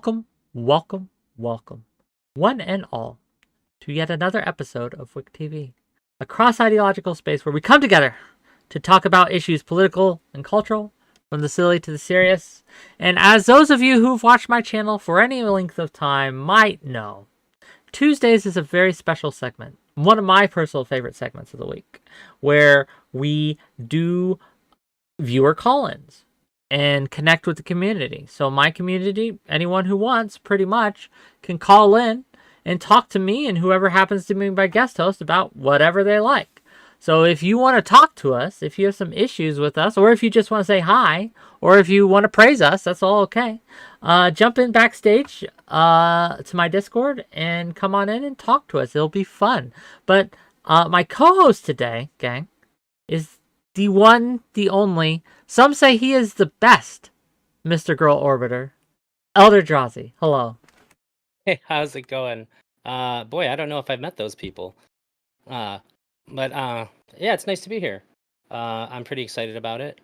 Welcome, welcome, welcome, one and all, to yet another episode of WhickTV, a cross-ideological space where we come together to talk about issues political and cultural, from the silly to the serious. And as those of you who've watched my channel for any length of time might know, Tuesdays is a very special segment, one of my personal favorite segments of the week, where we do viewer call-ins and connect with the community. So my community, anyone who wants, pretty much, can call in and talk to me and whoever happens to be my guest host about whatever they like. So if you want to talk to us, if you have some issues with us, or if you just want to say hi, or if you want to praise us, that's all okay. Jump in backstage to my Discord and come on in and talk to us. It'll be fun. But my co-host today, gang, is the one, the only, some say he is the best Mr. Girl Orbiter, ElderDrazi. Hello. Hey, how's it going? Boy, I don't know if I've met those people. But yeah, it's nice to be here. I'm pretty excited about it.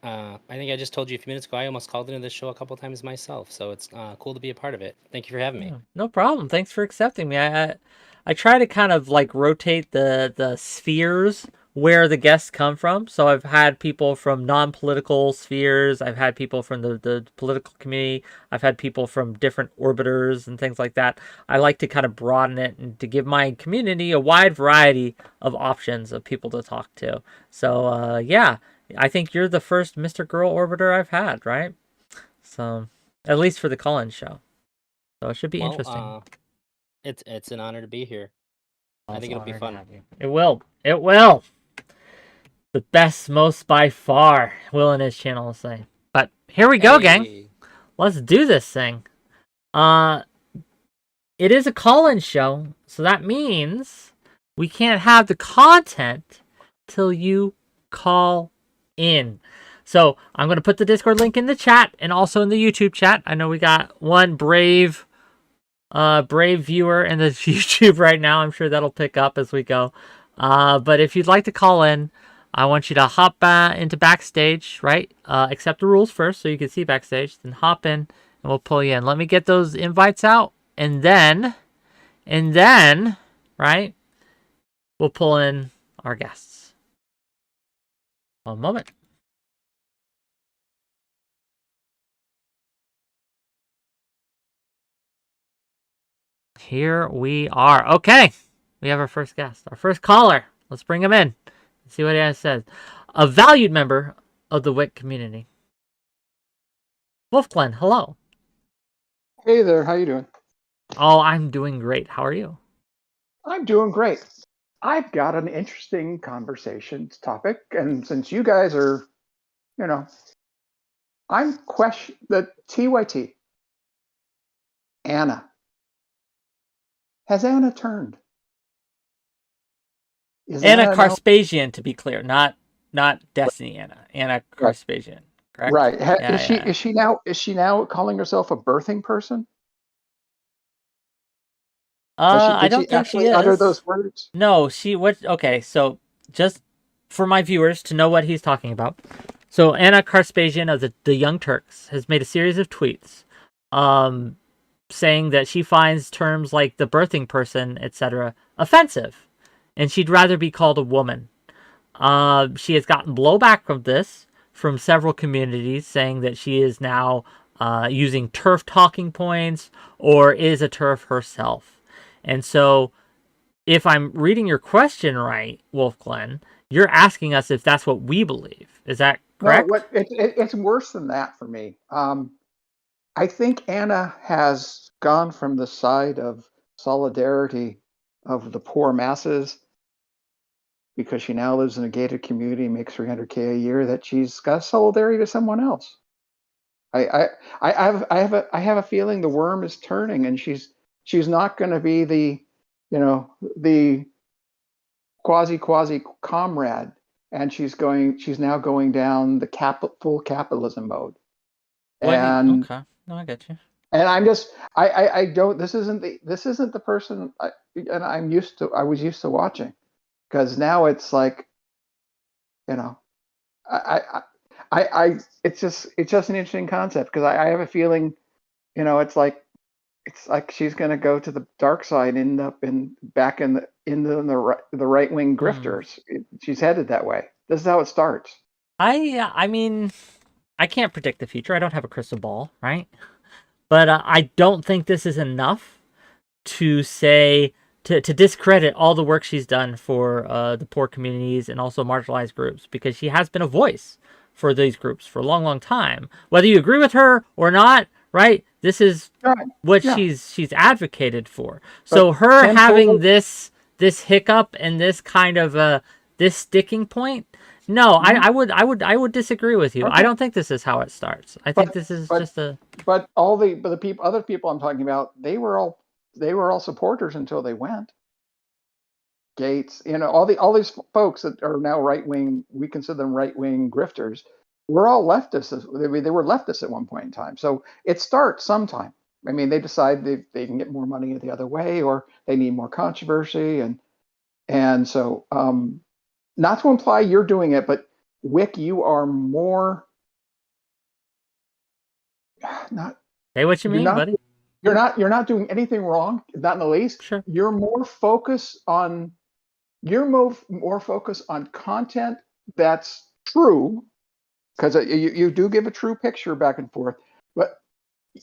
I think I just told you a few minutes ago, I almost called into this show a couple times myself, so it's cool to be a part of it. Thank you for having me. Yeah, no problem. Thanks for accepting me. I try to kind of like rotate the spheres where the guests come from. So I've had people from non-political spheres. I've had people from the political community. I've had people from different orbiters and things like that. I like to kind of broaden it and to give my community a wide variety of options of people to talk to. So yeah, I think you're the first Mr. Girl Orbiter I've had, right? So at least for the call-in show. So it should be interesting. It's an honor to be here. I think it'll be fun. It will. It will. The best, most by far, Will and his channel will say. But here we go, gang. Let's do this thing. It is a call-in show, so that means we can't have the content till you call in. So I'm going to put the Discord link in the chat and also in the YouTube chat. I know we got one brave viewer in the YouTube right now. I'm sure that'll pick up as we go. But if you'd like to call in, I want you to hop into backstage, right? Accept the rules first so you can see backstage. Then hop in and we'll pull you in. Let me get those invites out. And then, right, we'll pull in our guests. One moment. Here we are. Okay. We have our first guest, our first caller. Let's bring him in. See what he says. A valued member of the WhickTV community. 𝕵𝖎𝖎, hello. Hey there, how you doing? Oh, I'm doing great. How are you? I'm doing great. I've got an interesting conversation topic, and since you guys are, I'm the TYT. Anna. Has Anna turned? Anna 𝕬𝖍𝖎𝖙, to be clear, not Destiny Anna. Anna 𝕬𝖍𝖎𝖙, correct? Right. Is she now calling herself a birthing person? I don't think she is. Utter those words? No, okay, so just for my viewers to know what he's talking about. So Anna 𝕬𝖍𝖎𝖙 of the Young Turks has made a series of tweets saying that she finds terms like the birthing person, etc., offensive. And she'd rather be called a woman. She has gotten blowback from this from several communities saying that she is now using TERF talking points or is a TERF herself. And so if I'm reading your question right, 𝕵𝖎𝖎, you're asking us if that's what we believe. Is that correct? No, it's worse than that for me. I think Anna has gone from the side of solidarity of the poor masses because she now lives in a gated community, makes $300K a year, that she's got solidarity to someone else. I have a feeling the worm is turning, and she's not going to be the quasi comrade, and she's now going down the full capitalism mode. And okay, no, I get you. And I'm just I don't. This isn't the person and I was used to watching, because now it's like, it's just an interesting concept, because I have a feeling It's like she's going to go to the dark side, end up back in the right wing grifters. She's headed that way. This is how it starts. I mean, I can't predict the future. I don't have a crystal ball, right? But I don't think this is enough to say to discredit all the work she's done for the poor communities and also marginalized groups, because she has been a voice for these groups for a long, long time. Whether you agree with her or not, right? This is what she's advocated for. So her having this hiccup and this kind of this sticking point, no, I would disagree with you. I don't think this is how it starts. I think this is just a. But all the other people I'm talking about, they were all supporters until they went. Gates, all these folks that are now right wing, we consider them right wing grifters. We're all leftists. They were leftists at one point in time. So it starts sometime. I mean, they decide they can get more money the other way, or they need more controversy, and so not to imply you're doing it, but Wick, you are more not. Say what you mean, buddy. You're not doing anything wrong, not in the least. Sure. You're more focused on content that's true, because you do give a true picture back and forth. But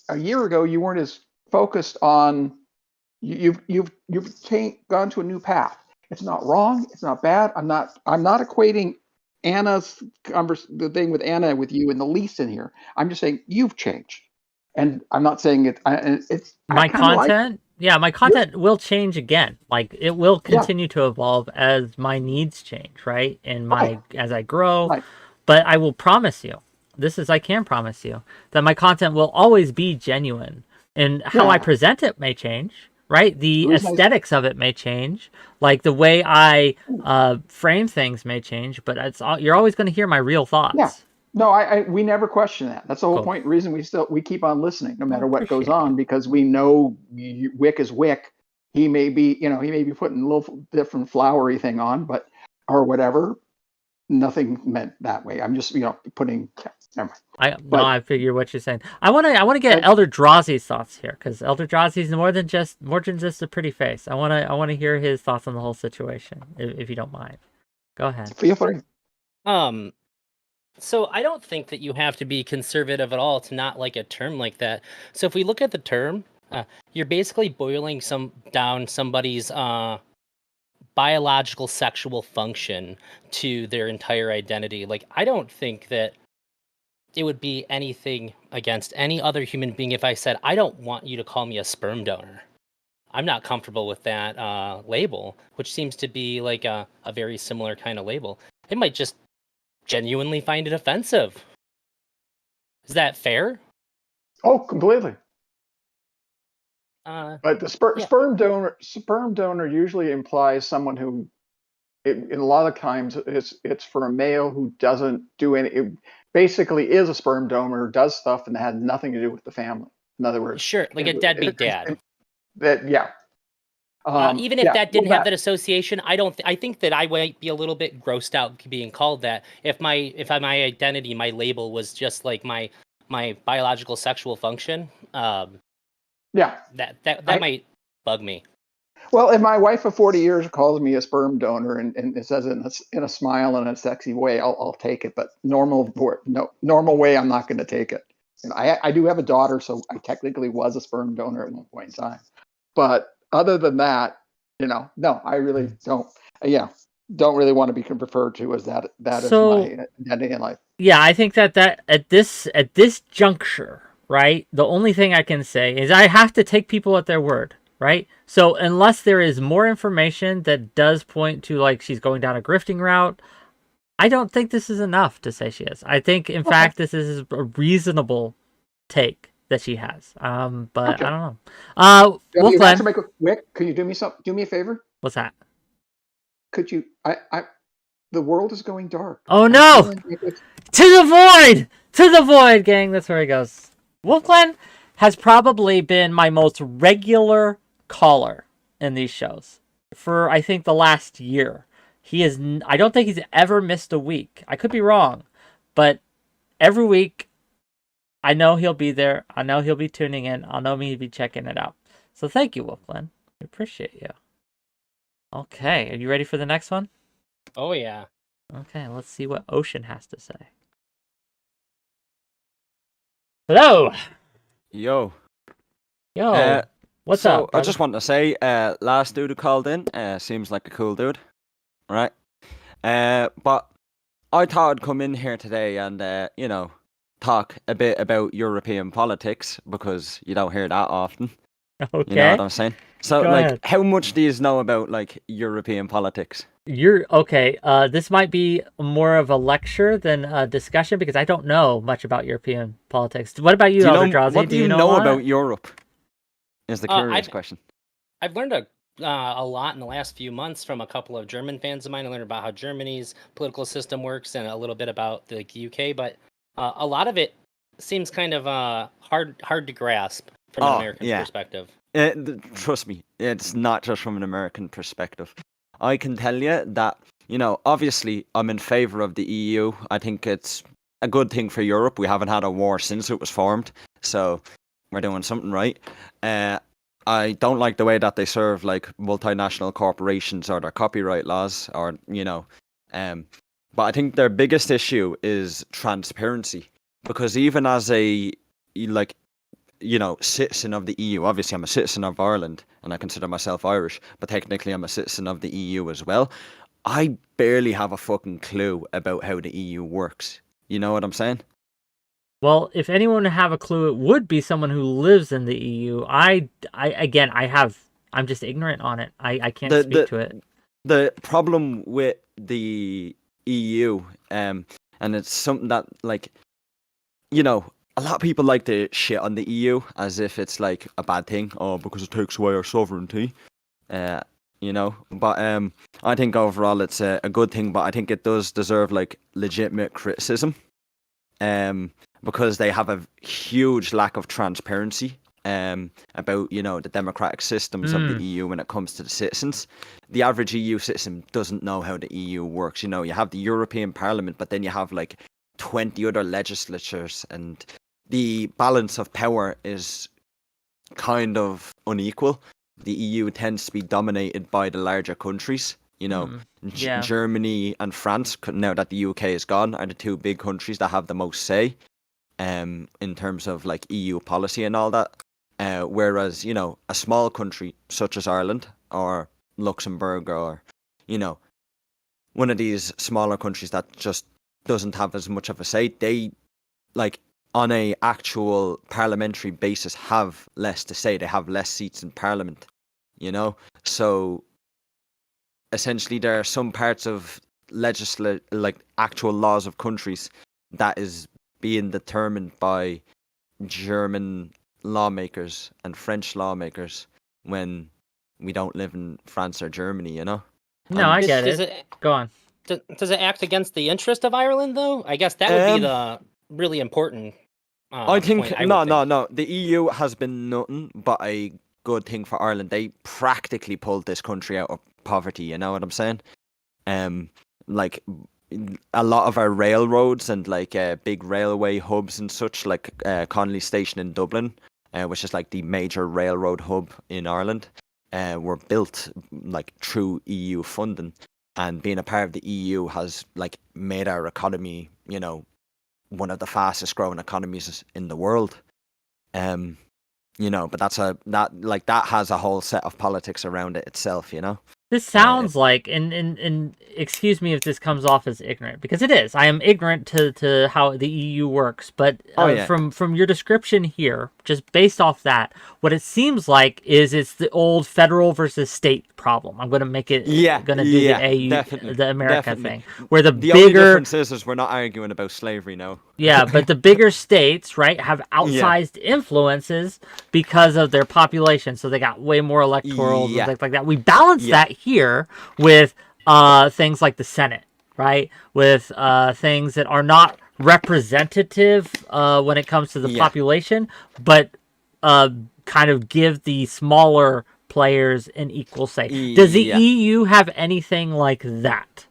a year ago, you weren't as focused on. You've gone to a new path. It's not wrong. It's not bad. I'm not equating the thing with Anna with you in the least in here. I'm just saying you've changed. And I'm not saying it's my content. My content will change again. Like, it will continue to evolve as my needs change, right? And as I grow. Right. But I will promise you, I can promise you that my content will always be genuine, and how I present it may change, right? The aesthetics of it may change, like the way I frame things may change, but you're always going to hear my real thoughts. Yeah. No, we never question that. That's the whole point. Reason we keep on listening, no matter what goes on, because we know Wick is Wick. He may be putting a little different flowery thing on, or whatever. Nothing meant that way. I'm just putting. Never mind. I figure what you're saying. I want to get ElderDrazi's thoughts here, because ElderDrazi's more than just a pretty face. I want to hear his thoughts on the whole situation, if you don't mind. Go ahead. Feel free. So I don't think that you have to be conservative at all to not like a term like that. So if we look at the term, you're basically boiling down somebody's biological sexual function to their entire identity. Like, I don't think that it would be anything against any other human being if I said, I don't want you to call me a sperm donor. I'm not comfortable with that label, which seems to be like a very similar kind of label. It might just genuinely find it offensive. Is that fair? Oh, completely. But the sperm donor usually implies someone who, in a lot of times, it's for a male who doesn't do any. It basically is a sperm donor, does stuff, and had nothing to do with the family. In other words, sure, like a deadbeat dad. Even if that didn't have that association, I think that I might be a little bit grossed out being called that. If my identity, my label was just like my biological sexual function. That might bug me. Well, if my wife of 40 years calls me a sperm donor and it says it in a smile and a sexy way, I'll take it. But normal way, I'm not going to take it. And I do have a daughter, so I technically was a sperm donor at one point in time. But other than that, no, I really don't. Don't really want to be referred to as that. That is my identity in life. Yeah, I think that at this juncture, right, the only thing I can say is I have to take people at their word, right? So unless there is more information that does point to, like, she's going down a grifting route, I don't think this is enough to say she is. I think, in fact, this is a reasonable take that she has. But I don't know. Wolfland, Wick, could you do me a favor? What's that? Could you? The world is going dark. Oh no! To the void, gang. That's where he goes. Wolfland has probably been my most regular caller in these shows for, I think, the last year. I don't think he's ever missed a week. I could be wrong, but every week I know he'll be there. I know he'll be tuning in. I know he'll be checking it out. So thank you, Wolflin. We appreciate you. Okay, are you ready for the next one? Oh yeah. Okay, let's see what Ocean has to say. Hello. Yo. Yo. What's so up, I brother? just want to say, last dude who called in, seems like a cool dude, right? But I thought I'd come in here today and, talk a bit about European politics because you don't hear that often. Okay. You know what I'm saying? So, Go ahead. how much do you know about European politics? You're okay. This might be more of a lecture than a discussion because I don't know much about European politics. What about you, ElderDrazi? What do you know a lot? about Europe? Is the curious question. I've learned a lot in the last few months from a couple of German fans of mine. I learned about how Germany's political system works and a little bit about the UK, but a lot of it seems kind of hard to grasp from an American perspective. Trust me, it's not just from an American perspective. I can tell you that, obviously I'm in favor of the EU. I think it's a good thing for Europe. We haven't had a war since it was formed, so we're doing something right. I don't like the way that they serve multinational corporations or their copyright laws but I think their biggest issue is transparency, because even as a citizen of the EU, obviously I'm a citizen of Ireland and I consider myself Irish, but technically I'm a citizen of the EU as well. I barely have a fucking clue about how the EU works. You know what I'm saying? Well, if anyone would have a clue, it would be someone who lives in the EU. I'm just ignorant on it. I can't speak to it. The problem with the EU, and it's something that a lot of people like to shit on the EU as if it's like a bad thing, because it takes away our sovereignty. But I think overall it's a good thing, but I think it does deserve legitimate criticism. Because they have a huge lack of transparency about the democratic systems of the EU when it comes to the citizens. The average EU citizen doesn't know how the EU works. You have the European Parliament, but then you have 20 other legislatures, and the balance of power is kind of unequal. The EU tends to be dominated by the larger countries. Germany and France, now that the UK is gone, are the two big countries that have the most say in terms of EU policy and all that. Whereas, a small country such as Ireland or Luxembourg or, one of these smaller countries that just doesn't have as much of a say, they, on a actual parliamentary basis, have less to say. They have less seats in parliament, So essentially there are some parts of actual laws of countries that is being determined by German lawmakers and French lawmakers when we don't live in France or Germany, No, I get it. Go on. Does it act against the interest of Ireland, though? I guess that would be the really important I think point, no. The EU has been nothing but a good thing for Ireland. They practically pulled this country out of poverty, you know what I'm saying? A lot of our railroads and big railway hubs and such, Connolly Station in Dublin, which is the major railroad hub in Ireland, were built through EU funding, and being a part of the EU has made our economy, one of the fastest growing economies in the world. But that has a whole set of politics around it itself, This sounds and excuse me if this comes off as ignorant, because it is. I am ignorant to how the EU works, but from your description here, just based off that, what it seems like is it's the old federal versus state problem. I'm going to make it, the AU, the America thing, where the bigger... only difference is we're not arguing about slavery now. Yeah, but the bigger states, right, have outsized influences because of their population, so they got way more electorals and things like that. We balance that here with things like the Senate, right, with things that are not representative when it comes to the population, but kind of give the smaller players an equal say. Does the EU have anything like that?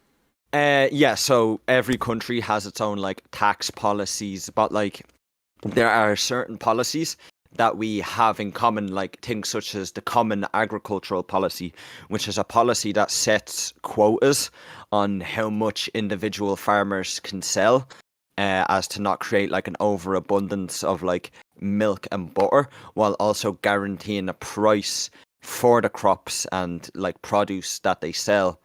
So every country has its own tax policies, but there are certain policies that we have in common, like things such as the Common Agricultural Policy, which is a policy that sets quotas on how much individual farmers can sell, as to not create like an overabundance of like milk and butter, while also guaranteeing a price for the crops and like produce that they sell.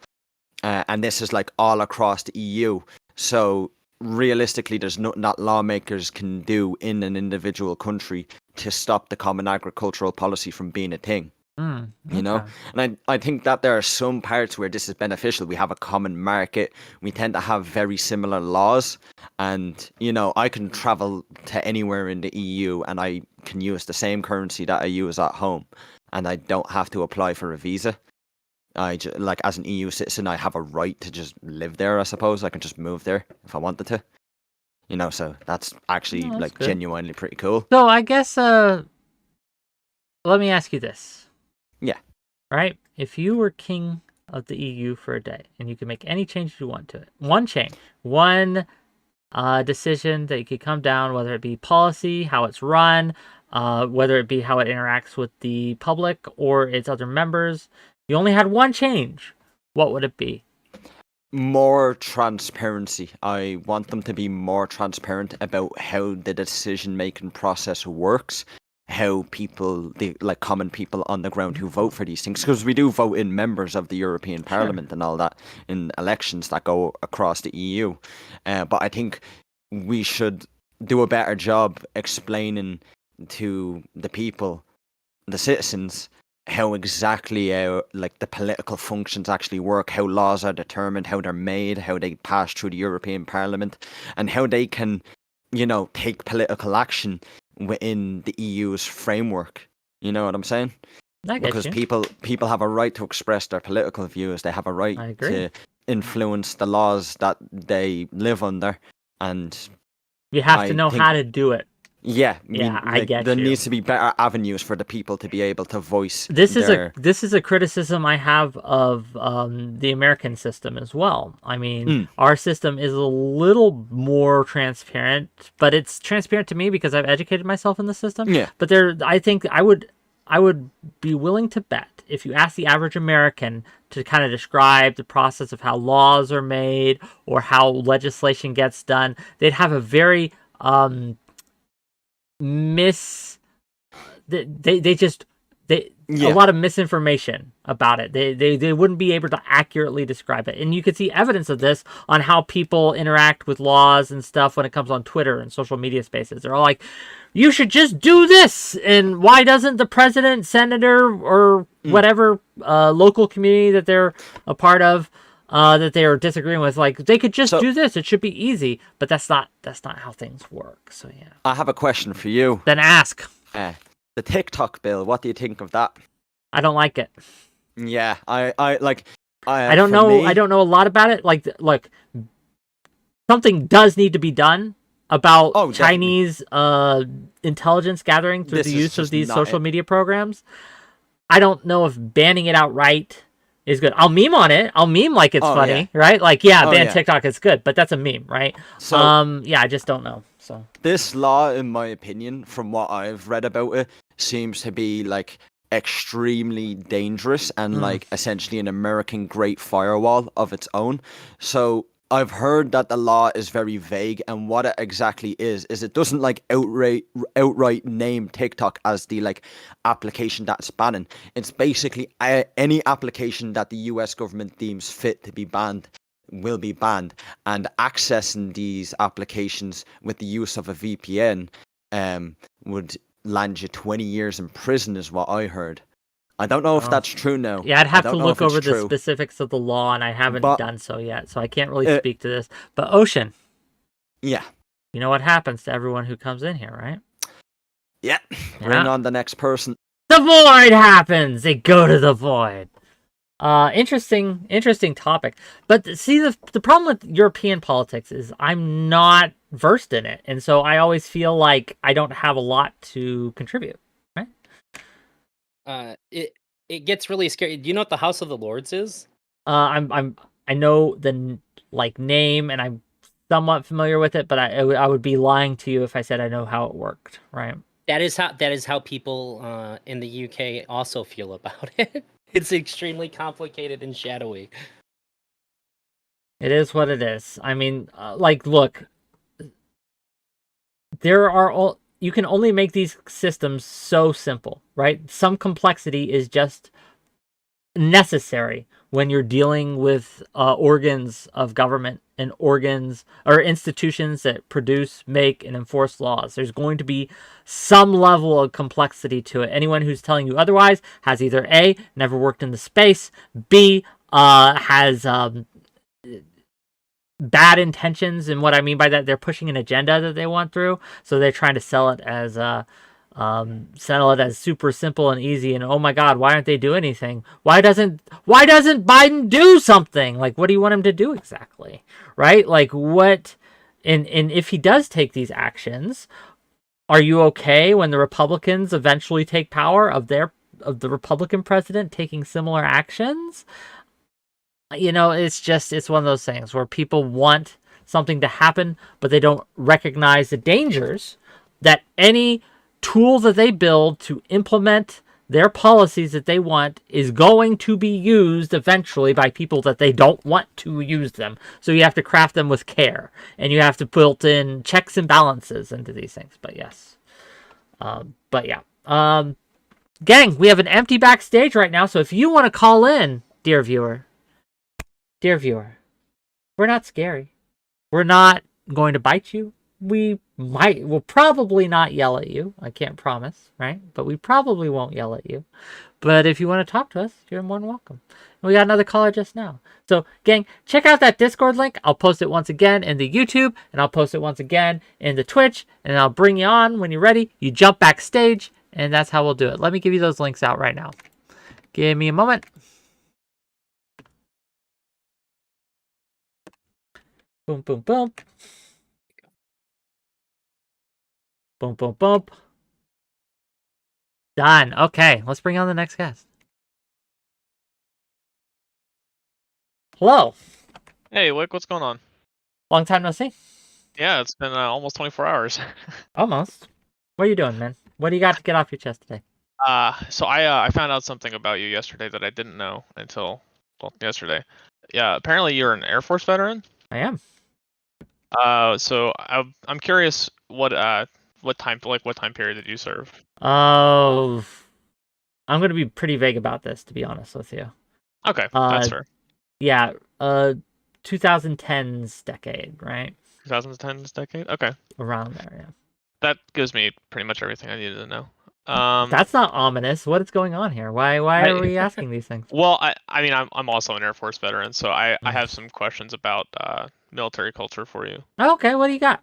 And this is like all across the EU. So realistically, there's nothing that lawmakers can do in an individual country to stop the Common Agricultural Policy from being a thing. You know, and I think that there are some parts where this is beneficial. We have a common market. We tend to have very similar laws, and you know, I can travel to anywhere in the EU and I can use the same currency that I use at home, and I don't have to apply for a visa. Like as an EU citizen, I have a right to just live there. I suppose I can just move there if I wanted to. You know, so that's actually like good. genuinely pretty cool. So I guess let me ask you this. Yeah. Right? If you were king of the EU for a day and you could make any change you want to it, one change, one decision that you could come down, whether it be policy, how it's run, whether it be how it interacts with the public or its other members, you only had one change, what would it be? More transparency. I want them to be more transparent about how the decision-making process works, how people, the like common people on the ground who vote for these things, because we do vote in members of the European Parliament and all that in elections that go across the EU. But I think we should do a better job explaining to the people, the citizens, how exactly like the political functions actually work, how laws are determined, how they're made, how they pass through the European Parliament, and how they can, you know, take political action within the EU's framework. You know what I'm saying? Because people have a right to express their political views. They have a right to influence the laws that they live under, and you have to know how to do it. Yeah, I get there you. needs to be better avenues for the people to be able to voice. This is a criticism I have of the American system as well. I mean, our system is a little more transparent, but it's transparent to me because I've educated myself in the system. Yeah. But I think I would be willing to bet if you ask the average American to kind of describe the process of how laws are made or how legislation gets done, they'd have a very a lot of misinformation about it. They wouldn't be able to accurately describe it. And you could see evidence of this on how people interact with laws and stuff when it comes on Twitter and social media spaces. They're all like, you should just do this. And why doesn't the president, senator, or whatever local community that they're a part of, that they are disagreeing with, like, they could just do this. It should be easy. But that's not how things work. So yeah. I have a question for you. Then ask. The TikTok bill, what do you think of that? I don't like it. Yeah, I don't know. I don't know a lot about it. Like, look, something does need to be done about Chinese intelligence gathering through the use of these social media programs. I don't know if banning it outright is good. I'll meme on it. I'll meme like it's funny, right? Like, ban TikTok, it's good, but that's a meme, right? So, I just don't know. So this law, in my opinion, from what I've read about it, seems to be like extremely dangerous and like essentially an American Great Firewall of its own. So I've heard that the law is very vague, and what it exactly is it doesn't like outright name TikTok as the like application that's banning. It's basically any application that the US government deems fit to be banned will be banned, and accessing these applications with the use of a VPN would land you 20 years in prison, is what I heard. I don't know if that's true now. Yeah, I'd have to look over the specifics of the law, and I haven't done so yet, so I can't really speak to this. But Ocean. Yeah. You know what happens to everyone who comes in here, right? Yeah. Bring on the next person. The void happens! They go to the void. Interesting topic. But see, the problem with European politics is I'm not versed in it, and so I always feel like I don't have a lot to contribute. Right? It gets really scary. Do you know what the House of the Lords is? I know the name, and I'm somewhat familiar with it, but I would be lying to you if I said I know how it worked, right? That is how people in the UK also feel about it. It's extremely complicated and shadowy. It is what it is. I mean, like, look, you can only make these systems so simple, right? Some complexity is just necessary when you're dealing with organs of government and organs or institutions that produce, make, and enforce laws. There's going to be some level of complexity to it. Anyone who's telling you otherwise has either A, never worked in the space, B, has bad intentions. And what I mean by that, they're pushing an agenda that they want through, so they're trying to sell it as super simple and easy. And oh my God, why aren't they doing anything? Why doesn't Biden do something? Like, what do you want him to do exactly? Right? Like, what? And if he does take these actions, are you okay when the Republicans eventually take power of the Republican president taking similar actions? You know, it's one of those things where people want something to happen, but they don't recognize the dangers that any tool that they build to implement their policies that they want is going to be used eventually by people that they don't want to use them. So you have to craft them with care, and you have to build in checks and balances into these things. But yes. Gang, we have an empty backstage right now, so if you want to call in, dear viewer, we're not scary. We're not going to bite you. We'll probably not yell at you. I can't promise, right? But we probably won't yell at you. But if you want to talk to us, you're more than welcome. And we got another caller just now. So, gang, check out that Discord link. I'll post it once again in the YouTube, and I'll post it once again in the Twitch, and I'll bring you on when you're ready. You jump backstage, and that's how we'll do it. Let me give you those links out right now. Give me a moment. Boom, boom, boom. Boom, boom, boom. Done. Okay, let's bring on the next guest. Hello. Hey, Wick, what's going on? Long time no see. Yeah, it's been almost 24 hours. Almost. What are you doing, man? What do you got to get off your chest today? So I found out something about you yesterday that I didn't know until, well, yesterday. Yeah, apparently you're an Air Force veteran. I am. So I'm curious what time period did you serve? Oh, I'm gonna be pretty vague about this, to be honest with you. Okay, that's fair. Yeah, 2010s decade, right? 2010s decade. Okay, around there. Yeah. That gives me pretty much everything I needed to know. That's not ominous. What is going on here? Why are we asking these things? Well, I mean, I'm also an Air Force veteran, so I have some questions about military culture for you. Okay, what do you got?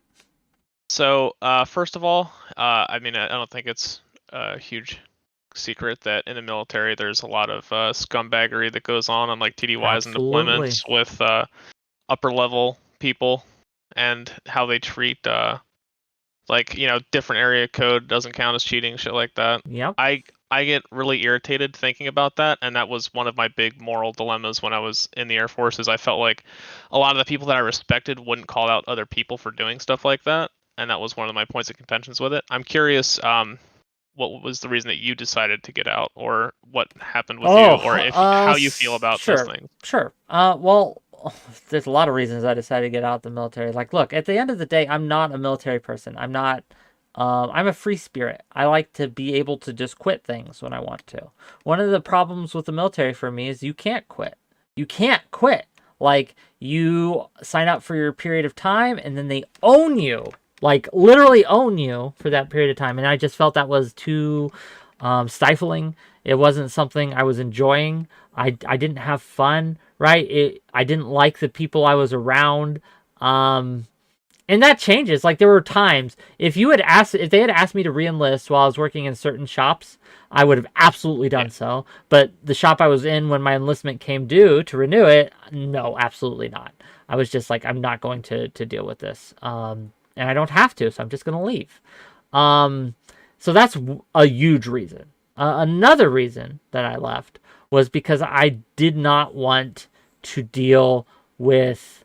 So, first of all, I mean, I don't think it's a huge secret that in the military there's a lot of scumbaggery that goes on like TDYs and deployments with upper level people and how they treat different area code doesn't count as cheating, shit like that. Yep. I get really irritated thinking about that, and that was one of my big moral dilemmas when I was in the Air Force. Is I felt like a lot of the people that I respected wouldn't call out other people for doing stuff like that, and that was one of my points of contentions with it. I'm curious, what was the reason that you decided to get out, or what happened with you, or how you feel about those things? Sure. Well, there's a lot of reasons I decided to get out of the military. Like, look, at the end of the day, I'm not a military person. I'm not. I'm a free spirit. I like to be able to just quit things when I want to. One of the problems with the military for me is you can't quit. You can't quit. Like, you sign up for your period of time, and then they own you. Like, literally own you for that period of time. And I just felt that was too stifling. It wasn't something I was enjoying. I didn't have fun, right? I didn't like the people I was around. And that changes. Like, there were times, if they had asked me to re-enlist while I was working in certain shops, I would have absolutely done so. But the shop I was in when my enlistment came due to renew it, no, absolutely not. I was just like, I'm not going to deal with this. And I don't have to, so I'm just going to leave. So that's a huge reason. Another reason that I left was because I did not want to deal with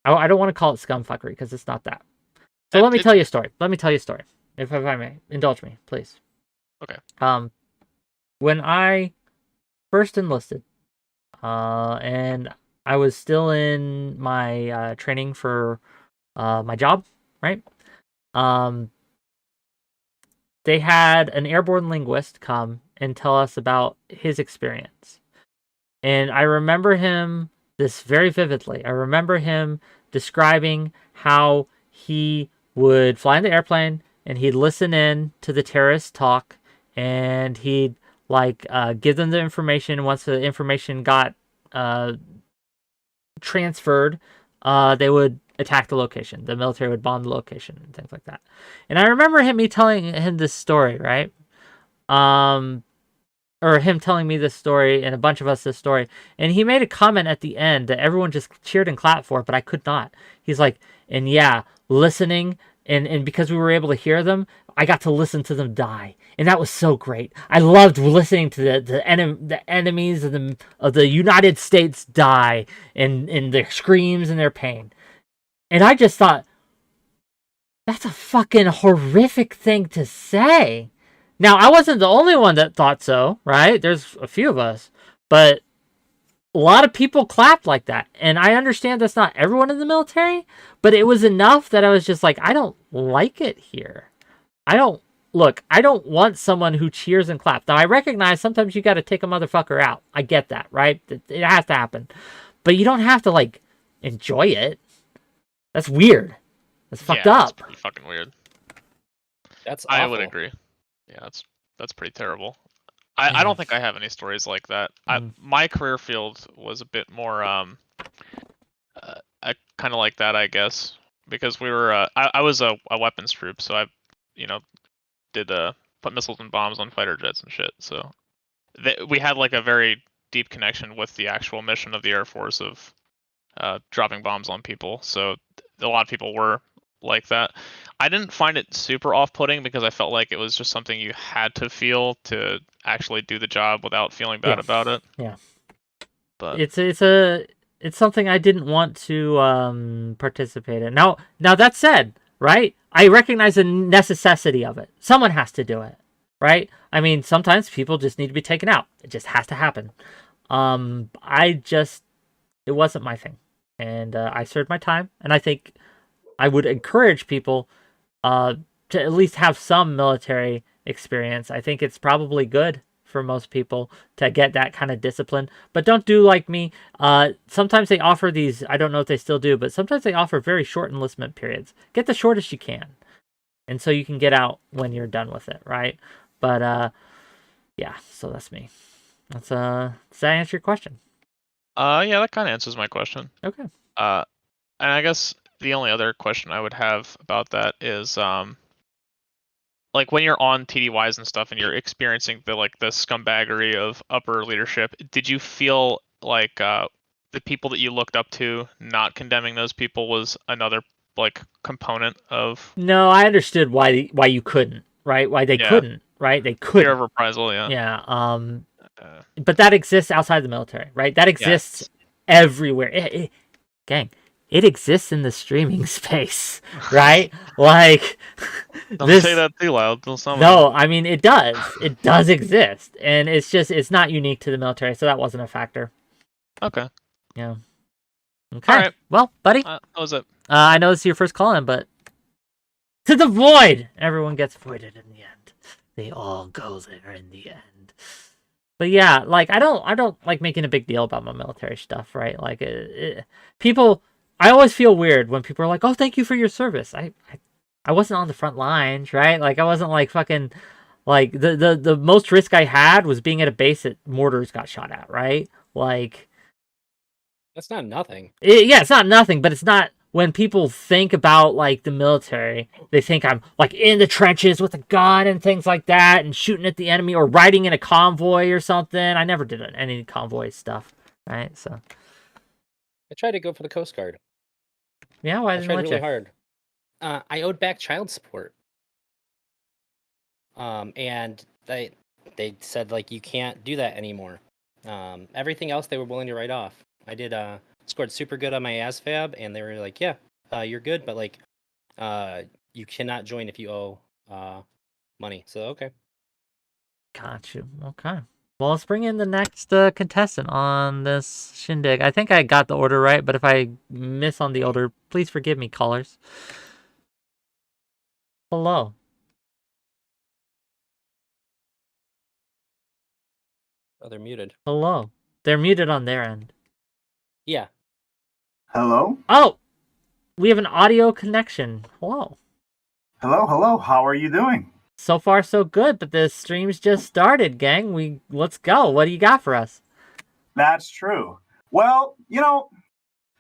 I don't want to call it scumfuckery because it's not that. So let me tell you a story. If I may, indulge me, please. Okay. When I first enlisted, and I was still in my training for my job, right? They had an airborne linguist come and tell us about his experience. And I remember him this very vividly. I remember him describing how he would fly in the airplane and he'd listen in to the terrorists talk, and he'd give them the information. Once the information got transferred, they would attack the location. The military would bomb the location and things like that. And I remember me telling him this story, right? Or him telling me this story and a bunch of us this story. And he made a comment at the end that everyone just cheered and clapped for, but I could not. He's like, and yeah, listening, and because we were able to hear them, I got to listen to them die. And that was so great. I loved listening to the enemies of the United States die and their screams and their pain. And I just thought, that's a fucking horrific thing to say. Now, I wasn't the only one that thought so, right? There's a few of us. But a lot of people clapped like that. And I understand that's not everyone in the military, but it was enough that I was just like, I don't like it here. I don't want someone who cheers and claps. Now, I recognize sometimes you got to take a motherfucker out. I get that, right? It has to happen. But you don't have to, enjoy it. That's weird. That's fucked up. That's pretty fucking weird. That's awful. I would agree. Yeah, that's pretty terrible. I don't think I have any stories like that. My career field was a bit more kind of like that, I guess, because we were I was a weapons troop, so I did put missiles and bombs on fighter jets and shit. So we had a very deep connection with the actual mission of the Air Force of dropping bombs on people. So a lot of people were like that. I didn't find it super off-putting because I felt like it was just something you had to feel to actually do the job without feeling bad about it. Yeah. But it's something I didn't want to participate in. Now that said, right? I recognize the necessity of it. Someone has to do it, right? I mean, sometimes people just need to be taken out. It just has to happen. It wasn't my thing, and I served my time, and I think I would encourage people to at least have some military experience. I think it's probably good for most people to get that kind of discipline, but don't do like me. Sometimes they offer these, I don't know if they still do, but sometimes they offer very short enlistment periods. Get the shortest you can, and so you can get out when you're done with it, right? But yeah, so that's me. Does that answer your question? Yeah, that kind of answers my question. Okay. And I guess the only other question I would have about that is when you're on TDYs and stuff and you're experiencing the scumbaggery of upper leadership, did you feel like the people that you looked up to not condemning those people was another component of? No, I understood why you couldn't, right? Why they couldn't, right? They couldn't. Fear of reprisal, yeah. Yeah. But that exists outside the military, right? That exists everywhere. Gang, it exists in the streaming space, right? Don't say that too loud. No, I mean, it does. It does exist. And it's not unique to the military, so that wasn't a factor. Okay. Yeah. Okay. All right. Well, buddy. That was it. I know this is your first call in, but to the void! Everyone gets voided in the end. They all go there in the end. But yeah, I don't like making a big deal about my military stuff, right? People, I always feel weird when people are like, "Oh, thank you for your service." I wasn't on the front lines, right? I wasn't fucking the most risk I had was being at a base that mortars got shot at, right? That's not nothing. It's not nothing, but it's not. When people think about the military, they think I'm in the trenches with a gun and things like that and shooting at the enemy or riding in a convoy or something. I never did any convoy stuff, right? So I tried to go for the Coast Guard. Yeah, why didn't I I tried let really you? hard. I owed back child support. And they said you can't do that anymore. Everything else they were willing to write off. I did scored super good on my ASVAB, and they were like, "Yeah, you're good, but like, you cannot join if you owe money." So okay. Got you. Okay. Well, let's bring in the next contestant on this shindig. I think I got the order right, but if I miss on the order, please forgive me, callers. Hello. Oh, they're muted. Hello. They're muted on their end. Yeah. Hello? Oh! We have an audio connection. Hello. Hello, hello. How are you doing? So far, so good, but the stream's just started, gang. Let's go. What do you got for us? That's true. Well, you know,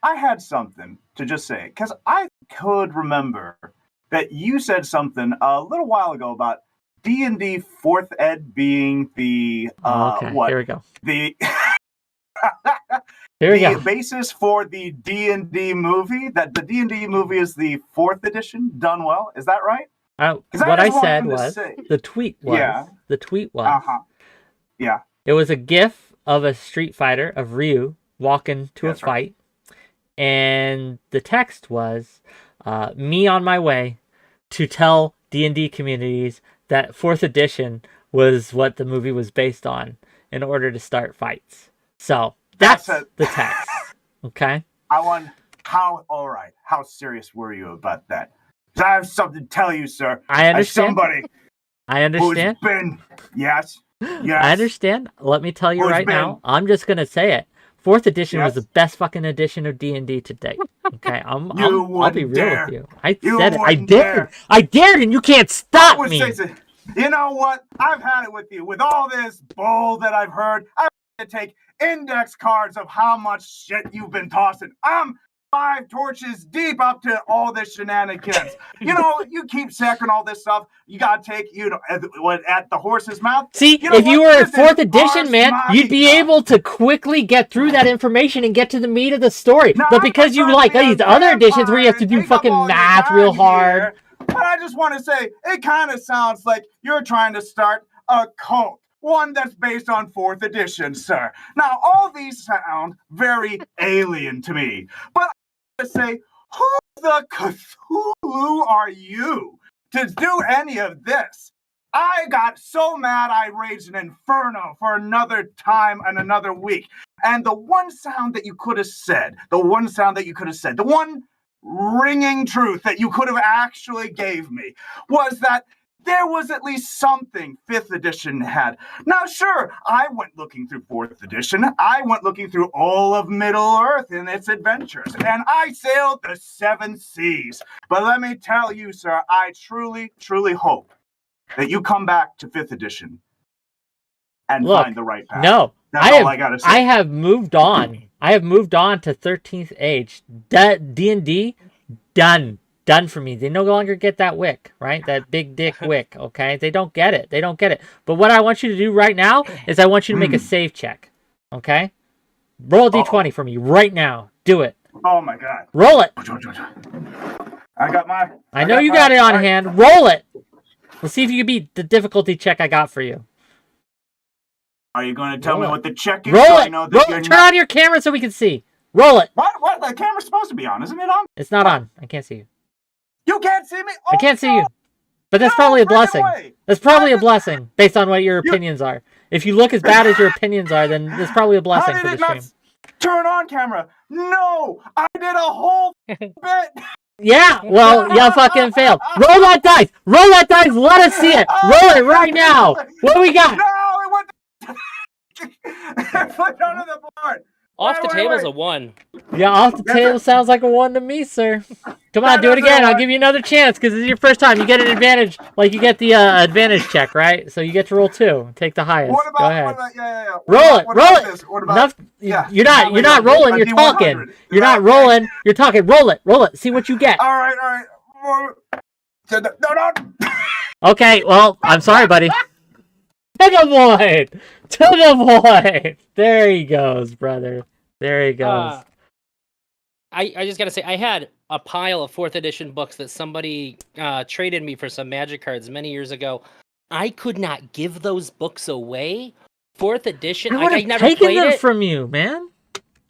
I had something to just say, because I could remember that you said something a little while ago about D&D 4th ed being the, okay, what? Here we go. The... Here we the go. basis for the D&D movie, that the D&D movie is the 4th edition done well. Is that right? What I said was, the tweet was, yeah. It was a GIF of a Street Fighter of Ryu walking to a fight, and the text was, me on my way to tell D&D communities that 4th edition was what the movie was based on in order to start fights. So that's the text. Okay. All right. How serious were you about that? I have something to tell you, sir. I understand. As somebody I understand. who's been, yes. I understand. Let me tell you right now. I'm just gonna say it. 4th edition was the best fucking edition of D&D to date. Okay, I'll be real with you. I said it. I dared. I dared, and you can't stop me. You know what? I've had it with you. With all this bull that I've heard, I have to take index cards of how much shit you've been tossing. I'm 5 torches deep up to all this shenanigans. You know, you keep sacking all this stuff. You gotta take, at the horse's mouth. See, if you were at 4th edition, man, you'd be able to quickly get through that information and get to the meat of the story. But because you like these other editions where you have to do fucking math real hard. But I just want to say, it kind of sounds like you're trying to start a cult. One that's based on 4th edition, sir. Now, all these sound very alien to me. But I want to say, who the Cthulhu are you to do any of this? I got so mad I raged an inferno for another time and another week. And the one sound that you could have said, the one ringing truth that you could have actually gave me was that there was at least something 5th edition had. Now, sure, I went looking through 4th edition. I went looking through all of Middle-earth and its adventures, and I sailed the 7 seas. But let me tell you, sir, I truly, truly hope that you come back to 5th edition and find the right path. No, That's all I gotta say. I have moved on. I have moved on to 13th age. D&D, done. Done for me. They no longer get that wick, right? That big dick wick, okay? They don't get it. But what I want you to do right now is I want you to make a save check, okay? Roll a d20 for me right now. Do it. Oh, my God. Roll it. I know you got it on hand. Roll it. Let's see if you can beat the difficulty check I got for you. Are you going to tell me what the check is? Roll it. Turn on your camera so we can see. Roll it. What? The camera's supposed to be on. Isn't it on? It's not on. I can't see you. You can't see me? Oh, I can't see you. But that's probably a blessing. That's probably a blessing based on what your opinions are. If you look as bad as your opinions are, then there's probably a blessing for the stream. Turn on camera. No, I did a whole bit. Yeah, well, you fucking failed. Roll that dice. Roll that dice. Let us see it. Roll it right now. What do we got? No, it went. Put under the board. Off the table's a 1. Yeah, off the table sounds like a 1 to me, sir. Come on, do it again. I'll give you another chance because this is your first time. You get an advantage, like you get the advantage check, right? So you get to roll 2. Take the highest. Go ahead. Roll it. You're not rolling. You're talking. You're not rolling. You're talking. Roll it. See what you get. All right. No. Okay. Well, I'm sorry, buddy. To the void. There he goes, brother. There he goes. I just gotta say, I had a pile of 4th edition books that somebody traded me for some Magic cards many years ago. I could not give those books away. 4th edition. I would have never taken played them it from you, man.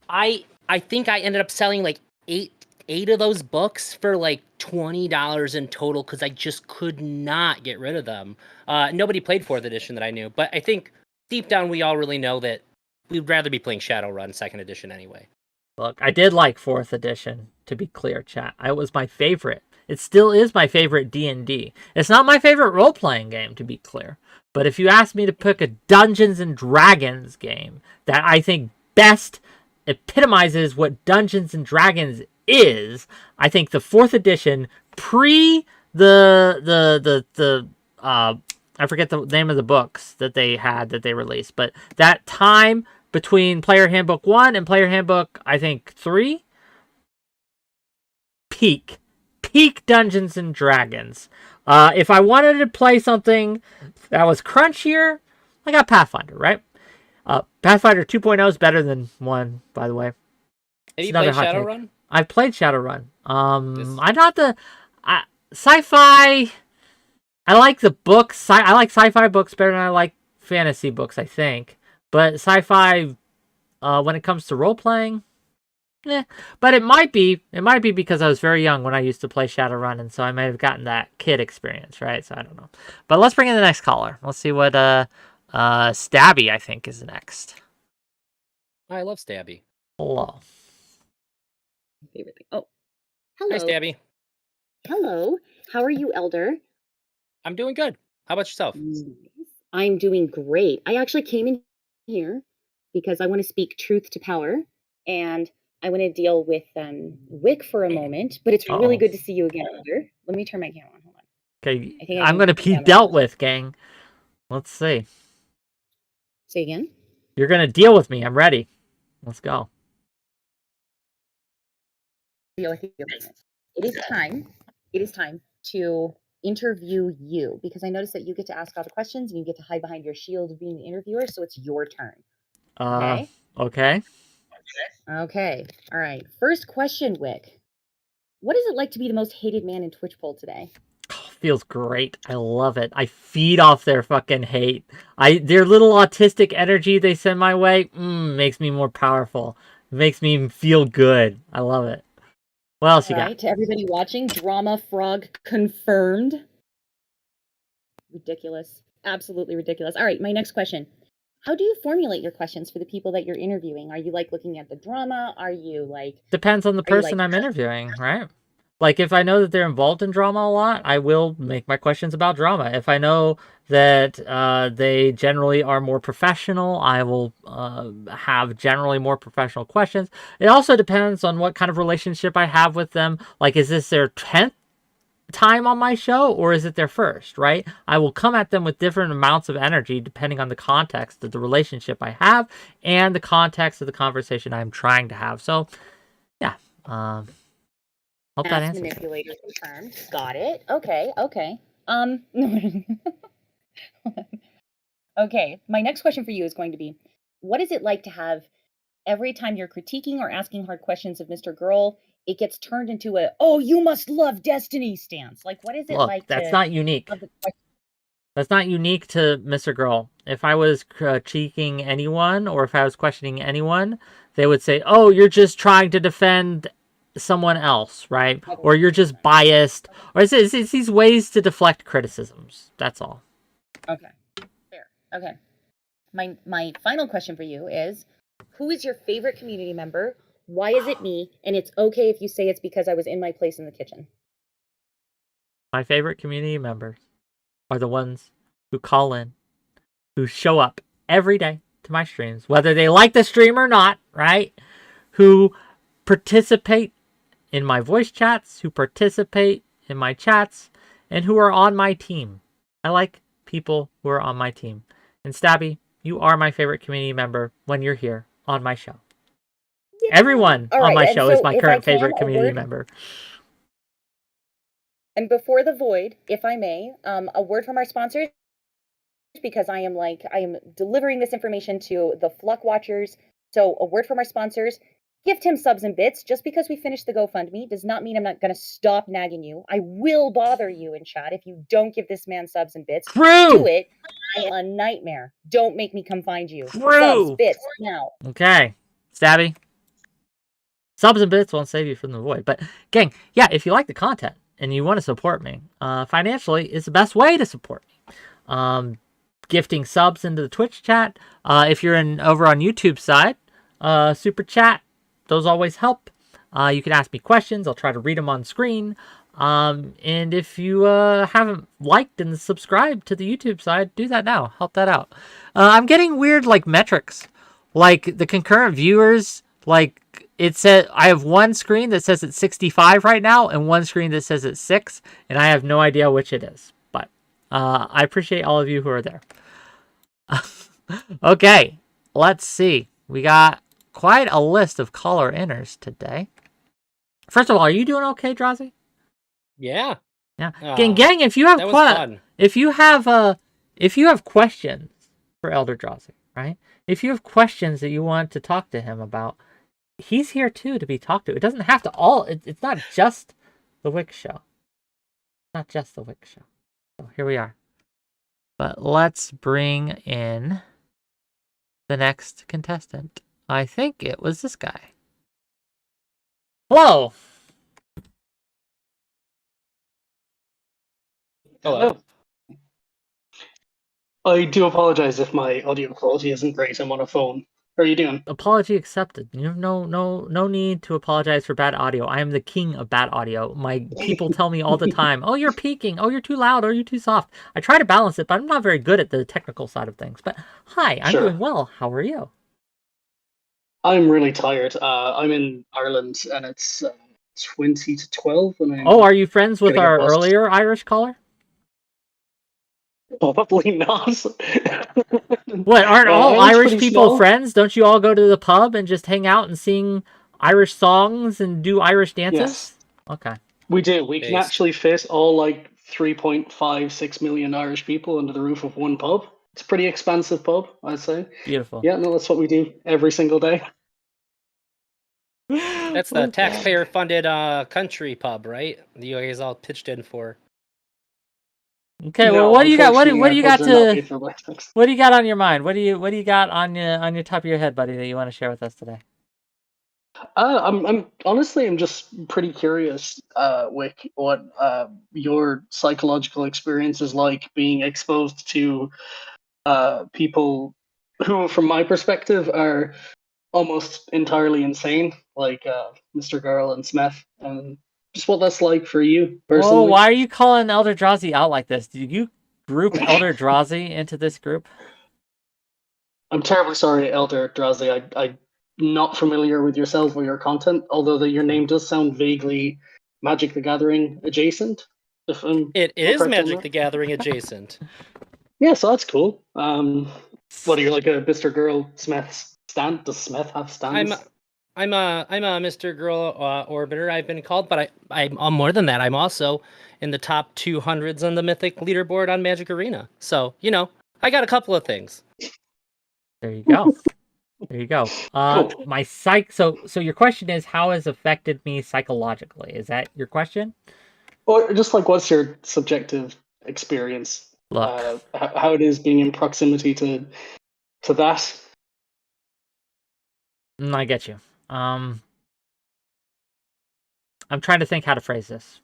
I I think I ended up selling like eight of those books for like $20 in total because I just could not get rid of them. Nobody played 4th edition that I knew, but I think deep down we all really know that we'd rather be playing Shadowrun 2nd edition anyway. Look, I did like 4th edition, to be clear, chat. It was my favorite. It still is my favorite D&D. It's not my favorite role-playing game, to be clear. But if you ask me to pick a Dungeons & Dragons game that I think best epitomizes what Dungeons & Dragons is, I think the 4th edition, pre I forget the name of the books that they released, but that time between Player Handbook 1 and Player Handbook, I think, 3, peak Dungeons and Dragons. If I wanted to play something that was crunchier, I got Pathfinder, right? Pathfinder 2.0 is better than 1, by the way. Have you played Shadowrun? I've played Shadowrun. I'm not the sci-fi. I like the books. I like sci-fi books better than I like fantasy books, I think. But sci-fi, when it comes to role-playing, But it might be because I was very young when I used to play Shadowrun, and so I might have gotten that kid experience, right? So I don't know. But let's bring in the next caller. Let's see what 𝕵𝖎𝖙, I think, is next. I love 𝕵𝖎𝖙. Hello. Favorite thing. Oh, hello. Hi, 𝕵𝖎𝖙. Hello. How are you, Elder? I'm doing good. How about yourself? I'm doing great. I actually came in here because I want to speak truth to power, and I want to deal with Wick for a moment, but it's really good to see you again, Elder. Let me turn my camera on. Hold on. Okay, I'm going to be dealt with, gang. Let's see. Say again? You're going to deal with me. I'm ready. Let's go. It is time. It is time to interview you, because I noticed that you get to ask all the questions and you get to hide behind your shield of being the interviewer, so it's your turn. Okay? Okay. All right. First question, Wick. What is it like to be the most hated man in Twitch poll today? Oh, feels great. I love it. I feed off their fucking hate. Their little autistic energy they send my way makes me more powerful. It makes me feel good. I love it. What else you got? To everybody watching, Drama Frog confirmed. Ridiculous. Absolutely ridiculous. All right, my next question. How do you formulate your questions for the people that you're interviewing? Are you like looking at the drama? Are you like... Depends on the person I'm interviewing, right? Like, if I know that they're involved in drama a lot, I will make my questions about drama. If I know that they generally are more professional, I will have generally more professional questions. It also depends on what kind of relationship I have with them. Like, is this their 10th time on my show, or is it their first, right? I will come at them with different amounts of energy depending on the context of the relationship I have and the context of the conversation I'm trying to have. So, yeah. Hope that answers. Manipulator confirmed. Got it. Okay. Okay. My next question for you is going to be, what is it like to have every time you're critiquing or asking hard questions of Mr. Girl, it gets turned into a, oh, you must love Destiny stance? Like, what is it like? That's not unique. That's not unique to Mr. Girl. If I was critiquing anyone or if I was questioning anyone, they would say, oh, you're just trying to defend someone else, right? Or you're just biased. Or it's these ways to deflect criticisms. That's all. Okay. Fair. Okay. My final question for you is, who is your favorite community member? Why is it me? And it's okay if you say it's because I was in my place in the kitchen. My favorite community members are the ones who call in, who show up every day to my streams, whether they like the stream or not, right? Who participate in my voice chats, who participate in my chats, and who are on my team. I like people who are on my team. And 𝕵𝖎𝖙, you are my favorite community member when you're here on my show. Yeah. Everyone on my show is my current favorite community member. And before the void, if I may, a word from our sponsors, because I am delivering this information to the Fluck Watchers. So a word from our sponsors. Gift him subs and bits. Just because we finished the GoFundMe does not mean I'm not going to stop nagging you. I will bother you in chat if you don't give this man subs and bits. True. Do it. I am a nightmare. Don't make me come find you. True. Subs, bits, now. Okay. 𝕵𝖎𝖙. Subs and bits won't save you from the void. But gang, yeah, if you like the content and you want to support me, financially is the best way to support me. Gifting subs into the Twitch chat. If you're over on YouTube side, super chat, those always help. You can ask me questions. I'll try to read them on screen. And if you haven't liked and subscribed to the YouTube side, do that now. Help that out. I'm getting weird like metrics, like the concurrent viewers. Like it said, I have one screen that says it's 65 right now, and one screen that says it's 6, and I have no idea which it is. But I appreciate all of you who are there. Okay, let's see. We got quite a list of caller inners today. First of all, are you doing okay, Drazi? Yeah. Yeah. Gang, if you have that was fun. if you have questions for ElderDrazi, right? If you have questions that you want to talk to him about, he's here too to be talked to. It doesn't have to it's not just the Wick show. Not just the Wick show. So here we are. But let's bring in the next contestant. I think it was this guy. Hello. Hello. I do apologize if my audio quality isn't great. I'm on a phone. How are you doing? Apology accepted. You have no need to apologize for bad audio. I am the king of bad audio. My people tell me all the time, "Oh, you're peaking. Oh, you're too loud. Oh, you're too soft." I try to balance it, but I'm not very good at the technical side of things. But hi, I'm doing well. How are you? I'm really tired. I'm in Ireland, and it's 20 to 12. And are you friends with our earlier Irish caller? Probably not. What, aren't all Irish people friends? Don't you all go to the pub and just hang out and sing Irish songs and do Irish dances? Yes. Okay. We do. We can actually fit all like 3.56 million Irish people under the roof of one pub. It's a pretty expensive pub, I'd say. Beautiful. Yeah, no, that's what we do every single day. That's the taxpayer-funded country pub, right? The you guys all pitched in for. Okay, well, what do you got? What do you got What do you got on your mind? What do you got on your top of your head, buddy, that you want to share with us today? I'm honestly, I'm just pretty curious, Wick, what your psychological experience is like being exposed to people who, from my perspective, are almost entirely insane, like Mr. Girl and Smith, and just what that's like for you personally. Oh, why are you calling ElderDrazi out like this? Did you group ElderDrazi into this group? I'm terribly sorry, ElderDrazi. I'm not familiar with yourself or your content, although your name does sound vaguely Magic the Gathering adjacent. It is Magic the Gathering adjacent. Yeah, so that's cool. What are you, like a Mr. Girl Smith stand? Does Smith have stands? I'm a Mr. Girl orbiter, I've been called, but I'm more than that. I'm also in the top 200s on the Mythic leaderboard on Magic Arena. So, I got a couple of things. There you go. There you go. Cool. So your question is, how has affected me psychologically? Is that your question? Or just like, what's your subjective experience? Look, how it is being in proximity to that? I get you. I'm trying to think how to phrase this.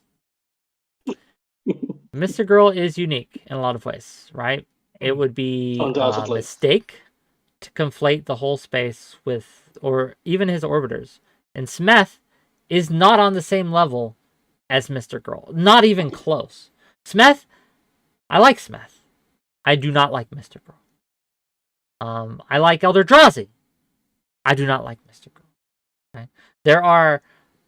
Mr. Girl is unique in a lot of ways, right? It would be a mistake to conflate the whole space with, or even his orbiters. And Smith is not on the same level as Mr. Girl. Not even close. Smith, I like Smith. I do not like Mr. Girl. I like ElderDrazi. I do not like Mr. Girl. Okay? There are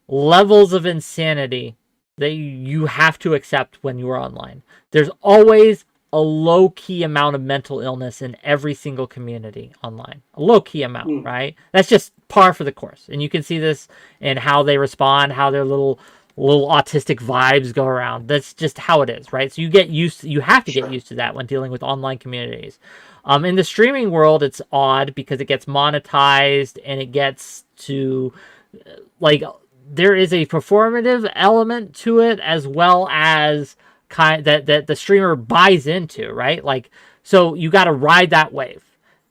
levels of insanity that you have to accept when you are online. There's always a low-key amount of mental illness in every single community online. A low-key amount, right? That's just par for the course. And you can see this in how they respond, how their little autistic vibes go around. That's just how it is, right? So you have to get used to that when dealing with online communities. In the streaming world, it's odd because it gets monetized and it gets to, like, there is a performative element to it as well as that the streamer buys into, right? Like, so you got to ride that wave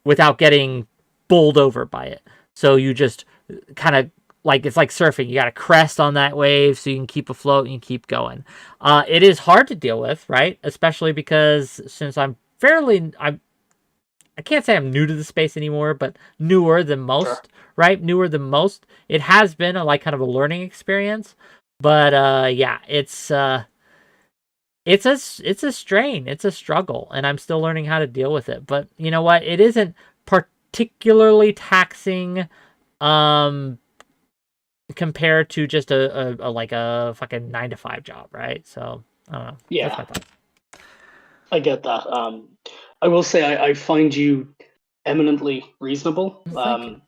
without getting bowled over by it. So you just kind of like it's like surfing. You got to crest on that wave so you can keep afloat and you keep going. It is hard to deal with, right? Especially because since I can't say I'm new to the space anymore, but newer than most, Sure. right? Newer than most. It has been a kind of a learning experience, but yeah, it's a strain, it's a struggle, and I'm still learning how to deal with it. But you know what? It isn't particularly taxing, compared to just a fucking 9 to 5 job, right? So I don't know. Yeah. That's my thought. I get that. I will say I find you eminently reasonable. Thank you.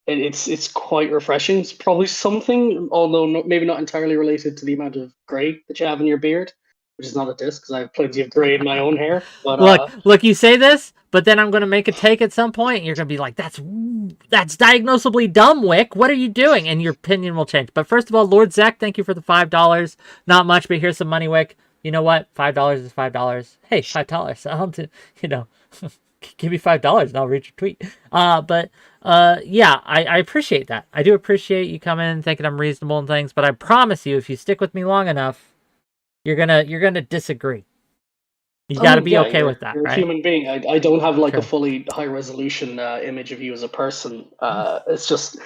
It's quite refreshing. It's probably something, although maybe not entirely related to the amount of grey that you have in your beard, which is not a diss because I have plenty of grey in my own hair. But Look, you say this, but then I'm gonna make a take at some point, and you're gonna be like, "That's diagnosably dumb, Wick. What are you doing?" And your opinion will change. But first of all, Lord Zach, thank you for the $5. Not much, but here's some money, Wick. You know what? $5 is $5. Hey, $5. I'll do. Give me $5 and I'll read your tweet. Yeah, I appreciate that. I do appreciate you coming thinking I'm reasonable and things, but I promise you, if you stick with me long enough, you're gonna disagree. You got to be okay with that, you're right? a human being. I don't have like Sure. a fully high resolution image of you as a person. It's just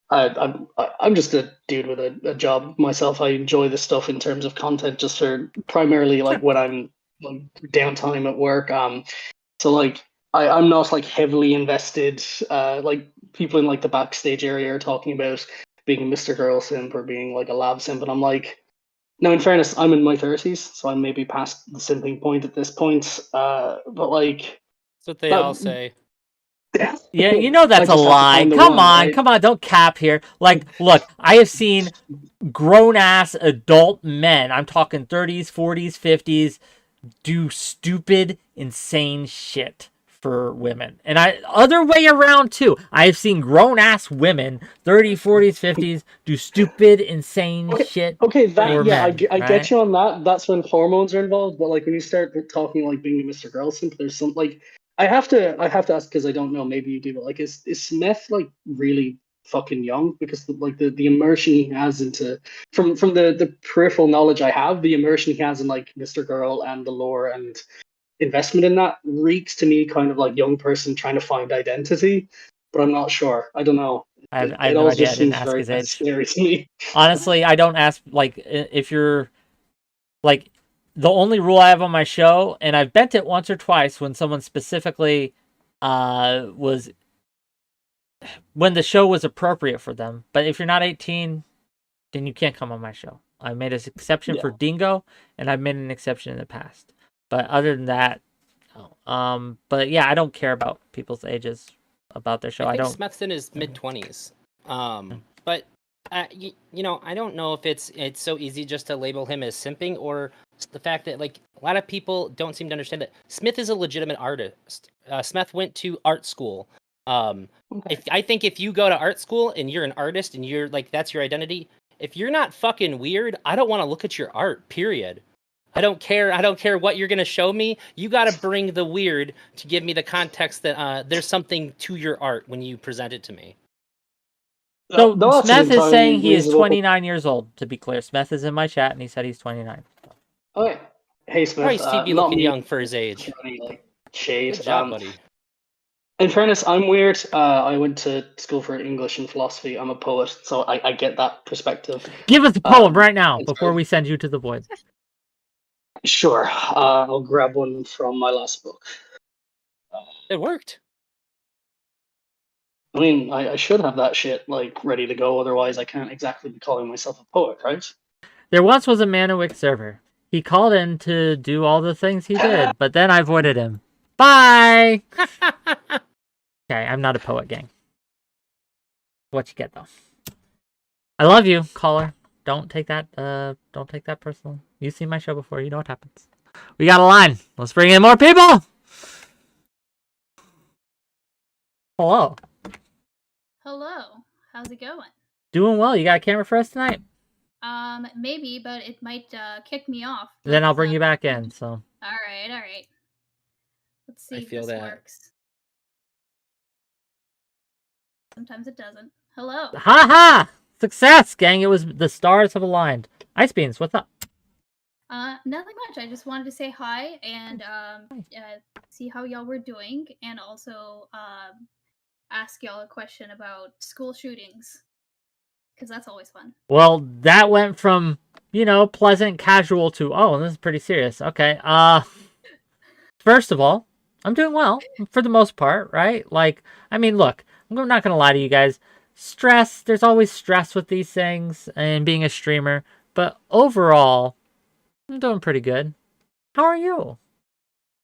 I'm just a dude with a job myself. I enjoy this stuff in terms of content, just for primarily like when I'm like downtime at work. So like I'm not like heavily invested. Like people in like the backstage area are talking about being a Mr. Girl simp or being like a lab simp, and I'm like, now in fairness, I'm in my 30s, so I'm maybe past the simping point at this point. But like That's what they that- all say. Yeah, you know that's I a just have to lie. find the Come one, on, right? come on, don't cap here. Like, look, I have seen grown-ass adult men, I'm talking 30s, 40s, 50s, do stupid, insane shit for women. And other way around too. I have seen grown-ass women, 30s, 40s, 50s, do stupid, insane shit Okay, for that yeah, men, I right? get you on that. That's when hormones are involved. But like when you start talking like being a Mr. Girl simp, there's some like I have to ask because I don't know. Maybe you do, but like is Smith like really fucking young? Because the immersion he has into from the peripheral knowledge I have, the immersion he has in like Mr. Girl and the lore and investment in that reeks to me kind of like young person trying to find identity. But I'm not sure. I don't know. I have It no all idea. I just didn't seems ask very his age. scary to me. Honestly, I don't ask, like, if you're, like, the only rule I have on my show, and I've bent it once or twice when someone specifically was, when the show was appropriate for them. But if you're not 18, then you can't come on my show. I made an exception for Dingo, and I've made an exception in the past. But other than that, no. But yeah, I don't care about people's ages about their show. I I think don't. Smeth's in his mid-20s. But you know, I don't know if it's so easy just to label him as simping, or the fact that like a lot of people don't seem to understand that Smith is a legitimate artist. Smith went to art school. I think if you go to art school and you're an artist and you're like that's your identity, if you're not fucking weird, I don't want to look at your art. Period. I don't care what you're gonna show me. You got to bring the weird to give me the context that there's something to your art when you present it to me. So No, that's an Smith is saying he is reasonable- 29 years old. To be clear, Smith is in my chat and he said he's 29. Okay. Hey Smith, Probably Stevie not looking me. young for his age. Any, like, shade. Good job, buddy. In fairness, I'm weird. I went to school for English and philosophy. I'm a poet, so I get that perspective. Give us a poem right now before we send you to the void. Sure. I'll grab one from my last book. It worked. I mean, I should have that shit like ready to go. Otherwise, I can't exactly be calling myself a poet, right? There once was a man in WhickTV. He called in to do all the things he did, but then I avoided him. Bye! Okay, I'm not a poet, gang. What you get, though. I love you, caller. Don't take that personal. You've seen my show before. You know what happens. We got a line. Let's bring in more people! Hello. Hello. How's it going? Doing well. You got a camera for us tonight? Maybe, but it might kick me off. Then I'll bring you back in, so. All right. Let's see I if feel this that. works. Sometimes it doesn't. Hello. Ha ha! Success, gang. It was the stars have aligned. Ice Beans, what's up? Nothing much. I just wanted to say hi and see how y'all were doing, and also ask y'all a question about school shootings, because that's always fun. Well, that went from, pleasant, casual to, oh, this is pretty serious. Okay. First of all, I'm doing well for the most part, right? Like, I mean, look, I'm not going to lie to you guys. Stress, there's always stress with these things and being a streamer, but overall, I'm doing pretty good. How are you?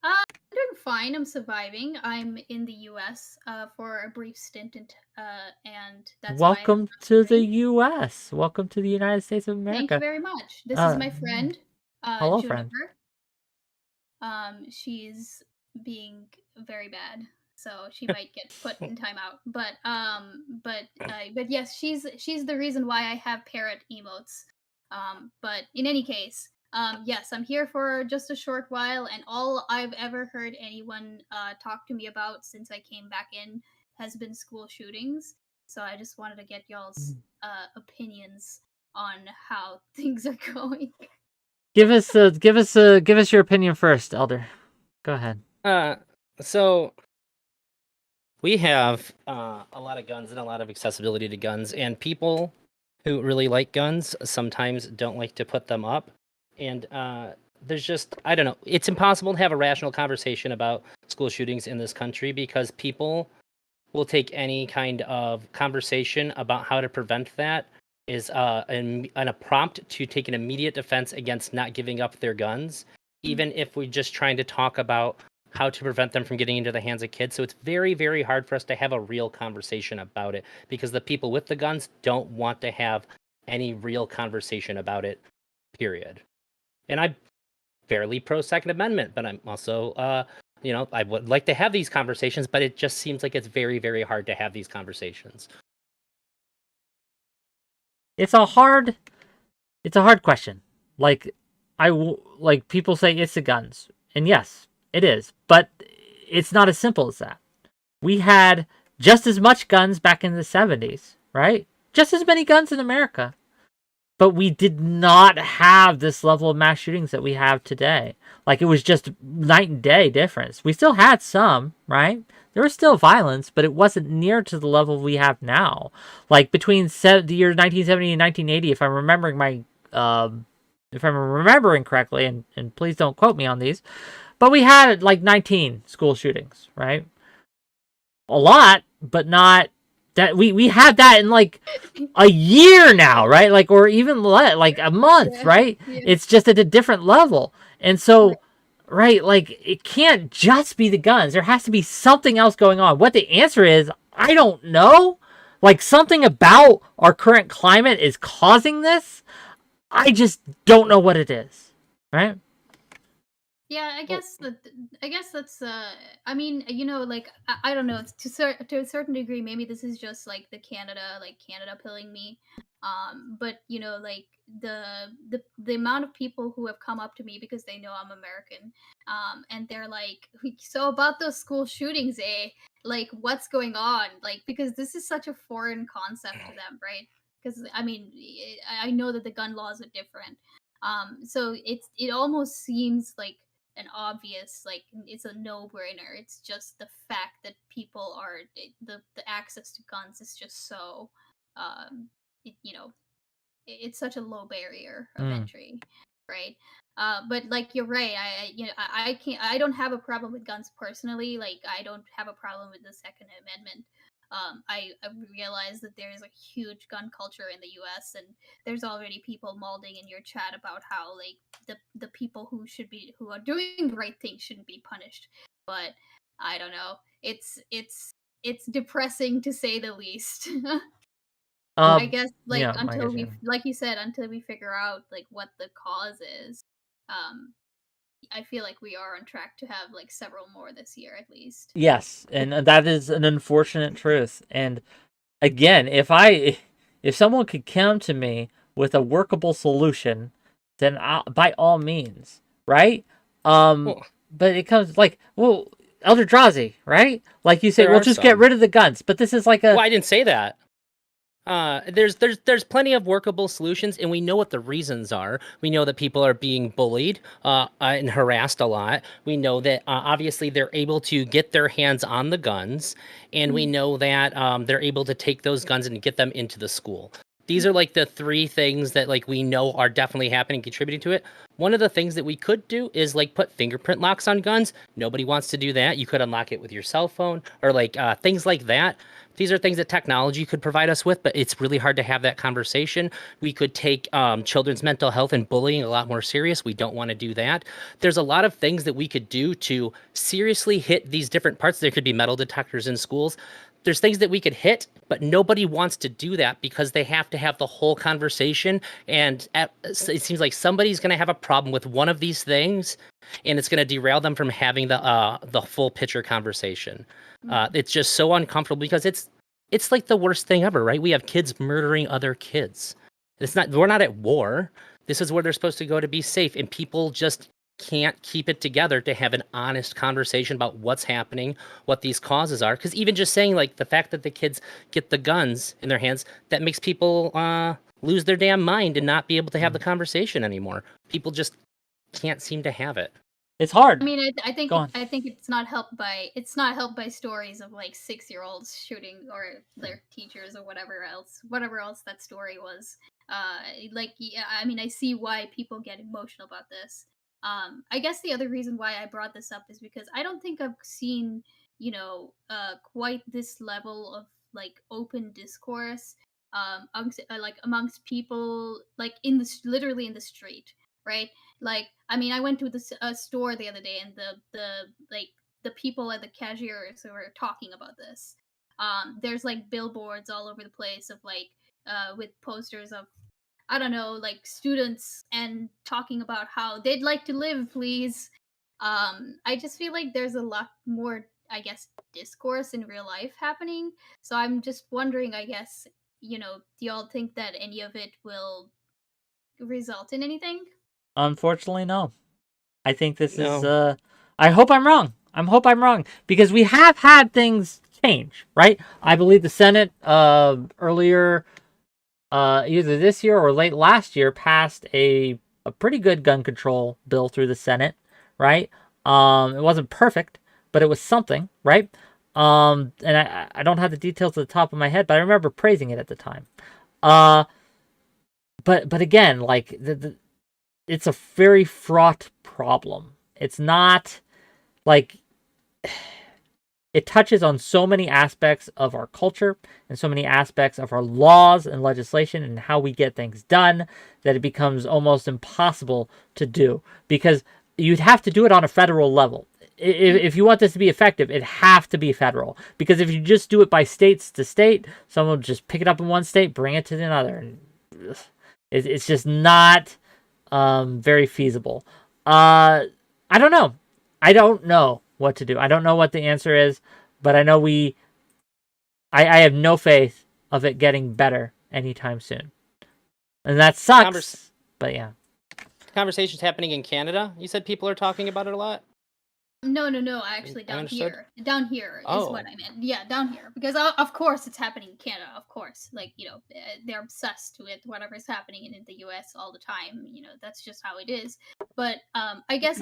I'm doing fine. I'm surviving. I'm in the U.S. For a brief stint, and that's Welcome why to the U.S. Welcome to the United States of America. Thank you very much. This is my friend, hello, Juniper. friend. She's being very bad, so she might get put in timeout. But yes, she's the reason why I have parrot emotes. But in any case, yes, I'm here for just a short while, and all I've ever heard anyone talk to me about since I came back in has been school shootings. So I just wanted to get y'all's opinions on how things are going. Give us your opinion first, Elder. Go ahead. So we have a lot of guns and a lot of accessibility to guns, and people who really like guns sometimes don't like to put them up. And there's just, I don't know, it's impossible to have a rational conversation about school shootings in this country because people will take any kind of conversation about how to prevent that is a prompt to take an immediate defense against not giving up their guns, even if we're just trying to talk about how to prevent them from getting into the hands of kids. So it's very, very hard for us to have a real conversation about it because the people with the guns don't want to have any real conversation about it, period. And I'm fairly pro Second Amendment, but I'm also, I would like to have these conversations, but it just seems like it's very, very hard to have these conversations. It's a hard question. Like people say it's the guns, and yes, it is, but it's not as simple as that. We had just as much guns back in the 70s, right? Just as many guns in America. But we did not have this level of mass shootings that we have today. Like, it was just night and day difference. We still had some, right? There was still violence, but it wasn't near to the level we have now. Like, between the year 1970 and 1980, if I'm remembering correctly, and please don't quote me on these, but we had like 19 school shootings, right? A lot, but not that we had that in like a year now, right? Like, or even like a month, right? Yeah. It's just at a different level. And so, right, like, it can't just be the guns. There has to be something else going on. What the answer is, I don't know. Like, something about our current climate is causing this. I just don't know what it is, right? Yeah, I guess that's I mean, like, I don't know, to a certain degree maybe this is just like the Canada pilling me. But like the amount of people who have come up to me because they know I'm American, and they're like, so about those school shootings, like, what's going on? Like, because this is such a foreign concept to them, right? Because I mean, I know that the gun laws are different. So it almost seems like an obvious, like, it's a no-brainer. It's just the fact that people are the access to guns is just so it's such a low barrier of entry, right? But like, you're right. I don't have a problem with guns personally. Like, I don't have a problem with the Second Amendment. I realize that there is a huge gun culture in the U.S. and there's already people molding in your chat about how, like, the people who are doing the right thing shouldn't be punished. But I don't know. It's depressing to say the least. I guess, like, yeah, until like you said, until we figure out like what the cause is, I feel like we are on track to have like several more this year at least. Yes, and that is an unfortunate truth. And again, if someone could come to me with a workable solution, then by all means, right? But it comes like, well, ElderDrazi, right? Like you say, we'll just get rid of the guns. But this is like a. Well, I didn't say that. there's plenty of workable solutions, and we know what the reasons are. We know that people are being bullied and harassed a lot. We know that obviously they're able to get their hands on the guns, and we know that they're able to take those guns and get them into the school. These are like the three things that like we know are definitely happening, contributing to it. One of the things that we could do is like put fingerprint locks on guns. Nobody wants to do that. You could unlock it with your cell phone or like things like that. These are things that technology could provide us with, but it's really hard to have that conversation. We could take children's mental health and bullying a lot more serious. We don't want to do that. There's a lot of things that we could do to seriously hit these different parts. There could be metal detectors in schools. There's things that we could hit, but nobody wants to do that because they have to have the whole conversation. And it seems like somebody's going to have a problem with one of these things, and it's going to derail them from having the full picture conversation. It's just so uncomfortable because it's like the worst thing ever, right? We have kids murdering other kids. We're not at war. This is where they're supposed to go to be safe, and people just can't keep it together to have an honest conversation about what's happening, what these causes are. Because even just saying like the fact that the kids get the guns in their hands, that makes people lose their damn mind and not be able to have the conversation anymore. People just can't seem to have it. It's hard. I mean, I think it's not helped by stories of like 6-year-olds shooting or their teachers or whatever else that story was. Yeah, I mean, I see why people get emotional about this. I guess the other reason why I brought this up is because I don't think I've seen, quite this level of like open discourse amongst people like literally in the street, right? Like, I mean, I went to a store the other day, and the people at the cashiers who were talking about this. There's like billboards all over the place of like with posters of, I don't know, like students and talking about how they'd like to live, please. I just feel like there's a lot more, I guess, discourse in real life happening. So I'm just wondering, I guess, do y'all think that any of it will result in anything? Unfortunately, no. I think this is. I hope I'm wrong. I hope I'm wrong because we have had things change, right? I believe the Senate earlier, either this year or late last year, passed a pretty good gun control bill through the Senate, right? It wasn't perfect, but it was something, right? And I don't have the details at the top of my head, but I remember praising it at the time. But again, like it's a very fraught problem. It's not like it touches on so many aspects of our culture and so many aspects of our laws and legislation and how we get things done that it becomes almost impossible to do because you'd have to do it on a federal level. If you want this to be effective, it have to be federal. Because if you just do it by states to state, someone will just pick it up in one state, bring it to another. It's just not very feasible. I don't know. I don't know what to do. I don't know what the answer is, but I know I have no faith of it getting better anytime soon. And that sucks, but yeah. Conversations happening in Canada? You said people are talking about it a lot? No, actually down here. Down here is what I meant. Yeah, down here. Because of course it's happening in Canada, of course. Like, they're obsessed with whatever's happening in the US all the time. That's just how it is. But I guess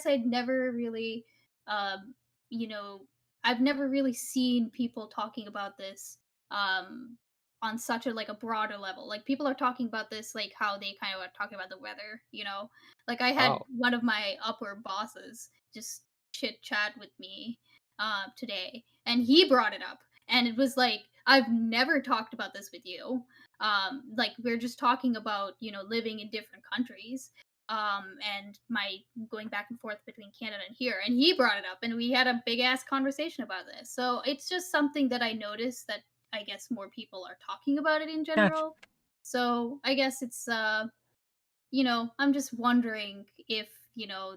I'd never really I've never really seen people talking about this on such a broader level. Like, people are talking about this like how they kind of are talking about the weather, Like, I had one of my upper bosses just chit chat with me today, and he brought it up, and it was like, I've never talked about this with you. Like, we're just talking about living in different countries, and my going back and forth between Canada and here, and he brought it up, and we had a big ass conversation about this. So it's just something that I noticed that I guess more people are talking about it in general. Gotcha. So I guess it's I'm just wondering if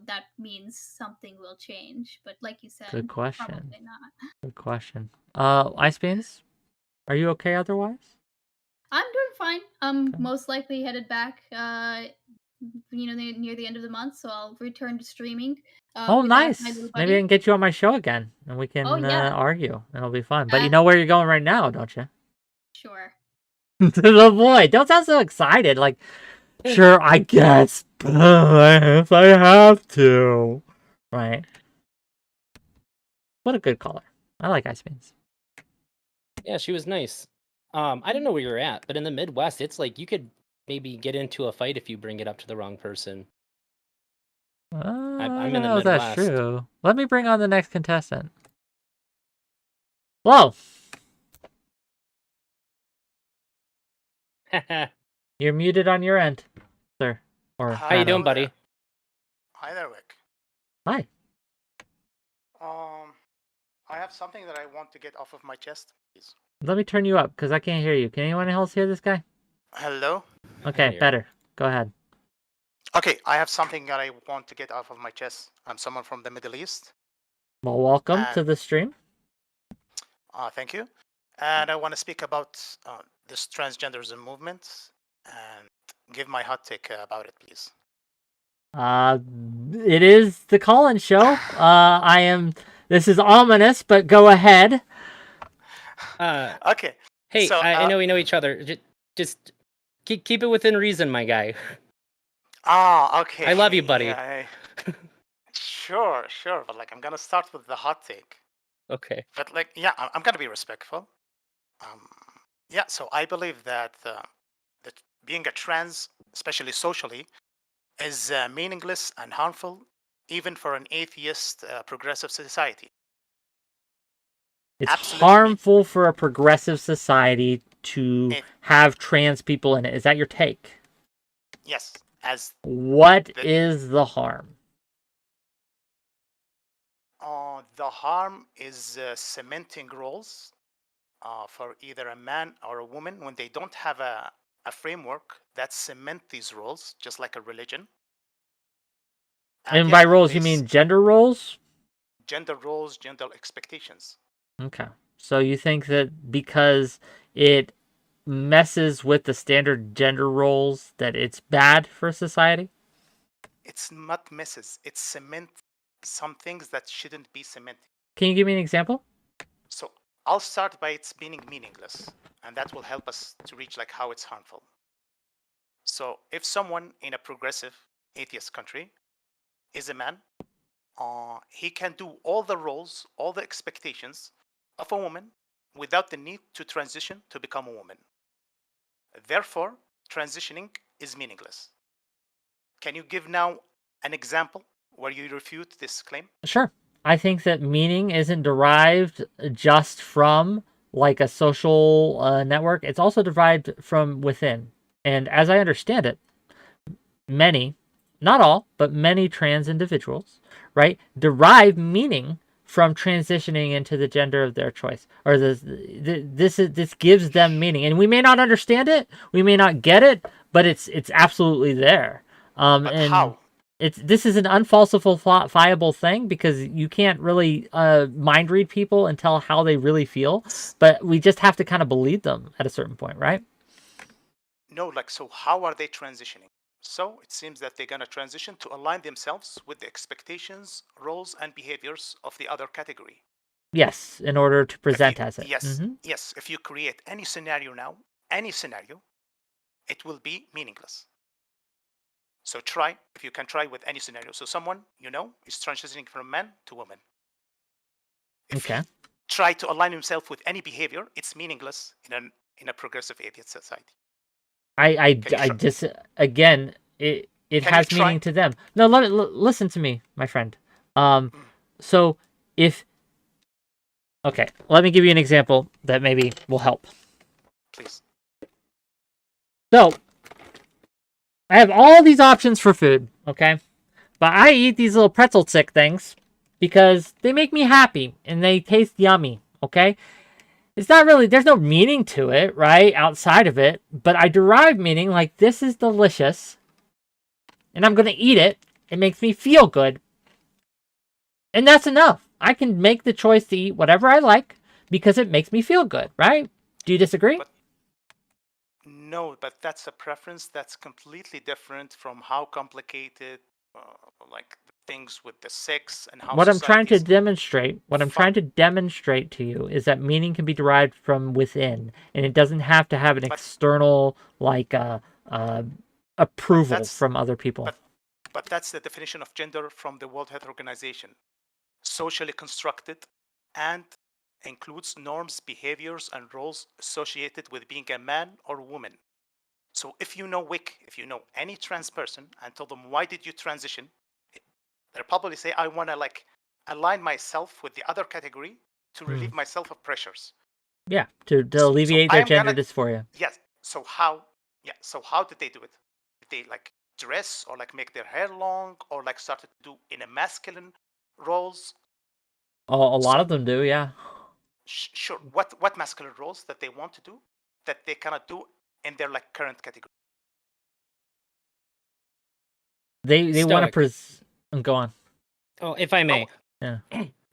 that means something will change. But like you said, good question. Probably not. Good question. Icebeans, are you okay otherwise? I'm doing fine. I'm most likely headed back near the end of the month, so I'll return to streaming. Oh, nice. Maybe I can get you on my show again, and we can argue. It'll be fun. But you know where you're going right now, don't you? Sure. To the boy. Don't sound so excited. Like, sure, I guess, but if I have to. Right. What a good caller. I like Ice Beans. Yeah, she was nice. I don't know where you're at, but in the Midwest, it's like you could maybe get into a fight if you bring it up to the wrong person. I I'm don't in the know if that's Midwest. true. Let me bring on the next contestant. Hello. You're muted on your end, sir. Or How you doing, buddy? Hi there, Wick. Hi. I have something that I want to get off of my chest, please. Let me turn you up because I can't hear you. Can anyone else hear this guy? Hello? Okay, better. Go ahead. Okay, I have something that I want to get off of my chest. I'm someone from the Middle East. Well, welcome to the stream. Thank you. And I want to speak about this transgenderism movement and give my hot take about it, please. It is the Colin show. This is ominous, but go ahead. Okay. Hey, So, I know we know each other. Just keep it within reason, my guy. Okay. I love you, buddy. Yeah, sure. But I'm gonna start with the hot take. Okay. But I'm gonna be respectful. So I believe that being a trans, especially socially, is meaningless and harmful, even for an atheist progressive society. It's Absolutely. harmful for a progressive society to have trans people in it. Is that your take? Yes. What is the harm? The harm is cementing roles for either a man or a woman when they don't have a framework that cement these roles, just like a religion. And by roles, you mean gender roles? Gender roles, gender expectations. Okay. So you think that because it messes with the standard gender roles that it's bad for society? It's not messes. It's cement some things that shouldn't be cemented. Can you give me an example? So I'll start by its being meaningless, and that will help us to reach how it's harmful. So if someone in a progressive atheist country is a man, he can do all the roles, all the expectations of a woman without the need to transition to become a woman. Therefore, transitioning is meaningless. Can you give now an example where you refute this claim? Sure. I think that meaning isn't derived just from a social network. It's also derived from within. And as I understand it, many, not all, but many trans individuals, right, derive meaning from transitioning into the gender of their choice, or this gives them meaning, and we may not understand it, we may not get it, but it's absolutely there. But and how? This is an unfalsifiable thing because you can't really mind read people and tell how they really feel, but we just have to kind of believe them at a certain point, right? No, so how are they transitioning? So it seems that they're going to transition to align themselves with the expectations, roles, and behaviors of the other category. Yes, in order to present as it. Yes, yes. If you create any scenario now, it will be meaningless. So if you can try with any scenario. So someone, is transitioning from man to woman. If he try to align himself with any behavior, it's meaningless in a progressive atheist society. I just, again, it has meaning to them. No, listen to me, my friend. So okay, let me give you an example that maybe will help. Please. So, I have all these options for food, okay? But I eat these little pretzel stick things because they make me happy and they taste yummy, okay? It's not really, there's no meaning to it, right? Outside of it. But I derive meaning this is delicious. And I'm going to eat it. It makes me feel good. And that's enough. I can make the choice to eat whatever I like because it makes me feel good, right? Do you disagree? No, but that's a preference that's completely different from how complicated things with the sex and how What I'm trying to societies demonstrate to you is that meaning can be derived from within, and it doesn't have to have an But- external approval that's- from other people. But that's the definition of gender from the World Health Organization. Socially constructed and includes norms, behaviors, and roles associated with being a man or woman. So if you know if you know any trans person and tell them, why did you transition? They'll probably say, I want to like align myself with the other category to relieve myself of pressures. Yeah, to alleviate their gender dysphoria. Yes. So how did they do it? Did they like dress or like make their hair long or like started to do in a masculine roles? A lot of them do, yeah. Sure. What masculine roles that they want to do that they cannot do in their like current category? They want to Stoic. go on. Oh, if I may. Yeah.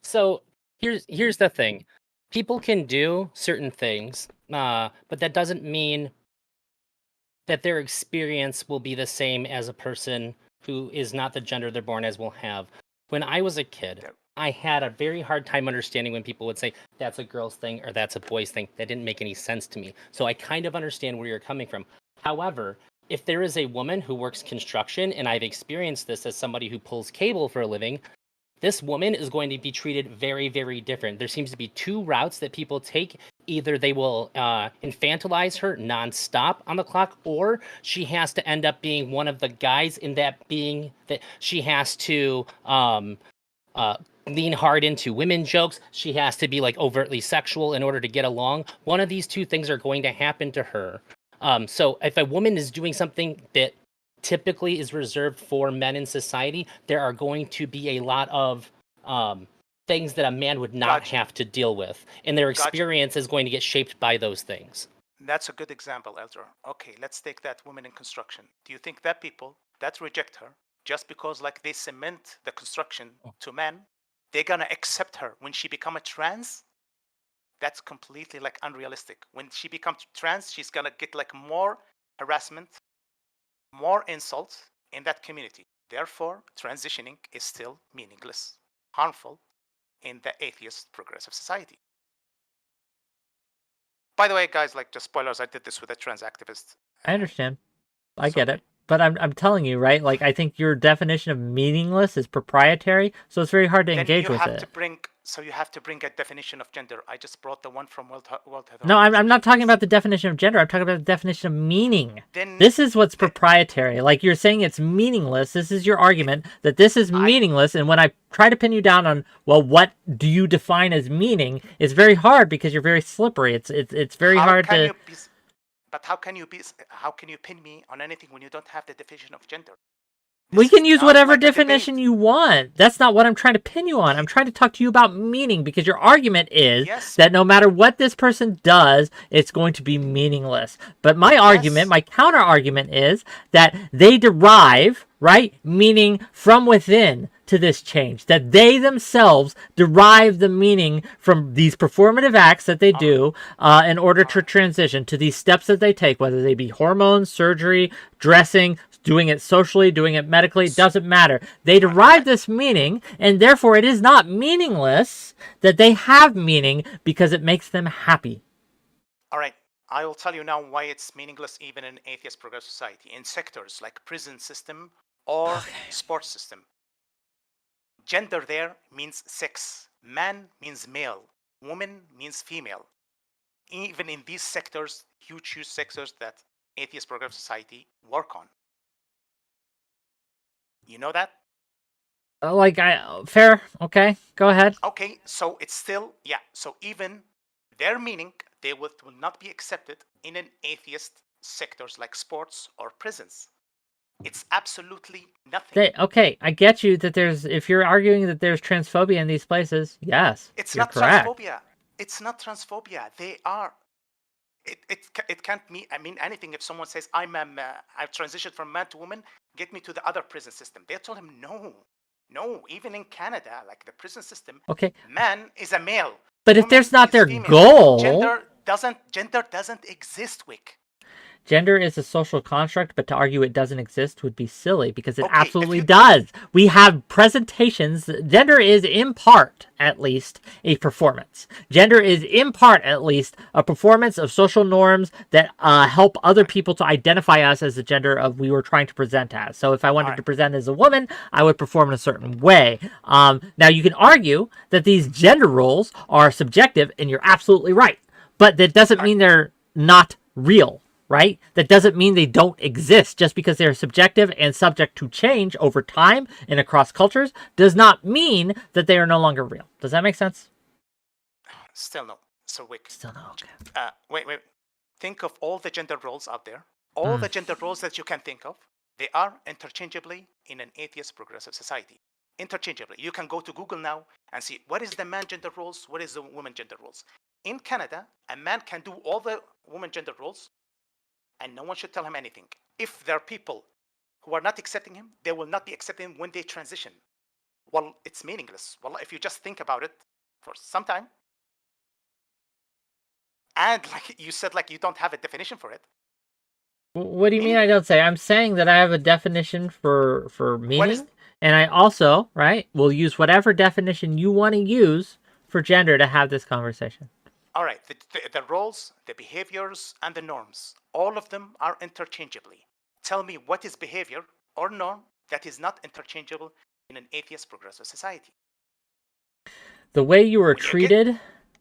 So here's the thing. People can do certain things, but that doesn't mean that their experience will be the same as a person who is not the gender they're born as will have. When I was a kid, I had a very hard time understanding when people would say, that's a girl's thing or that's a boy's thing. That didn't make any sense to me. So I kind of understand where you're coming from. However, if there is a woman who works construction, and I've experienced this as somebody who pulls cable for a living, this woman is going to be treated very, very different. There seems to be two routes that people take. Either they will infantilize her nonstop on the clock, or she has to end up being one of the guys in that being that she has to lean hard into women jokes. She has to be like overtly sexual in order to get along. One of these two things are going to happen to her. So if a woman is doing something that typically is reserved for men in society, there are going to be a lot of things that a man would not have to deal with, and their experience is going to get shaped by those things. That's a good example, Elder. Okay, let's take that woman in construction. Do you think that people that reject her just because like they cement the construction to men, they're gonna accept her when she become a trans? That's completely like unrealistic. When she becomes trans, she's gonna get like more harassment, more insults in that community. Therefore, transitioning is still meaningless, harmful in the atheist progressive society. By the way, guys, like just spoilers, I did this with a trans activist. I understand. I get it. But I'm telling you, right? Like, I think your definition of meaningless is proprietary, so it's very hard to engage with it. So you have to bring a definition of gender. I just brought the one from World Health. No, I'm not talking about the definition of gender. I'm talking about the definition of meaning. This is what's proprietary. Like, you're saying it's meaningless. This is your argument that this is meaningless. And when I try to pin you down on, well, what do you define as meaning? It's very hard because you're very slippery. It's very hard to. But how can you pin me on anything when you don't have the definition of gender? We can use whatever definition you want. That's not what I'm trying to pin you on. I'm trying to talk to you about meaning, because your argument is that no matter what this person does, it's going to be meaningless. But my argument, my counter argument is that they derive, right, meaning from within to this change. That they themselves derive the meaning from these performative acts that they do in order to transition to these steps that they take, whether they be hormones, surgery, dressing, doing it socially, doing it medically, doesn't matter. They derive this meaning, and therefore it is not meaningless that they have meaning because it makes them happy. All right. I will tell you now why it's meaningless even in atheist progressive society, in sectors like prison system or sports system. Gender there means sex. Man means male. Woman means female. Even in these sectors, huge sectors that atheist progressive society work on. You know that? Fair. Okay, go ahead. Okay, so it's still, so even their meaning, they will not be accepted in an atheist sectors like sports or prisons. It's absolutely nothing. Okay, I get you that if you're arguing that there's transphobia in these places, yes, it's you're not correct. transphobia. It's not transphobia. They are. It can't mean anything if someone says I've transitioned from man to woman, get me to the other prison system. They told him no. Even in Canada, like the prison system, man is a male. But if there's not their goal, gender doesn't exist, Wick. gender is a social construct, but to argue it doesn't exist would be silly because it Okay, if absolutely you- does. We have presentations. Gender is in part, at least, a performance. Gender is in part, at least, a performance of social norms that help other people to identify us as the gender of we were trying to present as. So if I wanted to present as a woman, I would perform in a certain way. Now, you can argue that these gender roles are subjective, and you're absolutely right. But that doesn't mean they're not real, right? That doesn't mean they don't exist. Just because they're subjective and subject to change over time and across cultures does not mean that they are no longer real. Does that make sense? Still no. So Wick. Still no. Okay. Wait. Think of all the gender roles out there. All the gender roles that you can think of. They are interchangeably in an atheist progressive society. Interchangeably. You can go to Google now and see what is the man gender roles, what is the woman gender roles. In Canada, a man can do all the woman gender roles and no one should tell him anything. If there are people who are not accepting him, they will not be accepting him when they transition. Well, it's meaningless. Well, if you just think about it for some time, and like you said, like you don't have a definition for it. What do you mean I don't say? I'm saying that I have a definition for meaning, and I also, right, will use whatever definition you want to use for gender to have this conversation. All right, the roles, the behaviors, and the norms, all of them are interchangeably. Tell me what is behavior or norm that is not interchangeable in an atheist progressive society. The way you were treated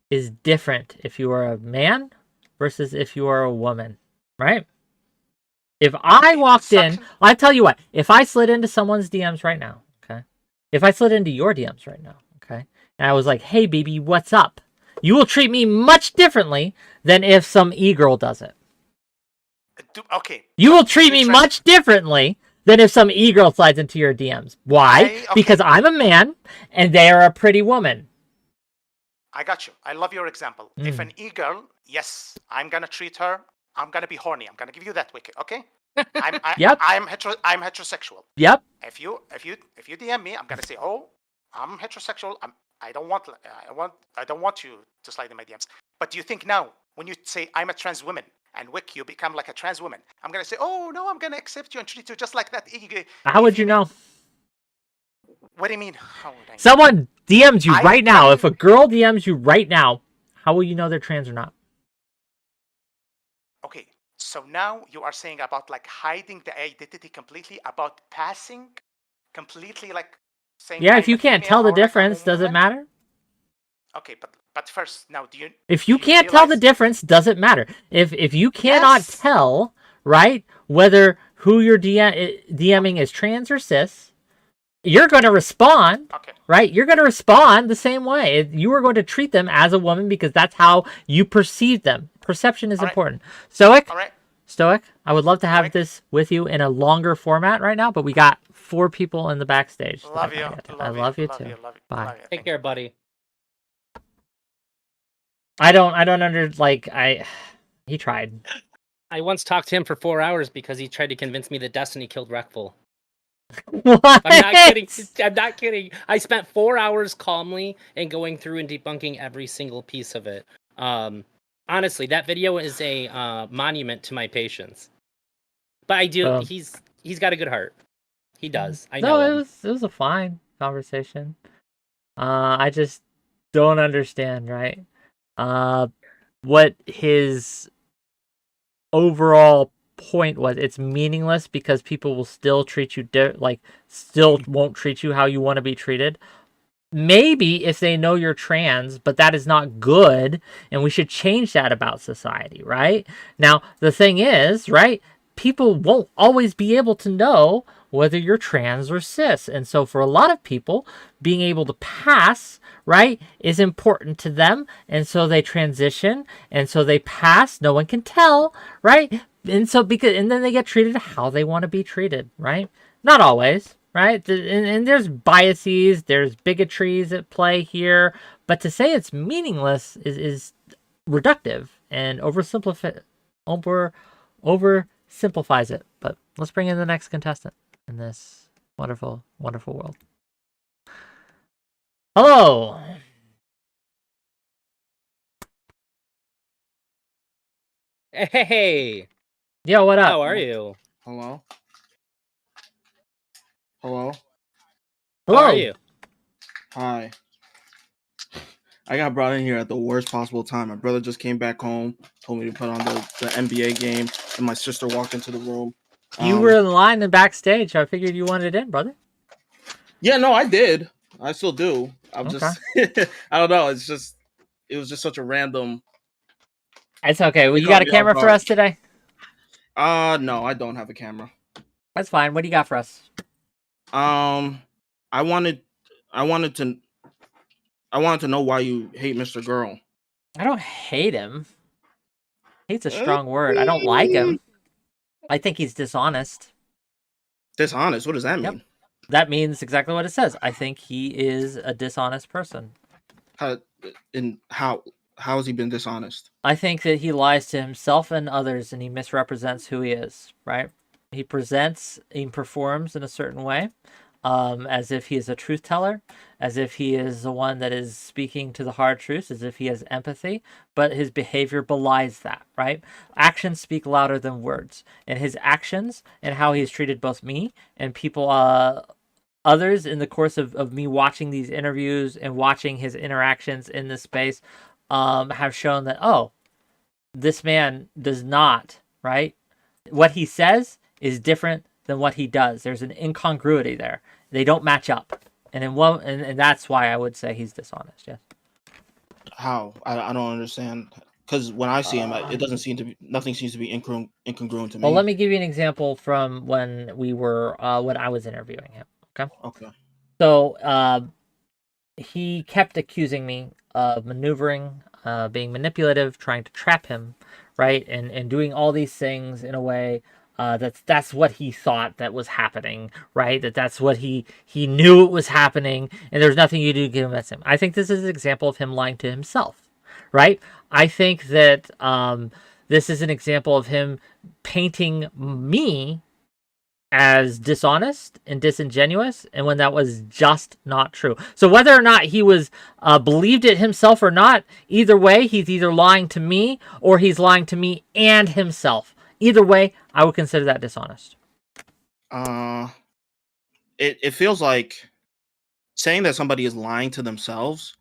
is different if you are a man versus if you are a woman, right? If I walked in, I tell you what, if I slid into someone's DMs right now, okay? If I slid into your DMs right now, okay? And I was like, hey, baby, what's up? You will treat me much differently than if some e-girl does it. Okay. You will treat me much differently than if some e-girl slides into your DMs. Why? Because I'm a man and they are a pretty woman. I got you. I love your example. If an e-girl, yes, I'm gonna treat her. I'm gonna be horny. I'm gonna give you that wicket, okay? I'm heterosexual. Yep. If you DM me, I'm gonna say, oh, I'm heterosexual. I don't want you to slide in my DMs. But do you think now, when you say I'm a trans woman and Wick, you become like a trans woman, I'm gonna say, oh no, I'm gonna accept you and treat you just like that. How would you know? What do you mean? How would I know? Someone DMs you right now. If a girl DMs you right now, how will you know they're trans or not? Okay, so now you are saying about like hiding the identity completely, about passing completely, like saying. Yeah, if you can't tell the difference, does it matter? Okay, but first, now do you? If you can't tell the difference, does it matter? If you cannot tell, right, whether who you're DMing is trans or cis, you're going to respond, right? You're going to respond the same way. You are going to treat them as a woman because that's how you perceive them. Perception is important. Stoic? Stoic, I would love to have this with you in a longer format right now, but we got 4 people in the backstage. Love you. I love you too. Bye. Take care, buddy. I don't he tried. I once talked to him for 4 hours because he tried to convince me that Destiny killed 𝕵𝖎. What? I'm not kidding. I'm not kidding. I spent 4 hours calmly and going through and debunking every single piece of it. Honestly, that video is a monument to my patience. But I do. He's got a good heart. He does. I know. No, it was a fine conversation. I just don't understand, right? What his overall point was. It's meaningless because people will still treat you still won't treat you how you want to be treated. Maybe if they know you're trans, but that is not good, and we should change that about society, right? Now, the thing is, right, people won't always be able to know whether you're trans or cis. And so for a lot of people, being able to pass, right, is important to them. And so they transition, and so they pass. No one can tell, right? And so and then they get treated how they want to be treated, right? Not always, right? And there's biases, there's bigotries at play here. But to say it's meaningless is reductive and oversimplifies it. But let's bring in the next contestant in this wonderful, wonderful world. Hello. Hey. Yo, what up? How are you? Hello? Hello? How are Hello. you? Hi. I got brought in here at the worst possible time. My brother just came back home, told me to put on the NBA game, and my sister walked into the room. You were in line and backstage. I figured you wanted in, brother. Yeah, no, I did. I still do. I'm Okay. just I don't know. It was just such a random. It's okay. Well, They you caught got a me off camera for guard. us today? No, I don't have a camera. That's fine. What do you got for us? I wanted to know why you hate Mr. Girl. I don't hate him. Hate's a strong word. I don't like him. I think he's dishonest. Dishonest? What does that mean? Yep. That means exactly what it says. I think he is a dishonest person. How has he been dishonest? I think that he lies to himself and others, and he misrepresents who he is, right? He performs in a certain way, as if he is a truth teller, as if he is the one that is speaking to the hard truths, as if he has empathy, but his behavior belies that, right? Actions speak louder than words, and his actions and how he's treated both me and people, others in the course of me watching these interviews and watching his interactions in this space, have shown that, oh, this man does not, right? What he says is different than what he does. There's an incongruity there. They don't match up. And that's why I would say he's dishonest, yes. How? I don't understand. Because when I see him, it doesn't seem to be, nothing seems to be incongruent to me. Well, let me give you an example from when I was interviewing him, okay? Okay. So, he kept accusing me of maneuvering, being manipulative, trying to trap him, right? And doing all these things in a way that's what he thought that was happening, right? That's what he knew it was happening, and there's nothing you do to convince him. I think this is an example of him lying to himself, right? I think that this is an example of him painting me as dishonest and disingenuous, and when that was just not true. So whether or not he was believed it himself or not, either way, he's either lying to me or he's lying to me and himself. Either way, I would consider that dishonest. It feels like saying that somebody is lying to themselves.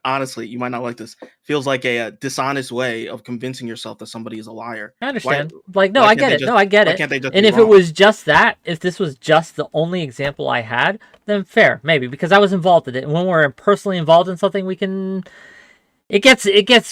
Honestly, you might not like this. Feels like a dishonest way of convincing yourself that somebody is a liar. I understand. I get it. I get it. Can't they just and be if wrong? it was just that, if this was just the only example I had, then fair, maybe, because I was involved in it. And when we're personally involved in something, we can. It gets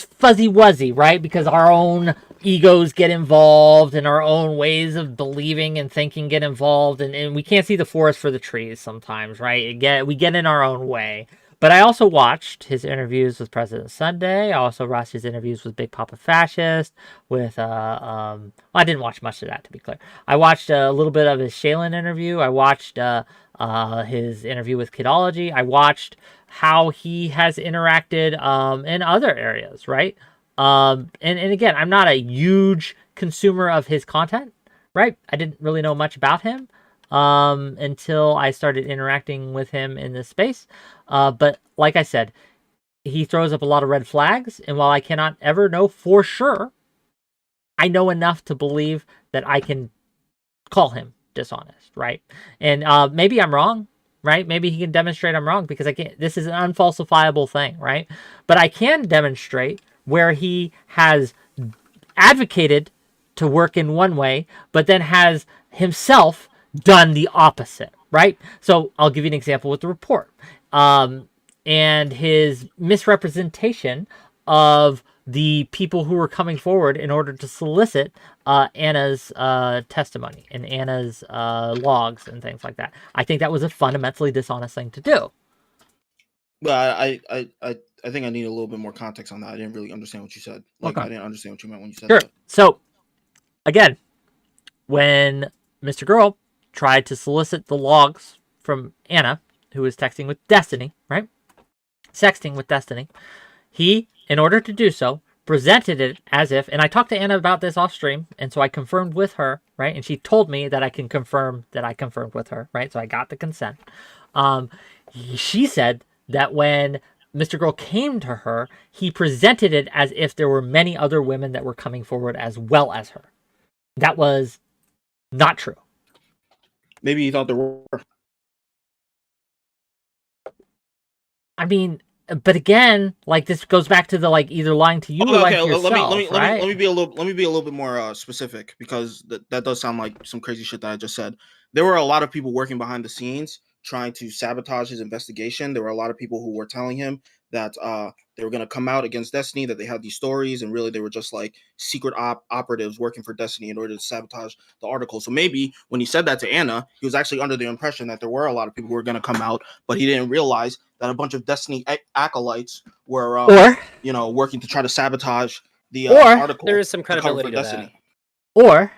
fuzzy wuzzy, right? Because our own egos get involved and our own ways of believing and thinking get involved, and we can't see the forest for the trees sometimes, right? We get in our own way. But I also watched his interviews with President Sunday. I also watched his interviews with Big Papa Fascist. I didn't watch much of that, to be clear. I watched a little bit of his Shaylin interview. I watched his interview with Kidology. I watched how he has interacted in other areas, right? And again, I'm not a huge consumer of his content, right? I didn't really know much about him until I started interacting with him in this space. But like I said, he throws up a lot of red flags, and while I cannot ever know for sure, I know enough to believe that I can call him dishonest, right? And maybe I'm wrong, right? Maybe he can demonstrate I'm wrong, because this is an unfalsifiable thing, right? But I can demonstrate where he has advocated to work in one way, but then has himself done the opposite, right? So I'll give you an example with the report. And his misrepresentation of the people who were coming forward in order to solicit Anna's testimony and Anna's logs and things like that. I think that was a fundamentally dishonest thing to do. But I think I need a little bit more context on that. I didn't really understand what you said. I didn't understand what you meant when you said that. So, again, when Mr. Girl tried to solicit the logs from Anna, who was texting with Destiny, right? Sexting with Destiny. He, in order to do so, presented it as if, and I talked to Anna about this off stream, and so I confirmed with her, right? And she told me that I can confirm that I confirmed with her, right? So I got the consent. She said that when Mr. Girl came to her, he presented it as if there were many other women that were coming forward as well as her. that was not true. Maybe he thought there were. I mean, but again, like this goes back to the like either lying to you or lying to yourself, right? Let me be a little bit more specific, because that does sound like some crazy shit that I just said. There were a lot of people working behind the scenes trying to sabotage his investigation. There were a lot of people who were telling him that they were going to come out against Destiny, that they had these stories, and really they were just like secret operatives working for Destiny in order to sabotage the article. So maybe when he said that to Anna, he was actually under the impression that there were a lot of people who were going to come out, but he didn't realize that a bunch of Destiny acolytes were, working to try to sabotage the article. There is some credibility to Destiny. that.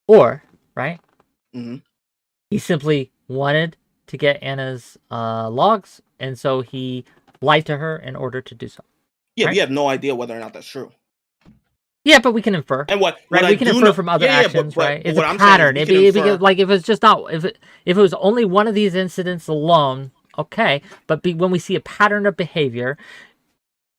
Or, right? Mm-hmm. He simply wanted to get Anna's logs, and so he lied to her in order to do so. Yeah, right? We have no idea whether or not that's true. Yeah, but we can infer. And what we can infer from other actions, right? It's a pattern. It'd be like if it's just not if it was only one of these incidents alone, okay. But when we see a pattern of behavior,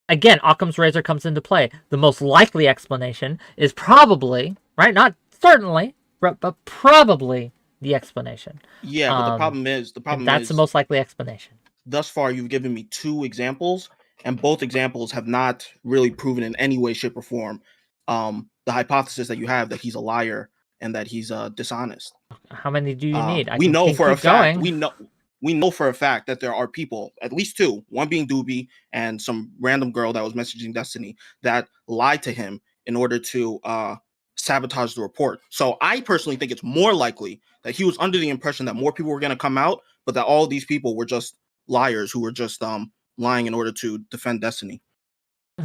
again, Occam's razor comes into play. The most likely explanation is probably, right? Not certainly, but probably the explanation. Yeah, but the problem is that's the most likely explanation. Thus far, you've given me 2 examples, and both examples have not really proven in any way, shape, or form the hypothesis that you have that he's a liar and that he's dishonest. How many do you need? We know for a fact. We know for a fact that there are people, at least 2, one being 𝕵𝖎𝖎 and some random girl that was messaging Destiny, that lied to him in order to sabotage the report. So I personally think it's more likely that he was under the impression that more people were going to come out, but that all these people were just liars who were just lying in order to defend Destiny,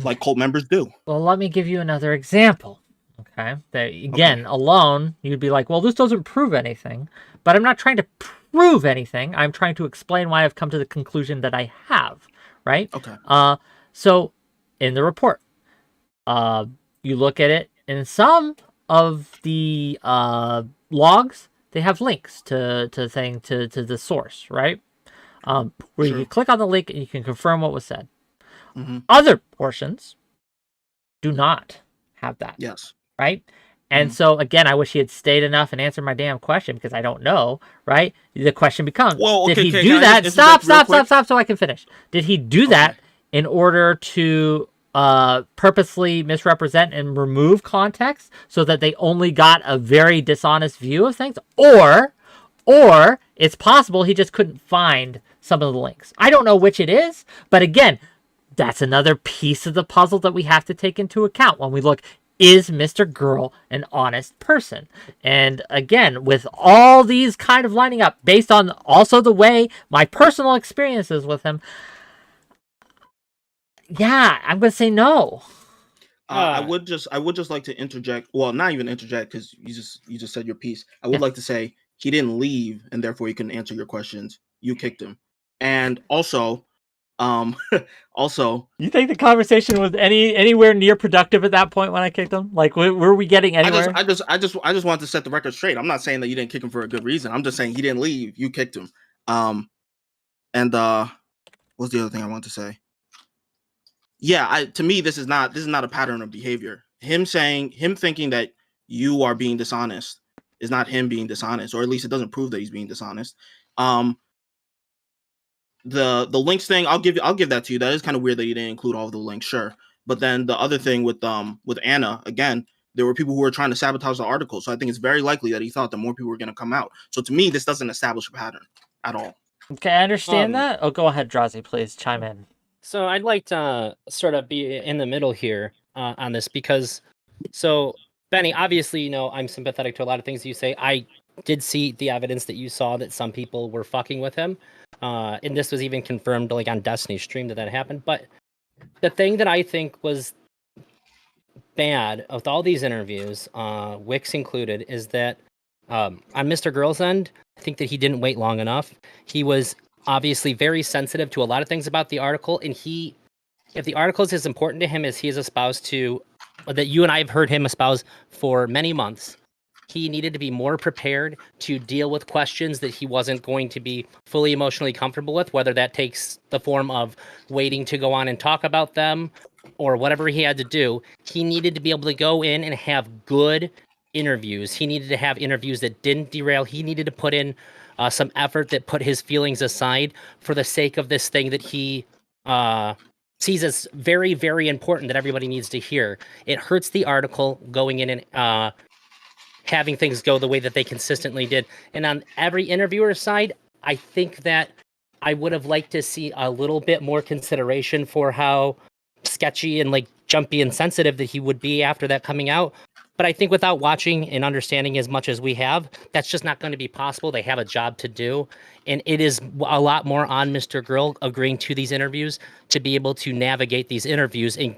like cult members do. Well, let me give you another example. Okay, that again, alone, you'd be like, well, this doesn't prove anything, but I'm not trying to prove anything. I'm trying to explain why I've come to the conclusion that I have, right? Okay. So in the report, you look at it, in some of the logs, they have links to the source, right? Where you can click on the link and you can confirm what was said. Mm-hmm. Other portions do not have that. Yes. Right? And so, again, I wish he had stayed enough and answered my damn question, because I don't know, right? The question becomes, did he do that? Stop, so I can finish. Did he do that in order to purposely misrepresent and remove context so that they only got a very dishonest view of things? Or it's possible he just couldn't find some of the links. I don't know which it is, but again, that's another piece of the puzzle that we have to take into account when we look, is Mr. Girl an honest person? And again, with all these kind of lining up, based on also the way my personal experiences with him, yeah, I'm going to say no. I would just like to interject. Well, not even interject, because you just said your piece. I would like to say he didn't leave, and therefore he couldn't answer your questions. You kicked him, and also, you think the conversation was anywhere near productive at that point when I kicked him? Like, were we getting anywhere? I just want to set the record straight. I'm not saying that you didn't kick him for a good reason. I'm just saying he didn't leave. You kicked him. And what's the other thing I want to say? Yeah, to me, this is not a pattern of behavior. Him thinking that you are being dishonest is not him being dishonest, or at least it doesn't prove that he's being dishonest. The links thing, I'll give that to you. That is kind of weird that you didn't include all of the links, sure. But then the other thing with Anna, again, there were people who were trying to sabotage the article. So I think it's very likely that he thought that more people were going to come out. So to me, this doesn't establish a pattern at all. Okay, I understand that. Oh, go ahead, Drazi, please chime in. So I'd like to sort of be in the middle here on this, because, so Benny, obviously, I'm sympathetic to a lot of things you say. I did see the evidence that you saw that some people were fucking with him. And this was even confirmed like on Destiny's stream that happened. But the thing that I think was bad with all these interviews, Wicks included, is that on Mr. Girl's end, I think that he didn't wait long enough. He was obviously very sensitive to a lot of things about the article, and if the article is as important to him as he is espoused to, that you and I have heard him espouse for many months, he needed to be more prepared to deal with questions that he wasn't going to be fully emotionally comfortable with, whether that takes the form of waiting to go on and talk about them or whatever he had to do. He needed to be able to go in and have good interviews. He needed to have interviews that didn't derail. He needed to put in some effort that put his feelings aside for the sake of this thing that he sees as very, very important that everybody needs to hear. It hurts the article going in and having things go the way that they consistently did. And on every interviewer's side, I think that I would have liked to see a little bit more consideration for how sketchy and like jumpy and sensitive that he would be after that coming out. But I think without watching and understanding as much as we have, that's just not going to be possible. They have a job to do. And it is a lot more on Mr. Grill agreeing to these interviews to be able to navigate these interviews and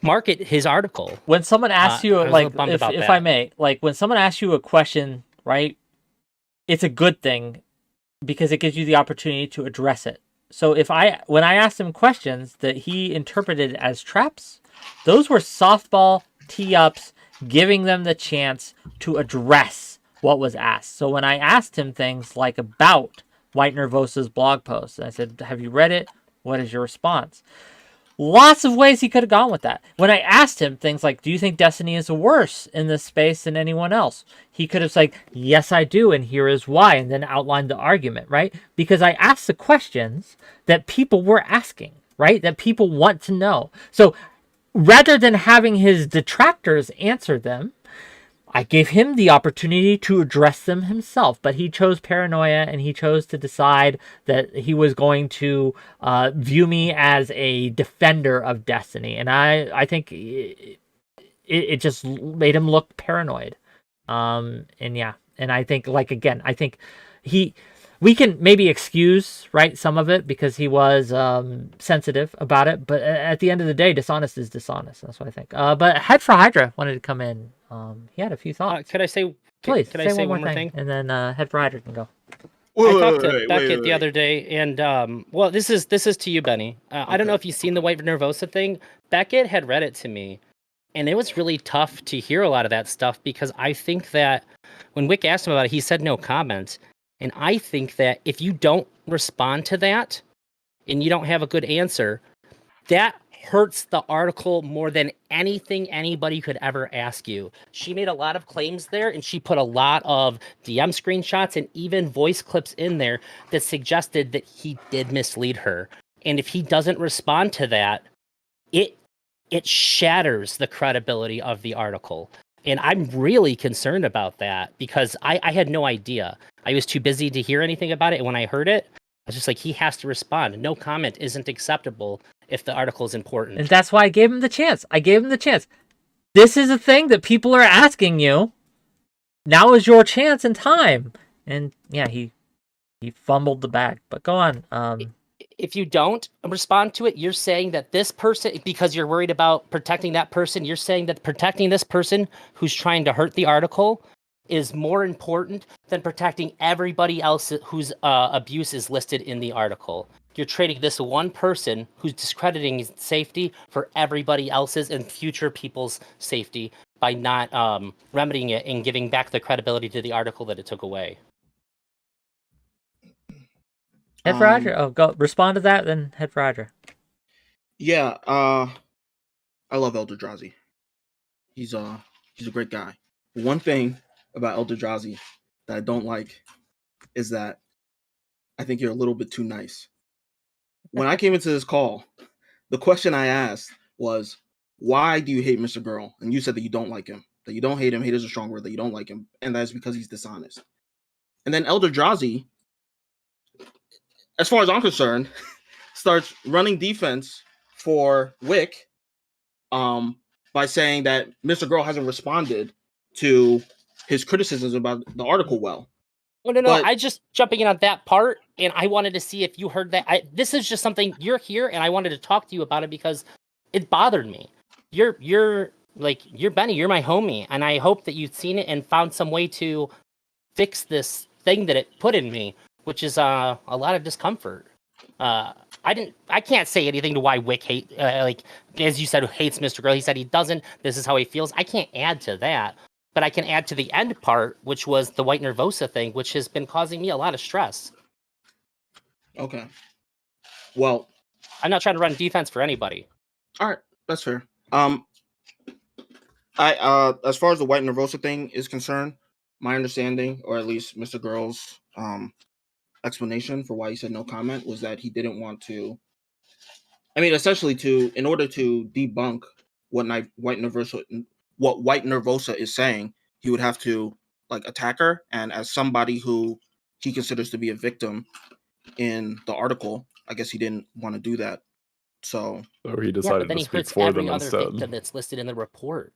market his article. When someone asks you, I was a like, little bummed about if that. I may, like, when someone asks you a question, right, it's a good thing because it gives you the opportunity to address it. So when I asked him questions that he interpreted as traps, those were softball tee-ups, giving them the chance to address what was asked. So when I asked him things like about 𝕾𝖍𝖎𝖙𝖘𝖍𝖔𝖜 blog post, I said, have you read it? What is your response? Lots of ways he could have gone with that. When I asked him things like, do you think Destiny is worse in this space than anyone else? He could have said, yes, I do, and here is why, and then outlined the argument, right? Because I asked the questions that people were asking, right? That people want to know. So rather than having his detractors answer them, I gave him the opportunity to address them himself, but he chose paranoia and he chose to decide that he was going to view me as a defender of Destiny. And I think it just made him look paranoid. And yeah, and I think, like, again, I think we can maybe excuse, right, some of it because he was sensitive about it. But at the end of the day, dishonest is dishonest. That's what I think. But 𝕬𝖎𝖎 wanted to come in. He had a few thoughts. Could I say? Please, Could I say one more thing? And then 𝕬𝖎𝖎 can go. I talked to Beckett the other day, and well, this is to you, Benny. I don't know if you've seen the 𝕾𝖍𝖎𝖙 thing. Beckett had read it to me, and it was really tough to hear a lot of that stuff because I think that when Wick asked him about it, he said no comment, and I think that if you don't respond to that, and you don't have a good answer, that hurts the article more than anything anybody could ever ask you. She made a lot of claims there, and she put a lot of DM screenshots and even voice clips in there that suggested that he did mislead her. And if he doesn't respond to that, it shatters the credibility of the article. And I'm really concerned about that because I had no idea. I was too busy to hear anything about it, and when I heard it, I was just like, he has to respond. No comment isn't acceptable if the article is important. And that's why I gave him the chance. This is a thing that people are asking you. Now is your chance and time. And yeah, he fumbled the bag. But go on. If you don't respond to it, you're saying that this person, because you're worried about protecting that person, you're saying that protecting this person who's trying to hurt the article is more important than protecting everybody else whose abuse is listed in the article. You're trading this one person who's discrediting his safety for everybody else's and future people's safety by not remedying it and giving back the credibility to the article that it took away. 𝕬𝖎𝖎𝖙, go respond to that, then 𝕬𝖎𝖎𝖙. Yeah, I love ElderDrazi. He's a great guy. One thing about ElderDrazi that I don't like is that I think you're a little bit too nice. When I came into this call, the question I asked was, why do you hate Mr. Girl? And you said that you don't like him, that you don't hate him. Hate is a strong word, that you don't like him. And that's because he's dishonest. And then ElderDrazi, as far as I'm concerned, starts running defense for Wick by saying that Mr. Girl hasn't responded to his criticisms about the article well. No. I just jumping in on that part, and I wanted to see if you heard that. This is just something, you're here, and I wanted to talk to you about it because it bothered me. You're Benny, you're my homie, and I hope that you've seen it and found some way to fix this thing that it put in me, which is a lot of discomfort. I can't say anything to why Wick as you said, hates Mr. Girl. He said he doesn't. This is how he feels. I can't add to that. But I can add to the end part, which was the 𝕾𝖍𝖎𝖙 thing, which has been causing me a lot of stress. Okay. Well, I'm not trying to run defense for anybody. All right, that's fair. As far as the White Nervosa thing is concerned, my understanding, or at least Mr. Girl's explanation for why he said no comment, was that he didn't want to. I mean, essentially, in order to debunk what White Nervosa is saying, he would have to like attack her. And as somebody who he considers to be a victim in the article, I guess he didn't want to do that. So he Yeah, decided but then to he speak hurts for every them other instead. victim that's listed in the report.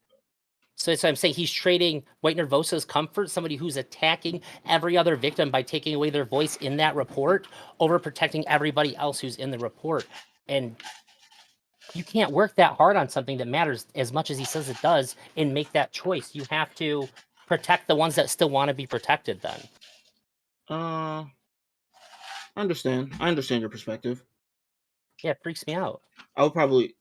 So I'm saying he's trading White Nervosa's comfort, somebody who's attacking every other victim by taking away their voice in that report, over protecting everybody else who's in the report. And you can't work that hard on something that matters as much as he says it does and make that choice. You have to protect the ones that still want to be protected then. I understand your perspective. Yeah, it freaks me out. I would probably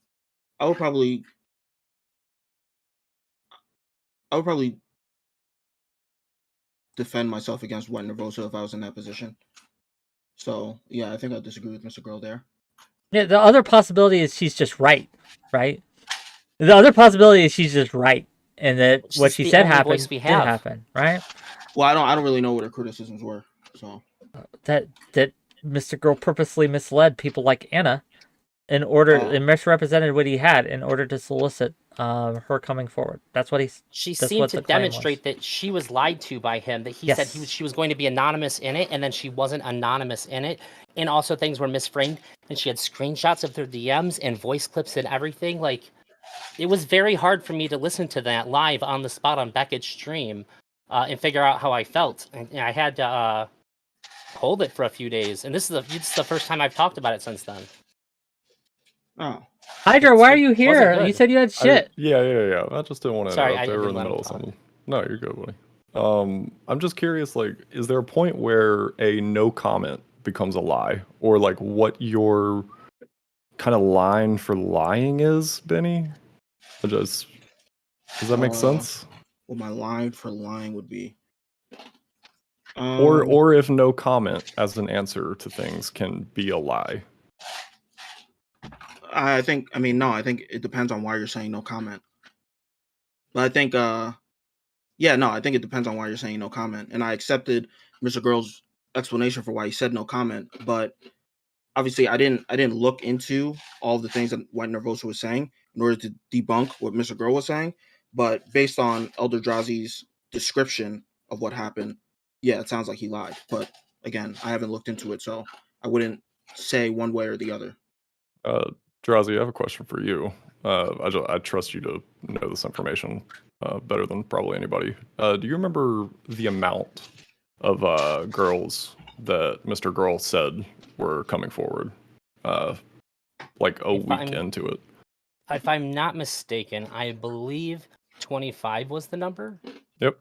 defend myself against White Nervosa if I was in that position. So yeah, I think I disagree with Mr. Girl there. Yeah, the other possibility is she's just right? The other possibility is she's just right, and that It's what just she the said only happened voice we did have. happen, right? Well, I don't really know what her criticisms were. So That Mr. Girl purposely misled people like Anna in order and misrepresented what he had in order to solicit her coming forward. That's what She that's seemed what to the claim was. demonstrate that she was lied to by him, that he said Yes. she was going to be anonymous in it, and then she wasn't anonymous in it. And also things were misframed, and she had screenshots of their DMs and voice clips and everything. Like, it was very hard for me to listen to that live on the spot on Beckett's stream and figure out how I felt. And I had to hold it for a few days. And this is the first time I've talked about it since then. Oh. Hydra, why are you wasn't here? good. You said you had shit. Yeah. I just didn't want to Sorry, interrupt. I They were didn't in the let middle him of talk. something. No, you're good, buddy. I'm just curious, like, is there a point where a no comment becomes a lie? Or like what your kind of line for lying is, Benny? Does that make sense? What my line for lying would be. Or if no comment as an answer to things can be a lie. I think it depends on why you're saying no comment. But I think I think it depends on why you're saying no comment. And I accepted Mr. Girl's explanation for why he said no comment, but obviously I didn't look into all the things that White Nervosa was saying in order to debunk what Mr. Girl was saying. But based on ElderDrazi's description of what happened, yeah, it sounds like he lied. But again, I haven't looked into it, so I wouldn't say one way or the other. Drazi, I have a question for you. I trust you to know this information better than probably anybody. Do you remember the amount of girls that Mr. Girl said were coming forward? Like a week into it. If I'm not mistaken, I believe 25 was the number. Yep.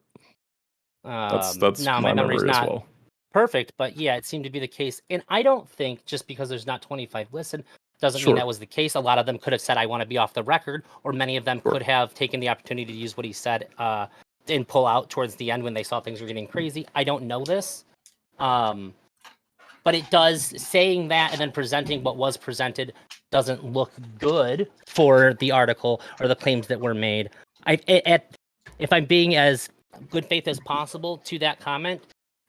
That's now my my memory's memory as not well. perfect, but yeah, it seemed to be the case. And I don't think just because there's not 25 listed doesn't mean Sure. that was the case. A lot of them could have said, I want to be off the record, or many of them could have taken the opportunity to use what he said and pull out towards the end when they saw things were getting crazy. I don't know this. But it does, saying that and then presenting what was presented doesn't look good for the article or the claims that were made. If I'm being as good faith as possible to that comment,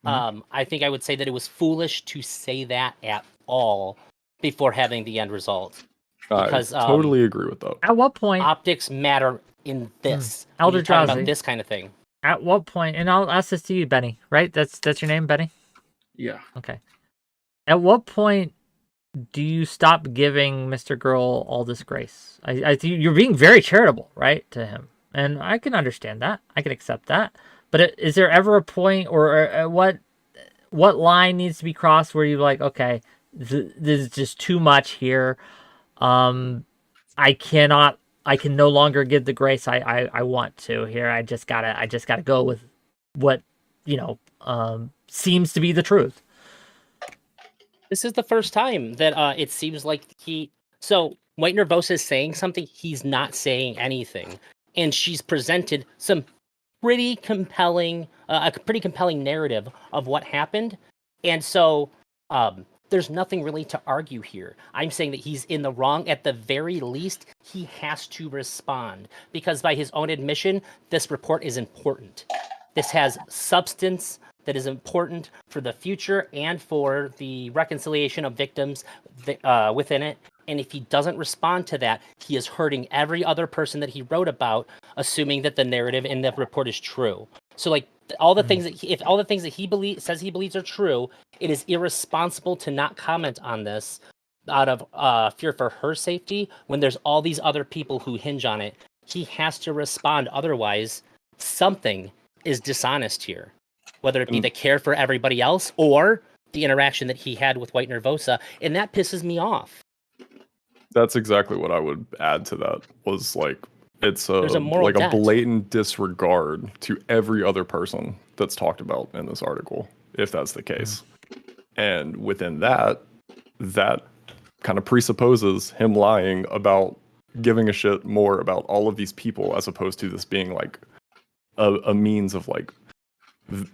I think I would say that it was foolish to say that at all before having the end result. Because I totally agree with that. At what point optics matter in this? Elder When you're talking Drazi. about this kind of thing. At what point, and I'll ask this to you, Benny, right? That's your name, Benny? Yeah. Okay. At what point do you stop giving Mr. Girl all this grace? I think you're being very charitable, right, to him. And I can understand that. I can accept that. But is there ever a point, or what line needs to be crossed where you're like, okay, this is just too much here. I can no longer give the grace I want to here. I just gotta go with what, seems to be the truth. This is the first time that it seems like so White Nervosa is saying something, he's not saying anything. And she's presented some pretty compelling, a pretty compelling narrative of what happened. And so there's nothing really to argue here. I'm saying that he's in the wrong. At the very least, he has to respond, because by his own admission, this report is important. This has substance that is important for the future and for the reconciliation of victims within it. And if he doesn't respond to that, he is hurting every other person that he wrote about, assuming that the narrative in the report is true. So, like, all the things that if all the things that he says he believes are true, it is irresponsible to not comment on this out of fear for her safety when there's all these other people who hinge on it. He has to respond, otherwise something is dishonest here, whether it be the care for everybody else or the interaction that he had with 𝕾𝖍𝖎𝖙, and that pisses me off. That's exactly what I would add to that. Was like, it's There's a moral like a debt. blatant disregard to every other person that's talked about in this article, if that's the case. And within that kind of presupposes him lying about giving a shit more about all of these people, as opposed to this being like a means of like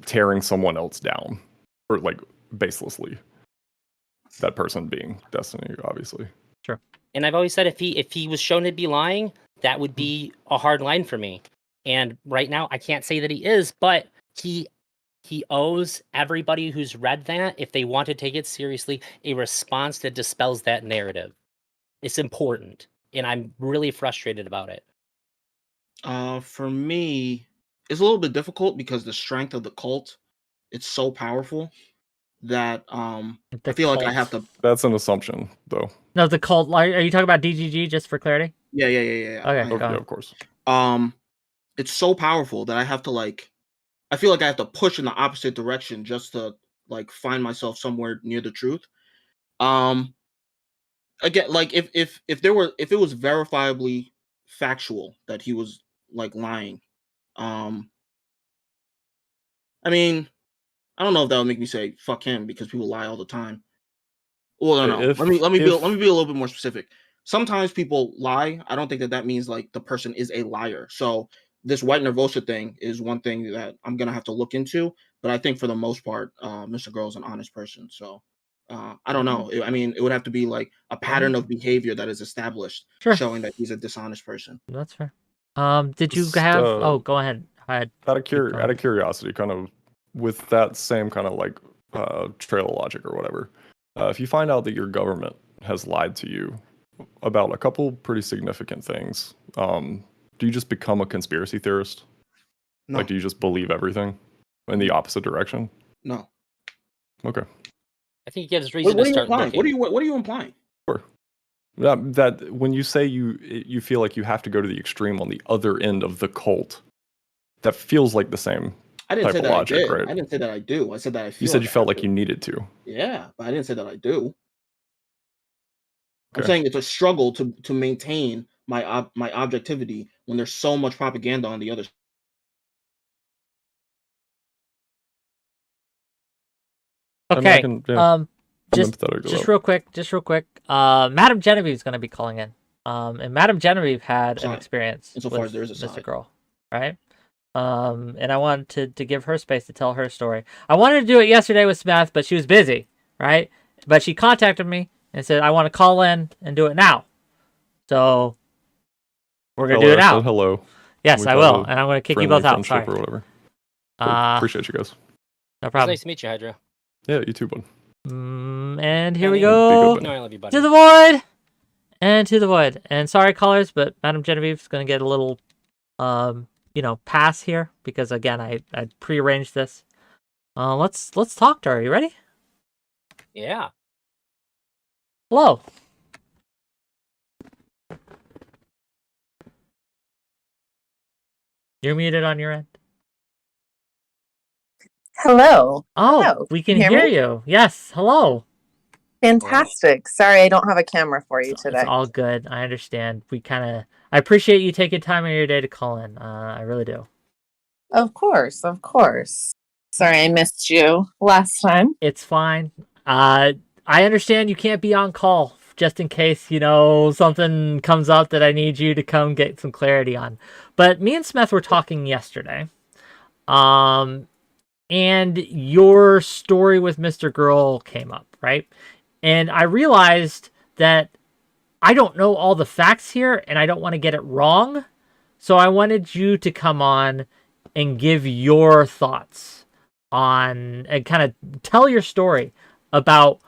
tearing someone else down, or like baselessly. That person being Destiny, obviously. Sure. And I've always said if he was shown to be lying, that would be a hard line for me. And right now, I can't say that he is, but he owes everybody who's read that, if they want to take it seriously, a response that dispels that narrative. It's important, and I'm really frustrated about it. For me, it's a little bit difficult because the strength of the cult, it's so powerful that I feel like I have to. That's an assumption, though. No, the cult. Are you talking about DGG, just for clarity? Yeah. Okay, go Yeah, on. of course. It's so powerful that I have to like. I feel like I have to push in the opposite direction just to like find myself somewhere near the truth. Again, like if it was verifiably factual that he was like lying, I mean, I don't know if that would make me say fuck him, because people lie all the time. Well, no. Let me be a little bit more specific. Sometimes people lie. I don't think that means like the person is a liar. So this 𝕾𝖍𝖎𝖙 thing is one thing that I'm gonna have to look into. But I think for the most part, Mr. Girl is an honest person. So I don't know. I mean, it would have to be like a pattern of behavior that is established, showing that he's a dishonest person. That's fair. Did you have? Go ahead. Out of curiosity, kind of with that same kind of like trail of logic or whatever. If you find out that your government has lied to you about a couple pretty significant things, do you just become a conspiracy theorist? No. Like, do you just believe everything in the opposite direction? No. Okay. I think it gives reason to start looking. What are you implying? Sure. That when you say you feel like you have to go to the extreme on the other end of the cult, that feels like the same. I didn't say that logic, I did. right? I didn't say that I do. I said that I feel. You said you felt like you needed to. Yeah, but I didn't say that I do. Okay. I'm saying it's a struggle to maintain my objectivity when there's so much propaganda on the other side. Okay. Just real quick. Madam Genevieve is going to be calling in. And Madam Genevieve had an experience with Mr. Girl, right? And I wanted to give her space to tell her story. I wanted to do it yesterday with Smith, but she was busy, right? But she contacted me and said, I want to call in and do it now. So we're going to do it now. Hello. Yes, I will. And I'm going to kick you both out. Sorry. Or whatever. Cool. Appreciate you guys. No problem. It's nice to meet you, Hydra. Yeah, you too, bud. And here we go. No, I love you, buddy. To the void. And to the void. And sorry, callers, but Madam Genevieve is going to get a little, pass here because again, I prearranged this. Let's talk to her. You ready? Yeah. Hello. You're muted on your end. Hello. Oh, hello. We can hear you. Yes. Hello. Fantastic. Sorry, I don't have a camera for you today. It's all good. I understand. I appreciate you taking time of your day to call in. I really do. Of course. Sorry, I missed you last time. It's fine. I understand you can't be on call just in case, something comes up that I need you to come get some clarity on. But me and Smith were talking yesterday. And your story with Mr. Girl came up, right? And I realized that I don't know all the facts here, and I don't want to get it wrong. So I wanted you to come on and give your thoughts on, and kind of tell your story about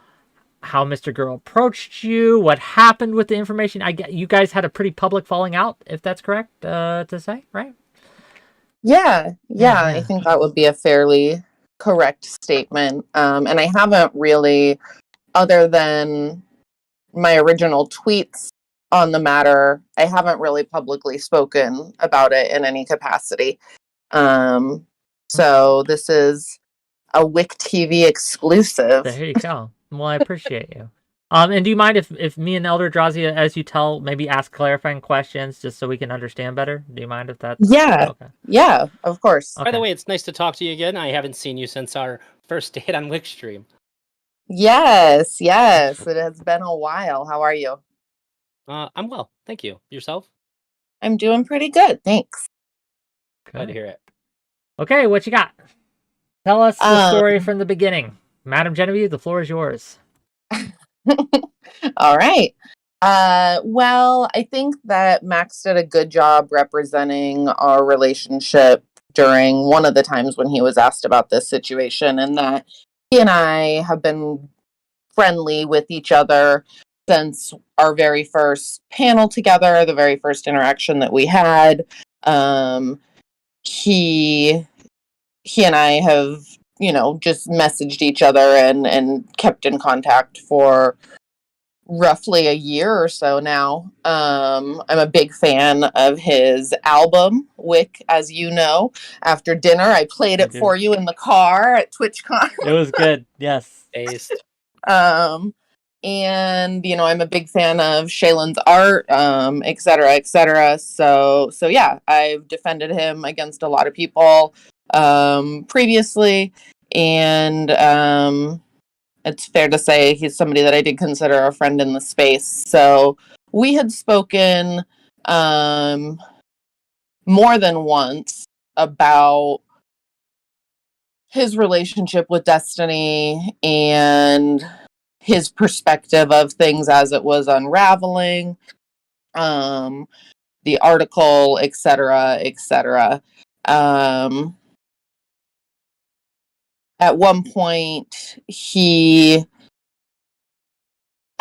how Mr. Girl approached you, what happened with the information. I get you guys had a pretty public falling out, if that's correct to say, right? Yeah, I think that would be a fairly correct statement. And I haven't really, other than my original tweets on the matter, I haven't really publicly spoken about it in any capacity. So this is a WhickTV exclusive. There you go. Well, I appreciate you. And do you mind if me and ElderDrazi, as you tell, maybe ask clarifying questions just so we can understand better? Do you mind if that's... Yeah. Okay. Yeah, of course. By the way, it's nice to talk to you again. I haven't seen you since our first date on WhickStream. Yes. It has been a while. How are you? I'm well, thank you. Yourself? I'm doing pretty good, thanks. Glad to hear it. Okay, what you got? Tell us the story from the beginning. Madam Genevieve, the floor is yours. All right. Well, I think that Max did a good job representing our relationship during one of the times when he was asked about this situation, and that he and I have been friendly with each other since our very first panel together, the very first interaction that we had. He and I have, just messaged each other and kept in contact for roughly a year or so now. I'm a big fan of his album, Wick, as you know. After dinner, I played it for you in the car at TwitchCon. It was good, yes. And I'm a big fan of 𝕬🎢's art, et cetera, et cetera. So yeah, I've defended him against a lot of people previously, and it's fair to say he's somebody that I did consider a friend in the space. So we had spoken more than once about his relationship with Destiny and his perspective of things as it was unraveling, the article, et cetera, et cetera. At one point, he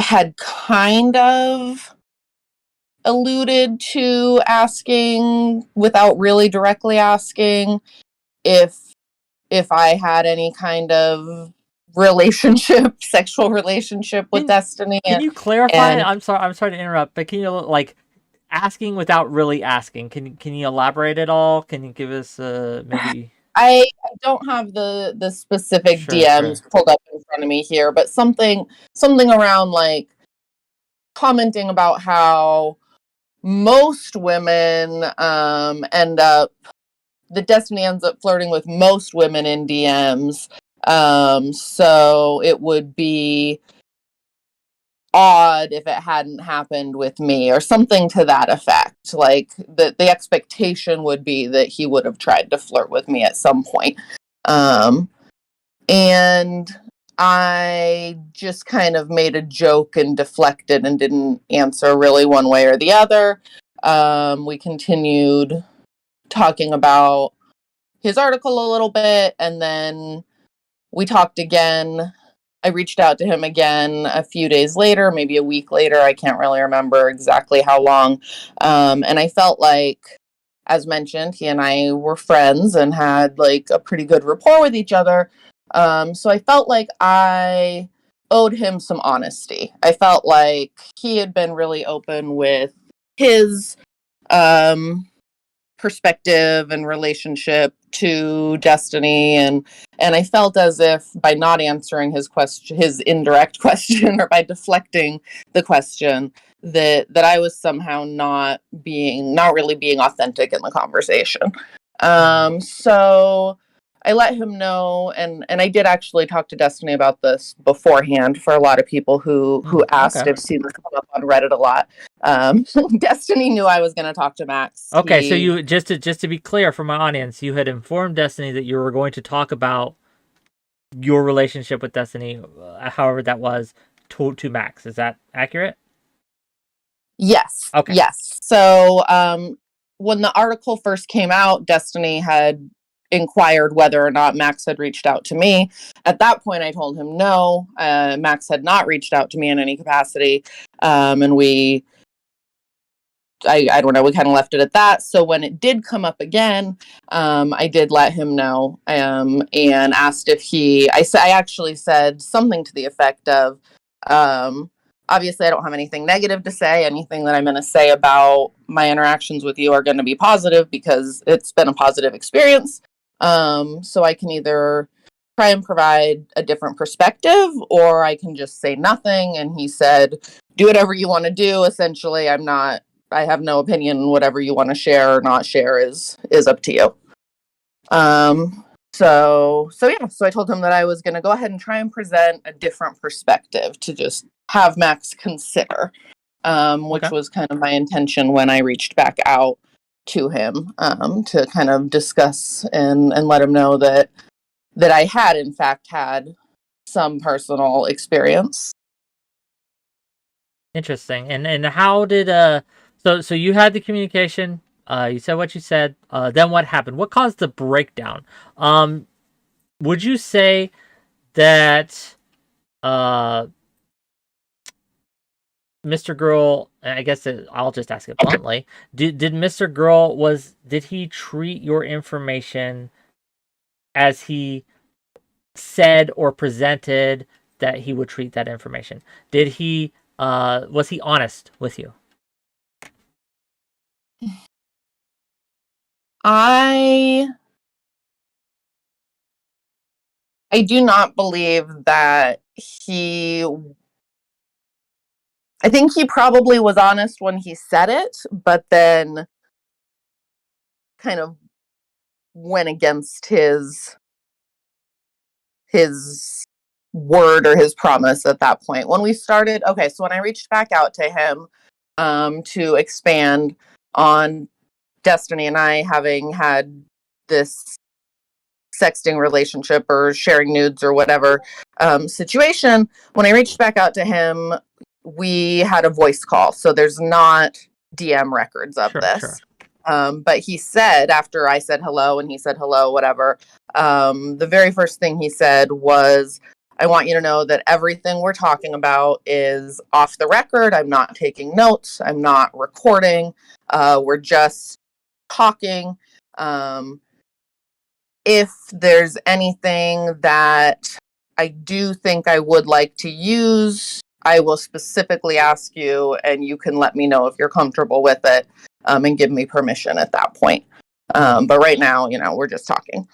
had kind of alluded to asking, without really directly asking, if I had any kind of sexual relationship with Destiny. Can you clarify? I'm sorry to interrupt, but can you asking without really asking? Can you elaborate at all? Can you give us maybe? I don't have the specific DMs pulled up in front of me here, but something around commenting about how most women Destiny ends up flirting with most women in DMs. So it would be odd if it hadn't happened with me, or something to that effect. Like the expectation would be that he would have tried to flirt with me at some point. And I just kind of made a joke and deflected and didn't answer really one way or the other. We continued talking about his article a little bit, and then we talked again. I reached out to him again a few days later, maybe a week later. I can't really remember exactly how long. And I felt like, as mentioned, he and I were friends and had a pretty good rapport with each other. So I felt like I owed him some honesty. I felt like he had been really open with his perspective and relationship to Destiny, and I felt as if by not answering his indirect question, or by deflecting the question, that I was somehow not really being authentic in the conversation. So I let him know, and I did actually talk to Destiny about this beforehand, for a lot of people who asked. Okay. I've seen this come up on Reddit a lot. Destiny knew I was going to talk to Max. Okay, so you just to be clear for my audience, you had informed Destiny that you were going to talk about your relationship with Destiny, however that was, to Max. Is that accurate? Yes. Okay. Yes. So when the article first came out, Destiny had inquired whether or not Max had reached out to me. At that point, I told him no, Max had not reached out to me in any capacity. And I don't know, we kind of left it at that. So when it did come up again, I did let him know and asked if I actually said something to the effect of, obviously I don't have anything negative to say. Anything that I'm going to say about my interactions with you are going to be positive because it's been a positive experience. So I can either try and provide a different perspective or I can just say nothing. And he said, do whatever you want to do. Essentially, I have no opinion. Whatever you want to share or not share is up to you. So I told him that I was going to go ahead and try and present a different perspective to just have Max consider, which was kind of my intention when I reached back out to him, to kind of discuss and let him know that I had in fact had some personal experience. Interesting. And how did so you had the communication, you said what you said, then what happened? What caused the breakdown? Would you say that Mr. Girl, I guess I'll just ask it bluntly, did Mr. Girl, did he treat your information as he said or presented that he would treat that information? Did he was he honest with you? I do not believe that I think he probably was honest when he said it, but then kind of went against his word or his promise at that point. When we started, so when I reached back out to him to expand on Destiny and I having had this sexting relationship or sharing nudes or whatever situation, when I reached back out to him, we had a voice call. So there's not DM records of this. Sure. But he said, after I said hello and he said hello, whatever, the very first thing he said was, I want you to know that everything we're talking about is off the record. I'm not taking notes. I'm not recording. We're just talking. If there's anything that I do think I would like to use, I will specifically ask you and you can let me know if you're comfortable with it, and give me permission at that point. But right now, we're just talking.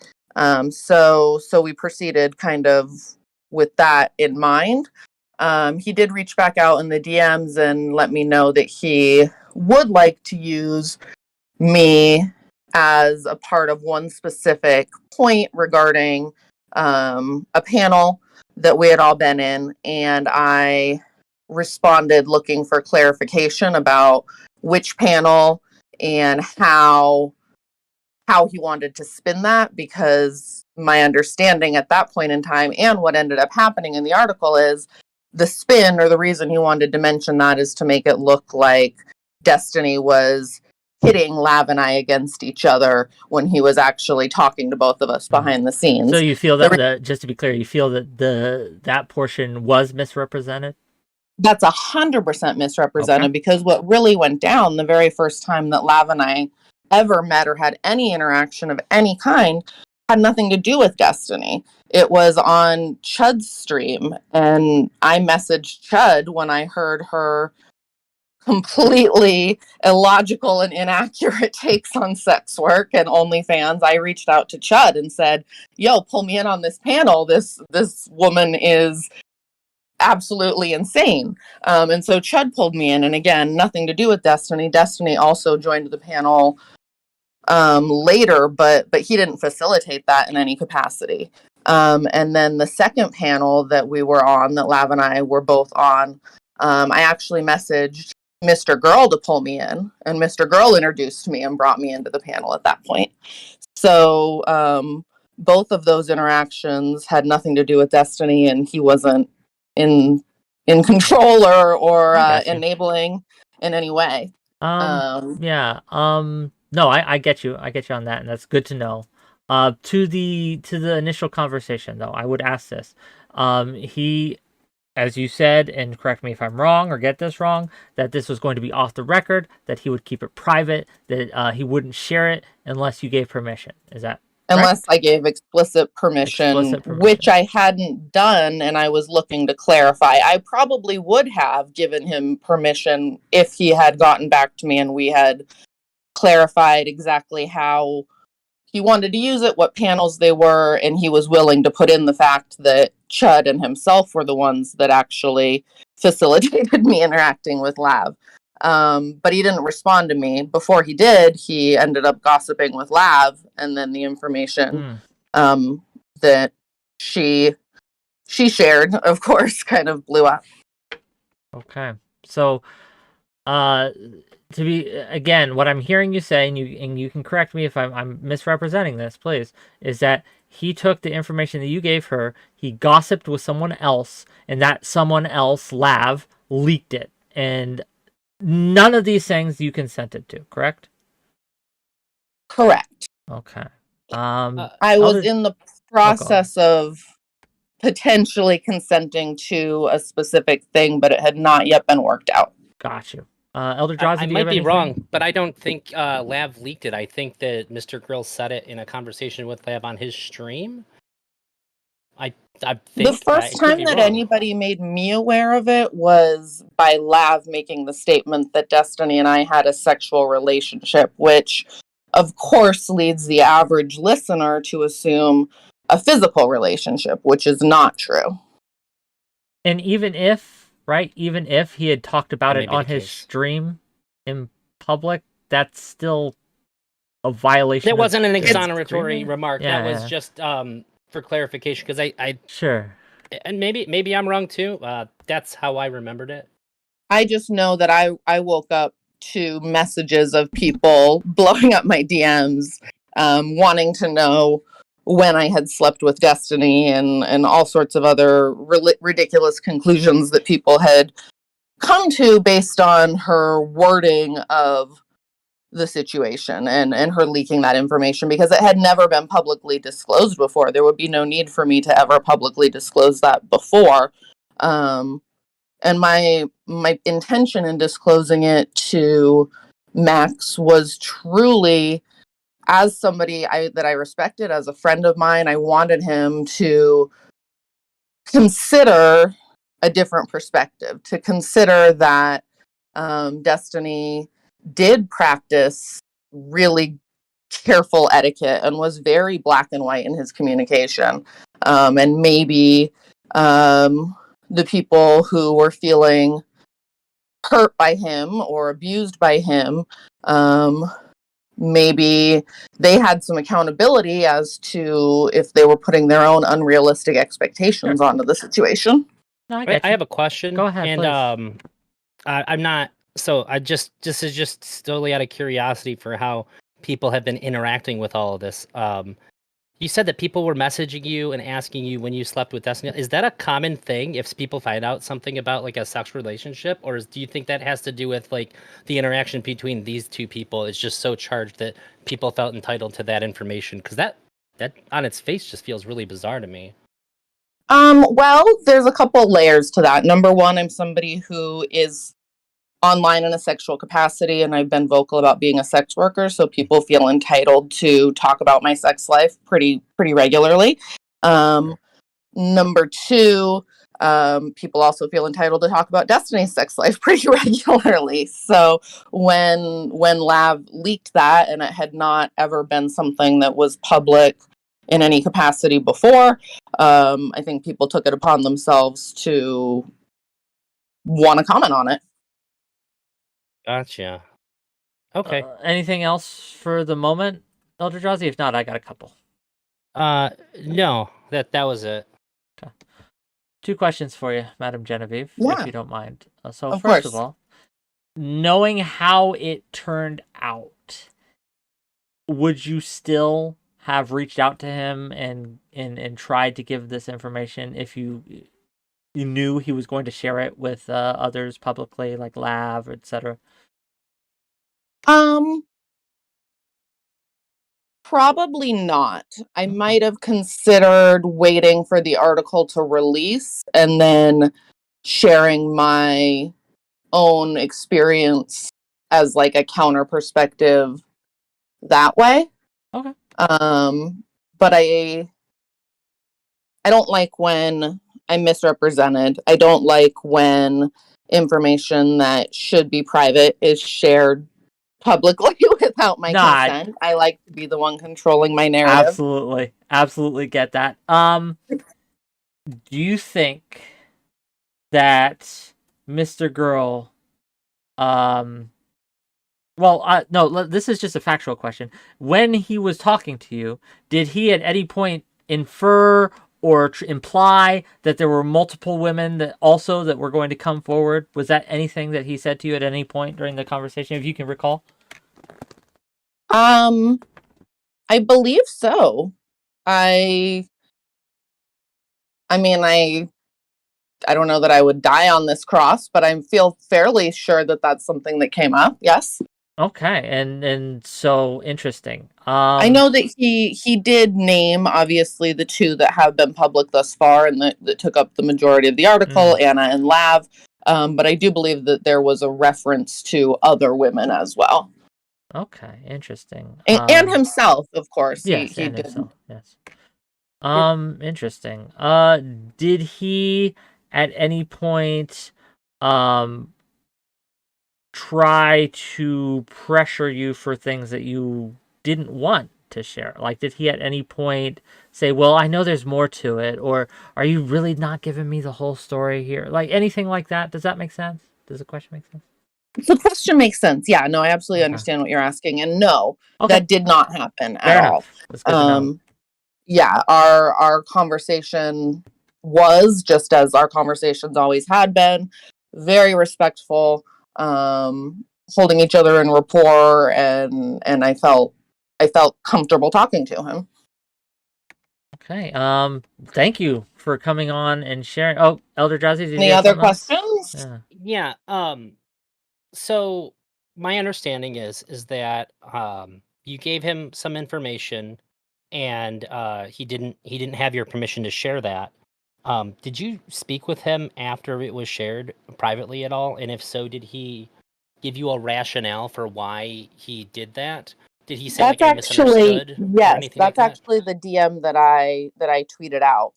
So we proceeded kind of with that in mind. He did reach back out in the DMs and let me know that he would like to use me as a part of one specific point regarding a panel that we had all been in, and I responded looking for clarification about which panel and how he wanted to spin that, because my understanding at that point in time and what ended up happening in the article is the spin, or the reason he wanted to mention that, is to make it look like Destiny was hitting 𝕬𝖎 and I against each other when he was actually talking to both of us behind the scenes. So you feel that, just to be clear, you feel that that portion was misrepresented? That's 100% misrepresented, because what really went down the very first time that 𝕬𝖎 and I ever met or had any interaction of any kind had nothing to do with Destiny. It was on Chud's stream, and I messaged Chud when I heard her completely illogical and inaccurate takes on sex work and OnlyFans. I reached out to Chud and said, yo, pull me in on this panel. This woman is absolutely insane. And so Chud pulled me in, and again, nothing to do with Destiny. Destiny also joined the panel later, but he didn't facilitate that in any capacity. And then the second panel that we were on, that 𝕬𝖎 and I were both on, I actually messaged Mr. Girl to pull me in, and Mr. Girl introduced me and brought me into the panel at that point. So both of those interactions had nothing to do with Destiny, and he wasn't in in control or I got you. enabling in any way. Yeah. No, I get you. I get you on that, and that's good to know. To the initial conversation though, I would ask this. He, as you said, and correct me if I'm wrong or get this wrong, that this was going to be off the record, that he would keep it private, that he wouldn't share it unless you gave permission. Is that unless I gave explicit permission, which I hadn't done, and I was looking to clarify. I probably would have given him permission if he had gotten back to me and we had clarified exactly how he wanted to use it, what panels they were, and he was willing to put in the fact that Chud and himself were the ones that actually facilitated me interacting with Lav. But he didn't respond to me. Before he did, he ended up gossiping with Lav, and then the information that she shared, of course, kind of blew up. Okay. So, to be, again, what I'm hearing you say, and you can correct me if I'm misrepresenting this, please, is that he took the information that you gave her, he gossiped with someone else, and that someone else, Lav, leaked it. And none of these things you consented to, correct? Correct. Okay. I was in the process of potentially consenting to a specific thing, but it had not yet been worked out. Got you. ElderDrazi, I might be wrong, but I don't think Lav leaked it. I think that Mr. Grill said it in a conversation with Lav on his stream. I think the first time that anybody made me aware of it was by Lav making the statement that Destiny and I had a sexual relationship, which of course leads the average listener to assume a physical relationship, which is not true. And even if he had talked about it on his stream in public, that's still a violation. It wasn't an exoneratory remark. Yeah, that was just for clarification, because I sure, and maybe I'm wrong too. That's how I remembered it. I just know that I woke up to messages of people blowing up my DMs, wanting to know when I had slept with Destiny, and all sorts of other ridiculous conclusions that people had come to based on her wording of the situation and her leaking that information, because it had never been publicly disclosed before. There would be no need for me to ever publicly disclose that before. And my intention in disclosing it to Max was truly as somebody that I respected, as a friend of mine. I wanted him to consider a different perspective, to consider that Destiny did practice really careful etiquette and was very black and white in his communication. And maybe the people who were feeling hurt by him or abused by him, maybe they had some accountability as to if they were putting their own unrealistic expectations onto the situation. I have a question. Go ahead, and please. I'm not. So this is just solely out of curiosity for how people have been interacting with all of this. You said that people were messaging you and asking you when you slept with Destiny. Is that a common thing if people find out something about like a sex relationship, or do you think that has to do with like the interaction between these two people is just so charged that people felt entitled to that information? Because that on its face just feels really bizarre to me. Well, there's a couple layers to that. Number one, I'm somebody who is online in a sexual capacity, and I've been vocal about being a sex worker, so people feel entitled to talk about my sex life pretty regularly. Number two, people also feel entitled to talk about Destiny's sex life pretty regularly. So when Lav leaked that, and it had not ever been something that was public in any capacity before, I think people took it upon themselves to want to comment on it. Gotcha. Okay. Anything else for the moment, ElderDrazi? If not, I got a couple. No, that was it. Okay. 2 questions for you, Madam Genevieve, Yeah. if you don't mind. So Of first course. of all, knowing how it turned out, would you still have reached out to him and tried to give this information if you you knew he was going to share it with others publicly, like 𝕬𝖎, etc.? Probably not. I might have considered waiting for the article to release and then sharing my own experience as like a counter perspective that way. Okay. But I don't like when I'm misrepresented. I don't like when information that should be private is shared publicly without my consent. I like to be the one controlling my narrative. Absolutely get that. Do you think that Mr. Girl, no, this is just a factual question. When he was talking to you, did he at any point infer or imply that there were multiple women that were going to come forward? Was that anything that he said to you at any point during the conversation, if you can recall? I believe so. I mean, I don't know that I would die on this cross, but I feel fairly sure that that's something that came up. Yes. Okay, and so interesting. I know that he did name, obviously, the two that have been public thus far and that took up the majority of the article, Anna and 𝕬𝖎. But I do believe that there was a reference to other women as well. Okay, interesting. And himself, of course. Yes, he and did. himself. Yes. Interesting. Did he at any point try to pressure you for things that you didn't want to share? Like, did he at any point say, well, I know there's more to it, or are you really not giving me the whole story here? Like, anything like that? Does that make sense? Does the question make sense? The question makes sense. Yeah, no, I absolutely understand what you're asking. And no, that did not happen at all. That's good to know. Yeah, our conversation was, just as our conversations always had been, very respectful, holding each other in rapport, and I felt comfortable talking to him. Okay. Thank you for coming on and sharing. Oh, ElderDrazi, did you Any have other something else? questions? Yeah. So my understanding is that you gave him some information, and he didn't have your permission to share that. Did you speak with him after it was shared privately at all? And if so, did he give you a rationale for why he did that? Did he say That's like I misunderstood or yes, anything that's like that? actually the DM that I tweeted out.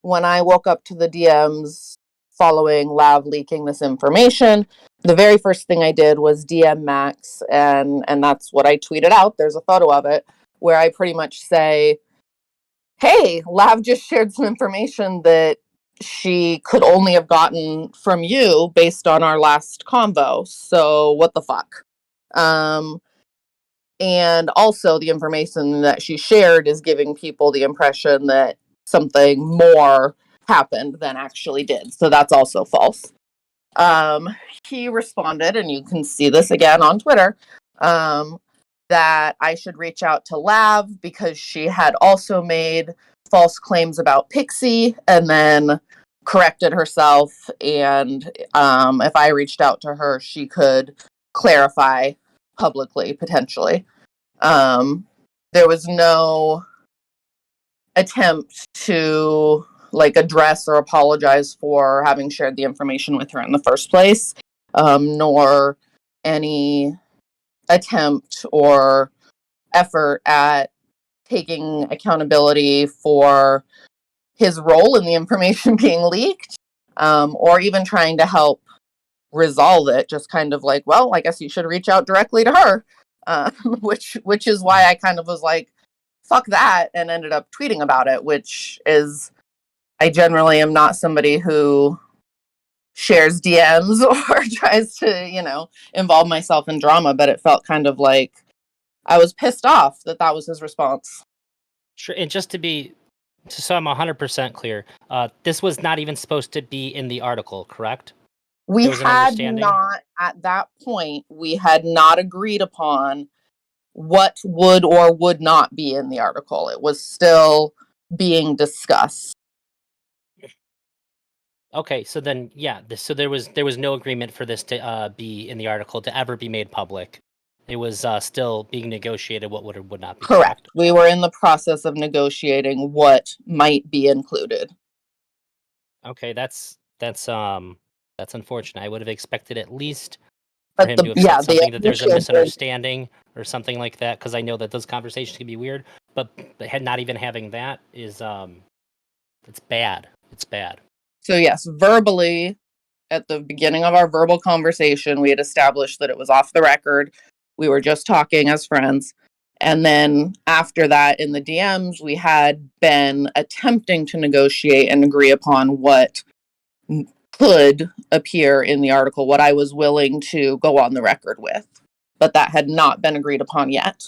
When I woke up to the DMs following 𝕬𝖎 leaking this information, the very first thing I did was DM Max, and that's what I tweeted out. There's a photo of it where I pretty much say, hey, 𝕬𝖎 just shared some information that she could only have gotten from you based on our last convo. So what the fuck? And also the information that she shared is giving people the impression that something more happened than actually did. So that's also false. He responded, and you can see this again on Twitter, that I should reach out to 𝕬𝖎 because she had also made false claims about 𝕵𝖎 and then corrected herself. And if I reached out to her, she could clarify publicly, potentially. There was no attempt to like address or apologize for having shared the information with her in the first place, nor any attempt or effort at taking accountability for his role in the information being leaked, or even trying to help resolve it. Just kind of like, well, I guess you should reach out directly to her, which is why I kind of was like, fuck that, and ended up tweeting about it, which is, I generally am not somebody who shares DMs or tries to, involve myself in drama, but it felt kind of like I was pissed off that was his response. Sure. And just so I'm 100% clear, this was not even supposed to be in the article, correct? We had not, at that point, we had not agreed upon what would or would not be in the article. It was still being discussed. Okay, so then yeah, so there was no agreement for this to be in the article to ever be made public. It was still being negotiated what would or would not be. Correct. We were in the process of negotiating what might be included. Okay, that's unfortunate. I would have expected at least for But him to have said something that there's a initial- misunderstanding or something like that, because I know that those conversations can be weird. But not even having that is it's bad. It's bad. So yes, verbally, at the beginning of our verbal conversation, we had established that it was off the record. We were just talking as friends. And then after that, in the DMs, we had been attempting to negotiate and agree upon what could appear in the article, what I was willing to go on the record with. But that had not been agreed upon yet.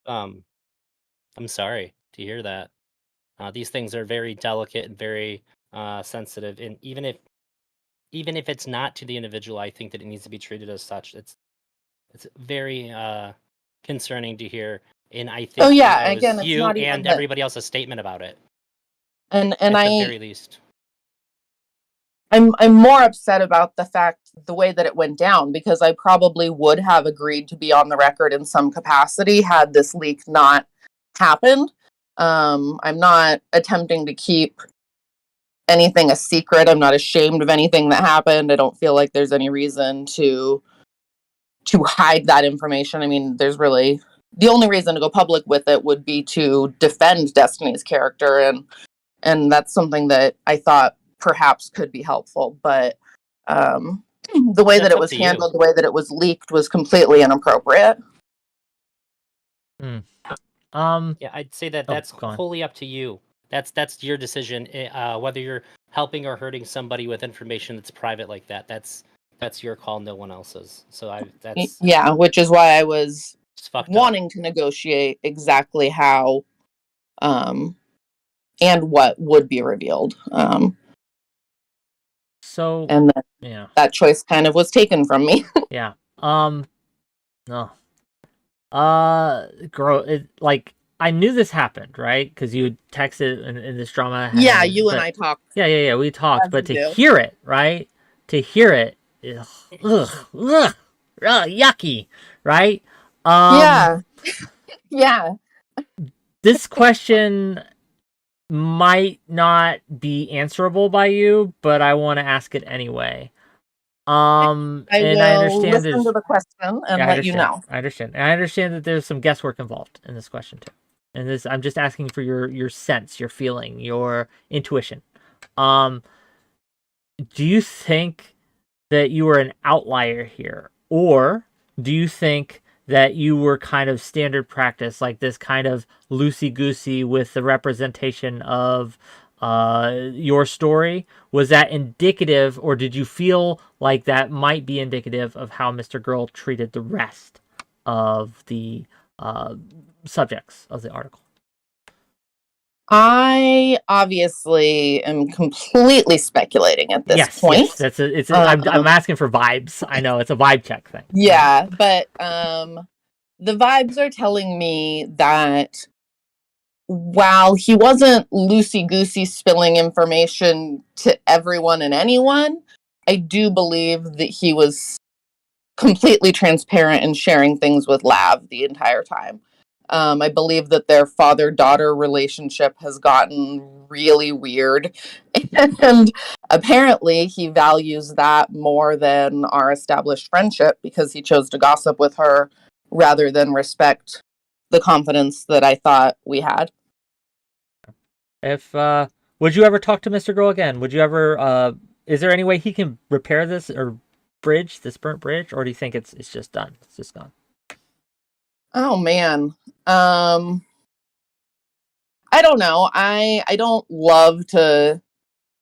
I'm sorry to hear that. These things are very delicate and very sensitive, and even if it's not to the individual, I think that it needs to be treated as such. It's very concerning to hear, and I think again, it's you not even and that. everybody else's statement about it. And at the very least, I'm more upset about the way that it went down, because I probably would have agreed to be on the record in some capacity had this leak not happened. I'm not attempting to keep anything a secret. I'm not ashamed of anything that happened. I don't feel like there's any reason to hide that information. I mean, there's really the only reason to go public with it would be to defend Destiny's character, and that's something that I thought perhaps could be helpful. But the way that it was handled, the way that it was leaked, was completely inappropriate. yeah, I'd say that that's wholly up to you. That's your decision. Whether you're helping or hurting somebody with information that's private like that, that's your call, no one else's. So that's which is why I was wanting to negotiate exactly how and what would be revealed. And then that choice kind of was taken from me. Yeah. No. Girl, I knew this happened, right? Because you texted in this drama. Yeah, you and I talked. Yeah, we talked. But to hear it, right? To hear it, yucky, right? Yeah. This question might not be answerable by you, but I want to ask it anyway. I understand listen to the question and let you know. I understand. And I understand that there's some guesswork involved in this question too. And this, I'm just asking for your sense, your feeling, your intuition. Do you think that you were an outlier here, or do you think that you were kind of standard practice, like this kind of loosey-goosey with the representation of your story? Was that indicative, or did you feel like that might be indicative of how Mr. Girl treated the rest of the subjects of the article? I obviously am completely speculating at this point. Yes, I'm asking for vibes. I know it's a vibe check thing. Yeah, but the vibes are telling me that while he wasn't loosey-goosey spilling information to everyone and anyone, I do believe that he was completely transparent and sharing things with Lav the entire time. I believe that their father-daughter relationship has gotten really weird, and apparently he values that more than our established friendship, because he chose to gossip with her rather than respect the confidence that I thought we had. If would you ever talk to Mr. Girl again? Would you ever is there any way he can repair this or bridge this burnt bridge, or do you think it's just done? It's just gone? Oh man. I don't know. I don't love to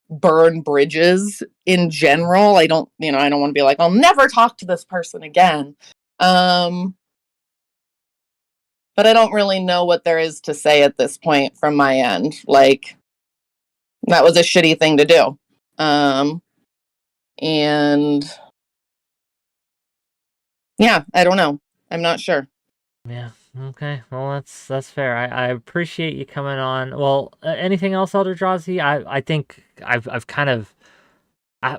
burn bridges in general. I don't want to be like, I'll never talk to this person again. But I don't really know what there is to say at this point from my end. Like, that was a shitty thing to do. And yeah, I don't know. I'm not sure. Yeah. Okay, well that's fair. I appreciate you coming on. Well, anything else, ElderDrazi? I think I've kind of.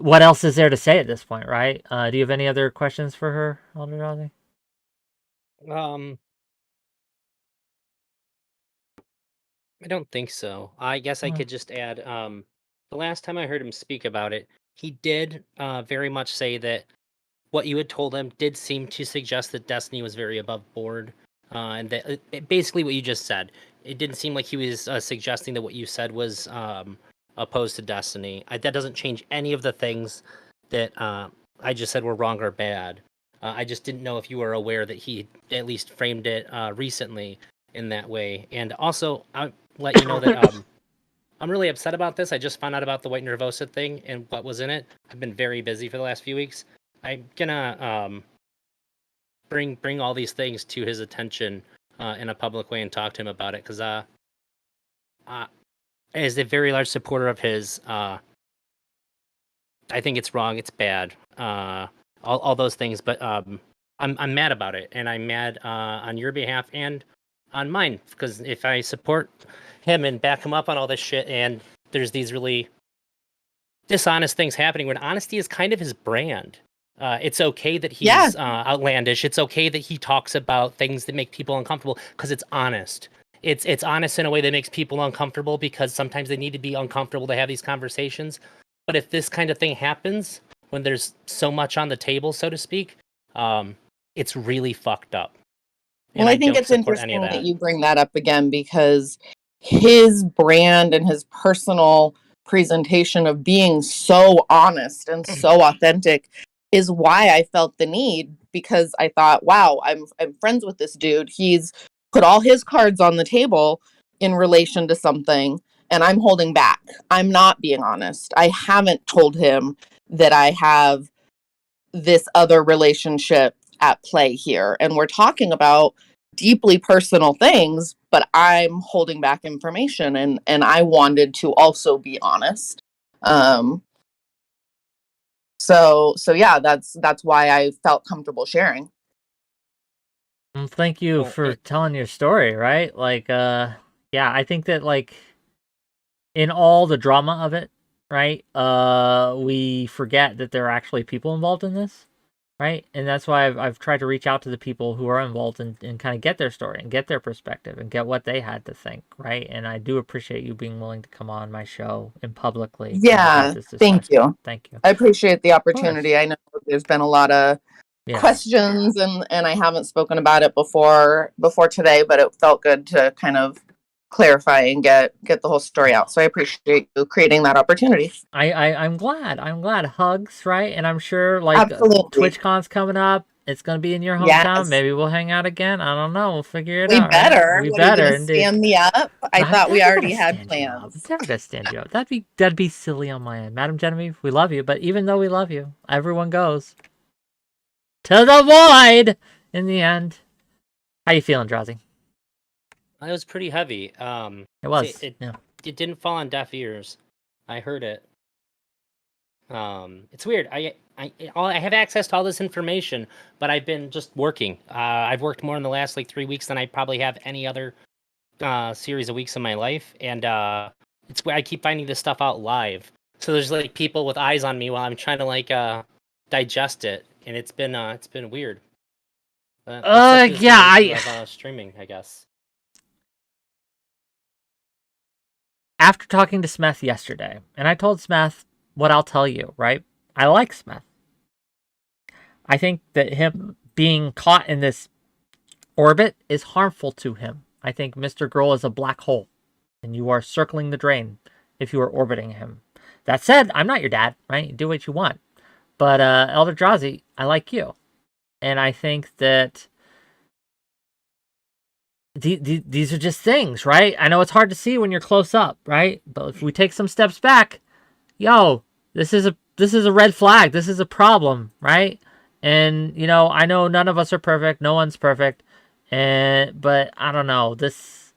What else is there to say at this point, right? Do you have any other questions for her, ElderDrazi? I don't think so. I guess I Alright. could just add, the last time I heard him speak about it, he did very much say that what you had told him did seem to suggest that Destiny was very above board, and that basically what you just said. It didn't seem like he was suggesting that what you said was opposed to Destiny. That doesn't change any of the things that I just said were wrong or bad. I just didn't know if you were aware that he at least framed it recently in that way. And also, I'll let you know that I'm really upset about this. I just found out about the 𝕾𝖍𝖎𝖙 thing and what was in it. I've been very busy for the last few weeks. I'm gonna bring all these things to his attention in a public way and talk to him about it, because as a very large supporter of his, I think it's wrong, it's bad, all those things. But I'm mad about it, and I'm mad on your behalf and on mine, because if I support him and back him up on all this shit, and there's these really dishonest things happening when honesty is kind of his brand. It's okay that he's outlandish. It's okay that he talks about things that make people uncomfortable because it's honest. It's honest in a way that makes people uncomfortable, because sometimes they need to be uncomfortable to have these conversations. But if this kind of thing happens when there's so much on the table, so to speak, it's really fucked up. Well, I think it's interesting that you bring that up again, because his brand and his personal presentation of being so honest and so authentic is why I felt the need, because I thought, wow, I'm friends with this dude. He's put all his cards on the table in relation to something, and I'm holding back. I'm not being honest. I haven't told him that I have this other relationship at play here, and we're talking about deeply personal things, but I'm holding back information, and I wanted to also be honest. So yeah, that's why I felt comfortable sharing. Well, thank you for telling your story, right? Like, yeah, I think that, like, in all the drama of it, right, we forget that there are actually people involved in this, right? And that's why I've tried to reach out to the people who are involved and kind of get their story and get their perspective and get what they had to think, right? And I do appreciate you being willing to come on my show and publicly. Yeah, thank you. Thank you. I appreciate the opportunity. I know there's been a lot of Yeah. questions, and I haven't spoken about it before today, but it felt good to kind of clarify and get the whole story out. So I appreciate you creating that opportunity. I'm glad. Hugs, right? And I'm sure, like, Absolutely. TwitchCon's coming up. It's gonna be in your hometown. Yes. Maybe we'll hang out again. I don't know. We'll figure it We out. better. Right? We What, are you better. gonna stand me up? I No, I'm thought we never already gonna had stand you up. plans. I'm never gonna stand you up. That'd be silly on my end, Madam Genevieve. We love you, but even though we love you, everyone goes to the void in the end. How you feeling, Drazi? It was pretty heavy. It was. It Yeah. didn't fall on deaf ears. I heard it. It's weird. I have access to all this information, but I've been just working. I've worked more in the last like 3 weeks than I probably have any other series of weeks in my life, and it's where I keep finding this stuff out live. So there's like people with eyes on me while I'm trying to like digest it, and it's been weird. Yeah, streaming, I guess. After talking to Smith yesterday, and I told Smith what I'll tell you, right? I like Smith. I think that him being caught in this orbit is harmful to him. I think Mr. Girl is a black hole, and you are circling the drain if you are orbiting him. That said, I'm not your dad, right? Do what you want. But ElderDrazi, I like you. And I think that these are just things, right? I know it's hard to see when you're close up, right? But if we take some steps back, yo, this is a red flag. This is a problem, right? And you know, I know none of us are perfect. No one's perfect. But I don't know. This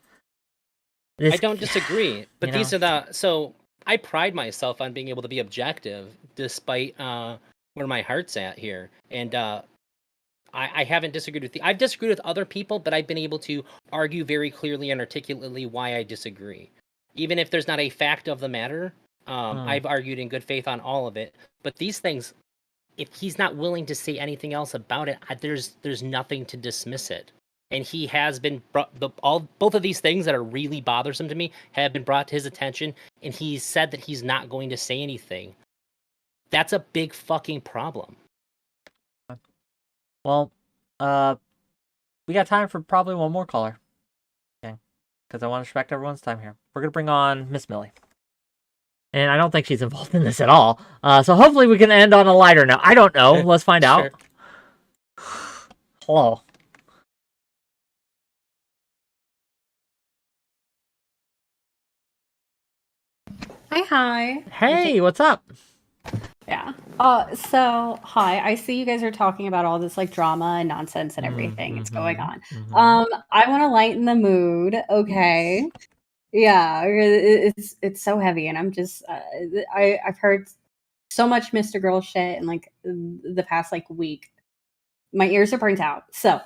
I don't disagree. But these know? are so I pride myself on being able to be objective despite where my heart's at here. And I haven't disagreed with you. I've disagreed with other people, but I've been able to argue very clearly and articulately why I disagree. Even if there's not a fact of the matter, I've argued in good faith on all of it. But these things, if he's not willing to say anything else about it, there's nothing to dismiss it. And he has been both of these things that are really bothersome to me have been brought to his attention, and he's said that he's not going to say anything. That's a big fucking problem. Well, we got time for probably one more caller. Okay, because I want to respect everyone's time here. We're gonna bring on Miss Millie, and I don't think she's involved in this at all. So hopefully we can end on a lighter note. I don't know. Let's find out. Hello. Hi. Hey, what's up? Yeah. So hi. I see you guys are talking about all this like drama and nonsense and everything that's going on. I want to lighten the mood. Okay. Yeah. It's so heavy, and I'm just I've heard so much Mr. Girl shit in like the past like week. My ears are burnt out. So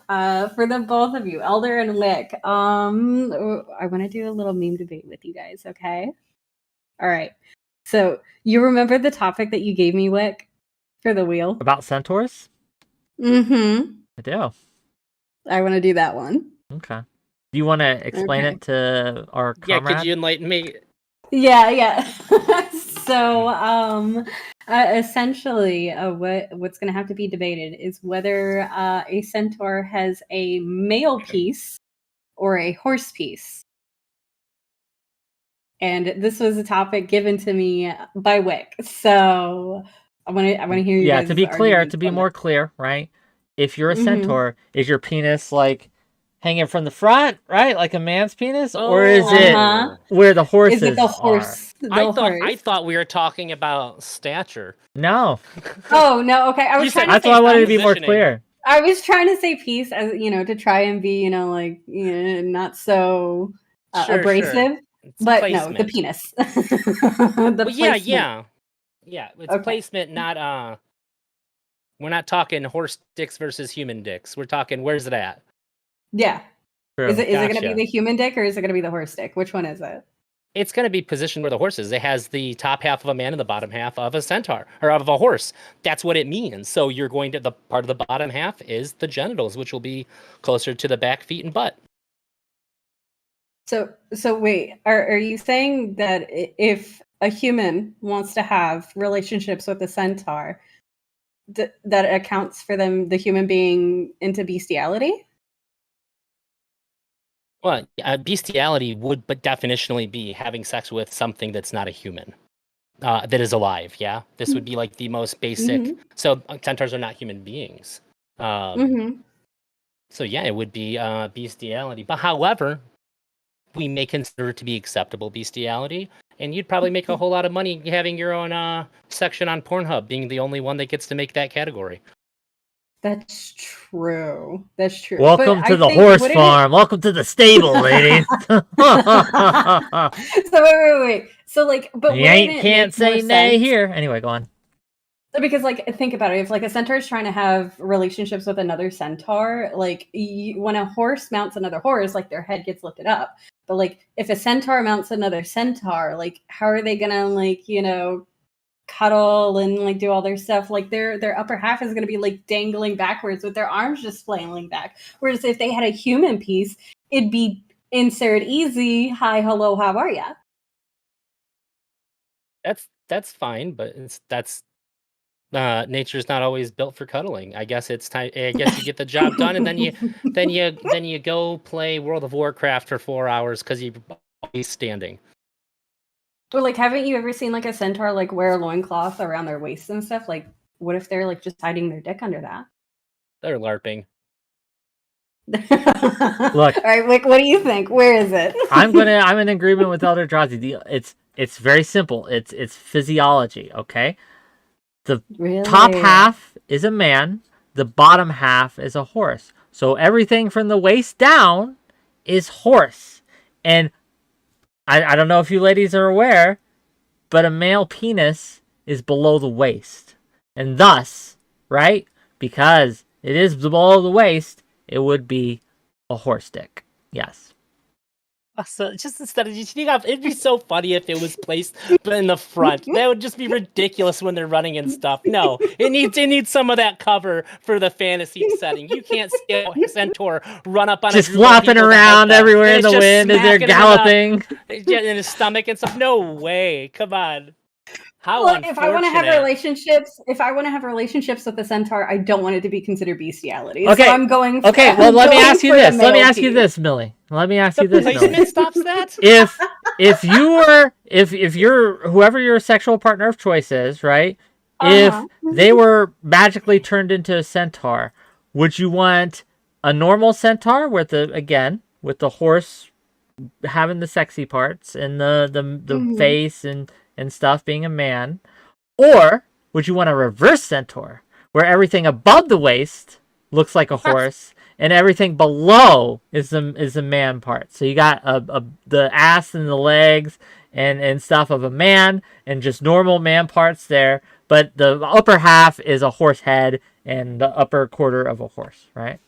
for the both of you, Elder and Wick, I want to do a little meme debate with you guys. Okay. All right. So you remember the topic that you gave me, Wick, for the wheel? About centaurs? Mm-hmm. I do. I want to do that one. Okay. Do you want to explain it to our comrade? Yeah, could you enlighten me? Yeah. So, essentially, what's going to have to be debated is whether a centaur has a male piece or a horse piece. And this was a topic given to me by Wick. So I want to hear you. Yeah, guys' to be clear, arguments to be on more it. clear, right? If you're a centaur, is your penis like hanging from the front, right, like a man's penis, or is it where the horses Is it the horse? I thought we were talking about stature. No. Oh no. Okay, I was trying to That's say why I wanted to be more positioning. clear. I was trying to say peace, as to try and be, not so Sure. abrasive. It's But placement. no, the penis. The Well, yeah. It's Okay. placement, not we're not talking horse dicks versus human dicks. We're talking where's it at? Yeah. True. Is it going to be Gotcha. the human dick or is it going to be the horse dick? Which one is it? It's going to be positioned where the horse is. It has the top half of a man and the bottom half of a centaur or of a horse. That's what it means. So you're going to the part of the bottom half is the genitals, which will be closer to the back, feet, and butt. So wait, are you saying that if a human wants to have relationships with a centaur, that accounts for them, the human being, into bestiality? Well, bestiality would but definitionally be having sex with something that's not a human, that is alive. Yeah, this would be like the most basic. So centaurs are not human beings. So yeah, it would be bestiality. But however, we may consider it to be acceptable bestiality, and you'd probably make a whole lot of money having your own section on Pornhub, being the only one that gets to make that category. That's true. Welcome to the horse farm. Welcome to the stable, ladies. So wait. So but you can't say nay here. Anyway, go on. Because think about it. If a centaur is trying to have relationships with another centaur, when a horse mounts another horse, their head gets lifted up. But if a centaur mounts another centaur, how are they gonna cuddle and do all their stuff? Their upper half is gonna be dangling backwards with their arms just flailing back. Whereas if they had a human piece, it'd be insert easy. Hi, hello, how are ya? That's fine, but that's nature's not always built for cuddling. I guess it's time. I guess you get the job done, and then you go play World of Warcraft for 4 hours because you're always standing. Or haven't you ever seen a centaur wear a loincloth around their waist and stuff? What if they're just hiding their dick under that? They're LARPing. Look, all right, Wick, what do you think? Where is it? I'm in agreement with ElderDrazi. It's very simple. It's physiology. Okay. The top half is a man, the bottom half is a horse. So everything from the waist down is horse. And I don't know if you ladies are aware, but a male penis is below the waist. And thus, right, because it is below the waist, it would be a horse dick. Yes. So just instead of it'd be so funny if it was placed in the front. That would just be ridiculous when they're running and stuff. No, it needs some of that cover for the fantasy setting. You can't see a centaur run up on just a group of flopping people around that, everywhere in the just wind as they're smacking him galloping. in his stomach and stuff. No way. Come on. How Look, if I want to have unfortunate. relationships with the centaur, I don't want it to be considered bestiality. Okay. So I'm going. Okay. Well, let me ask you this. Let me ask you this, Millie. Let me ask you this, Millie. Placement stops that. If you're whoever your sexual partner of choice is, right? If they were magically turned into a centaur, would you want a normal centaur with the horse having the sexy parts and the face and stuff being a man, or would you want a reverse centaur where everything above the waist looks like a horse and everything below is the man part? So you got the ass and the legs and stuff of a man and just normal man parts there, but the upper half is a horse head and the upper quarter of a horse, right?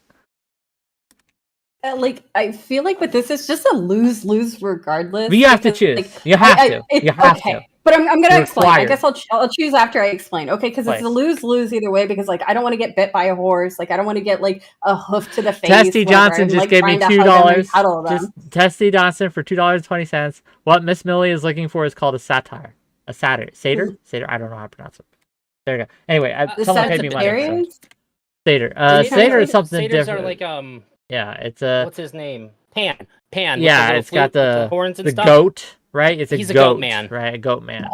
I feel like with this, it's just a lose But regardless. you have to choose. You have to. But I'm going to explain. I Required. guess I'll choose after I explain. Okay, because it's a lose either way. Because I don't want to get bit by a horse. I don't want to get a hoof to the face. Testy Johnson just gave me $2. Just Testy Johnson for $2.20. What Miss Millie is looking for is called a satire. A satyr. Satyr? Satyr. I don't know how to pronounce it. There you go. Anyway, someone paid me money. So. Satyr. Satyr is something Satyrs different. are yeah, it's a. What's his name? Pan. Yeah, it's got the horns and the stuff. goat, right? It's He's a goat man, right? A goat man. Yeah.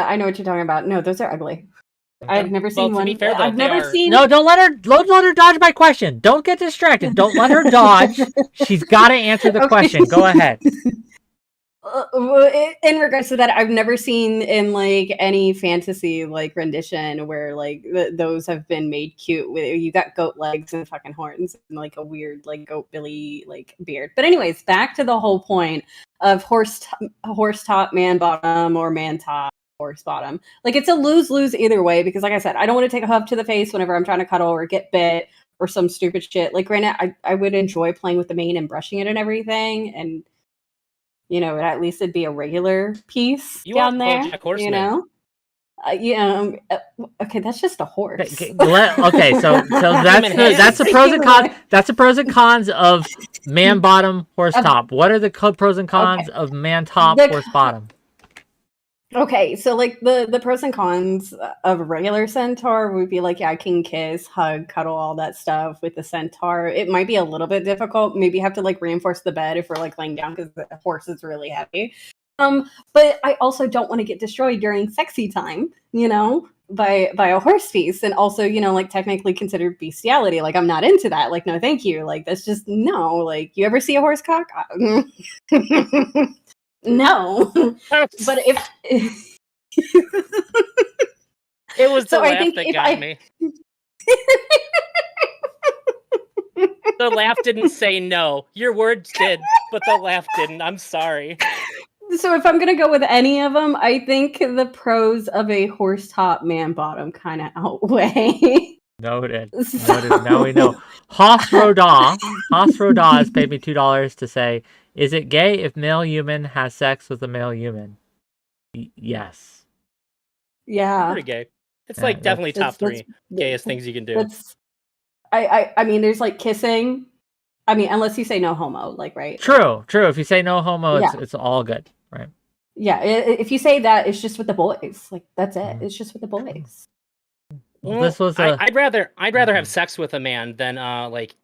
I know what you're talking about. No, those are ugly. I've never seen one. To be fair, though, I've never seen. No, don't let her dodge my question. Don't get distracted. Don't let her dodge. She's got to answer the question. Go ahead. In regards to that, I've never seen in any fantasy rendition where those have been made cute. You got goat legs and fucking horns and a weird goat billy beard. But anyways, back to the whole point of horse top, man bottom, or man top, horse bottom. It's a lose either way because, like I said, I don't want to take a hoof to the face whenever I'm trying to cuddle or get bit or some stupid shit. Right now, I would enjoy playing with the mane and brushing it and everything and. At least it'd be a regular piece down there. Okay, that's just a horse. Okay, so that's the pros and cons. That's the pros and cons of man bottom, horse top. What are the pros and cons of man top, horse bottom? Okay, so the pros and cons of a regular centaur would be I can kiss, hug, cuddle, all that stuff. With the centaur, it might be a little bit difficult. Maybe have to reinforce the bed if we're laying down because the horse is really heavy. But I also don't want to get destroyed during sexy time, by a horse piece, and also technically considered bestiality. I'm not into that. No, thank you. That's just no. You ever see a horse cock? No, but if it was the laugh that got me. The laugh didn't say no. Your words did, but the laugh didn't. I'm sorry. So if I'm gonna go with any of them, I think the pros of a horse top, man bottom kind of outweigh. Noted. Now we know. Hoss Rodaw has paid me $2 to say, is it gay if male human has sex with a male human? Yes. Yeah. Pretty gay. It's definitely top three gayest things you can do. I mean, there's kissing. I mean, unless you say no homo, right? True. If you say no homo, it's all good, right? Yeah. If you say that, it's just with the boys. That's it. It's just with the boys. Well, this was I'd rather have sex with a man than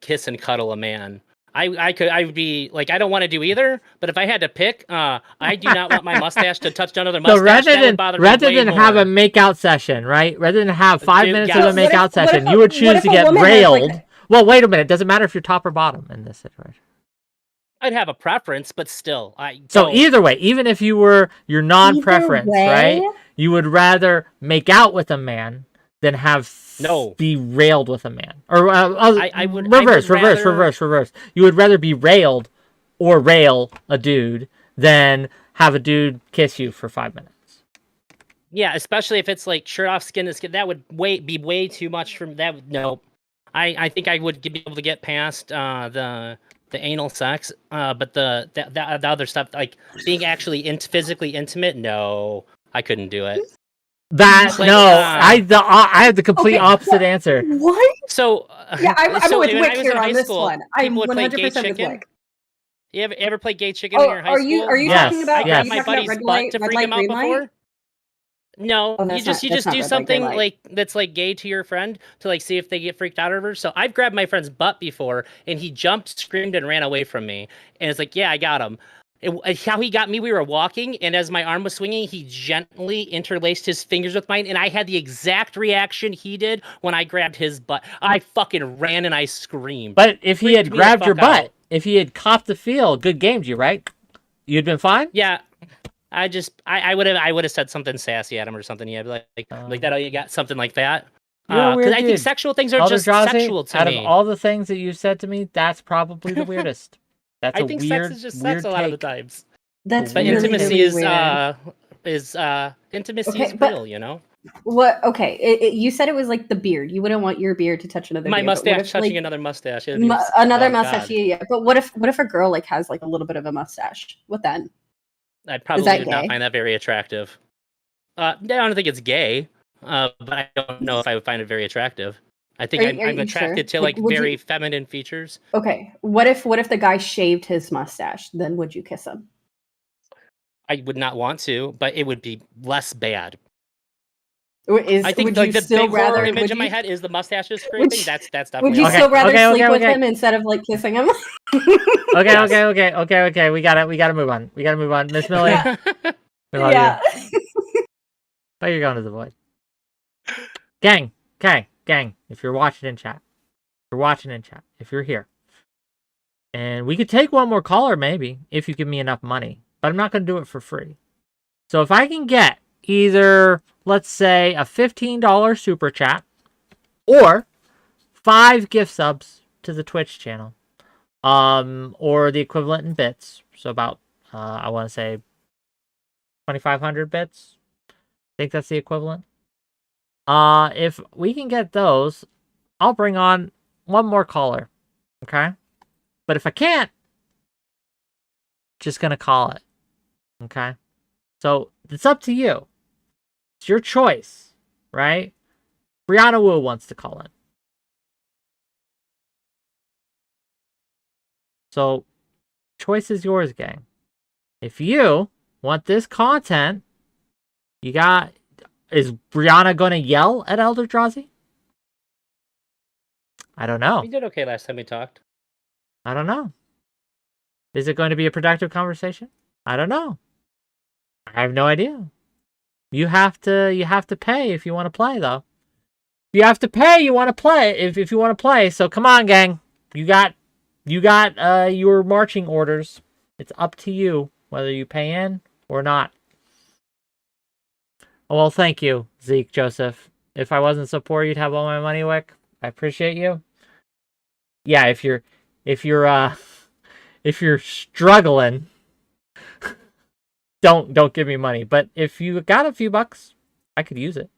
kiss and cuddle a man. I would be I don't want to do either, but if I had to pick, I do not want my mustache to touch another mustache. So rather than have a makeout session, right? Rather than have 5 minutes of a makeout session, you would choose to get railed. Well, wait a minute. Doesn't matter if you're top or bottom in this situation. I'd have a preference, but still, So either way, even if you were your non-preference, right? You would rather make out with a man than have be railed with a man, or I would reverse. You would rather be railed or rail a dude than have a dude kiss you for 5 minutes. Yeah, especially if it's like shirt off, skin to skin. That would be way too much from that. No, I think I would be able to get past the anal sex, but the other stuff, like being actually physically intimate, no, I couldn't do it. That Like, no, I have the complete opposite answer. What? So Yeah, I'm so with when Wick I was here in on high this school, one. I'm people would play 100% gay with chicken. Wick. You ever play gay chicken in your high school? Are you Yes, talking about? yes. Are I you my talking about buddy's red butt light, to red freak light, him out green before. light? No, Oh, you that's just not do red light, something green light. like that's like gay to your friend to like see if they get freaked out over. So I've grabbed my friend's butt before, and he jumped, screamed, and ran away from me. And it's like, yeah, I got him. How he got me, we were walking, and as my arm was swinging, he gently interlaced his fingers with mine, and I had the exact reaction he did when I grabbed his butt. I fucking ran and I screamed. But if he had Freaked me the grabbed your fuck butt, out. if he had copped the feel, good gamed you, right? You'd been fine? Yeah. I would have said something sassy at him or something. Yeah, like that. Oh, you got something like that. You're a weird I think dude. sexual things are just ElderDrazi, sexual to out me. of all the things that you've said to me, that's probably the weirdest. That's I a think weird, sex is just weird sex a lot of the take. times. That's But really, intimacy really weird. is intimacy Okay, is but- real, you know. What? Okay, you said it was like the beard. You wouldn't want your beard to touch another My beard. but what mustache if, touching like, another mustache. another Oh, mustache. God. Yeah. But what if a girl like has like a little bit of a mustache? What then? I probably that would not gay? find that very attractive. I don't think it's gay, but I don't know if I would find it very attractive. I think Are I'm you attracted sure? to like Like, would very you- feminine features. Okay. What if the guy shaved his mustache? Then would you kiss him? I would not want to, but it would be less bad. Or I think would like you the still big horror rather? image would in my you- head is the mustaches Would scraping. you- That's definitely. Would you okay. still rather Okay, sleep with okay. him instead of like kissing him? Okay. We gotta move on. Miss Millie. We love Yeah. you. But you're going to the void. Gang. If you're watching in chat. If you're here. And we could take one more caller, maybe, if you give me enough money. But I'm not going to do it for free. So if I can get either, let's say, a $15 super chat or 5 gift subs to the Twitch channel, or the equivalent in bits, so about, I want to say 2,500 bits. I think that's the equivalent. If we can get those, I'll bring on one more caller, okay? But if I can't, just gonna call it, okay? So it's up to you. It's your choice, right? Brianna Wu wants to call in. So, choice is yours, gang. If you want this content, is Brianna gonna yell at ElderDrazi? I don't know. We did okay last time we talked. I don't know. Is it going to be a productive conversation? I don't know. I have no idea. You have to pay if you want to play, though. You have to pay. You want to play if you want to play. So come on, gang. You got your marching orders. It's up to you whether you pay in or not. Oh, well, thank you, Zeke Joseph. If I wasn't so poor, you'd have all my money, Wick. I appreciate you. Yeah, if you're struggling, don't give me money. But if you got a few bucks, I could use it.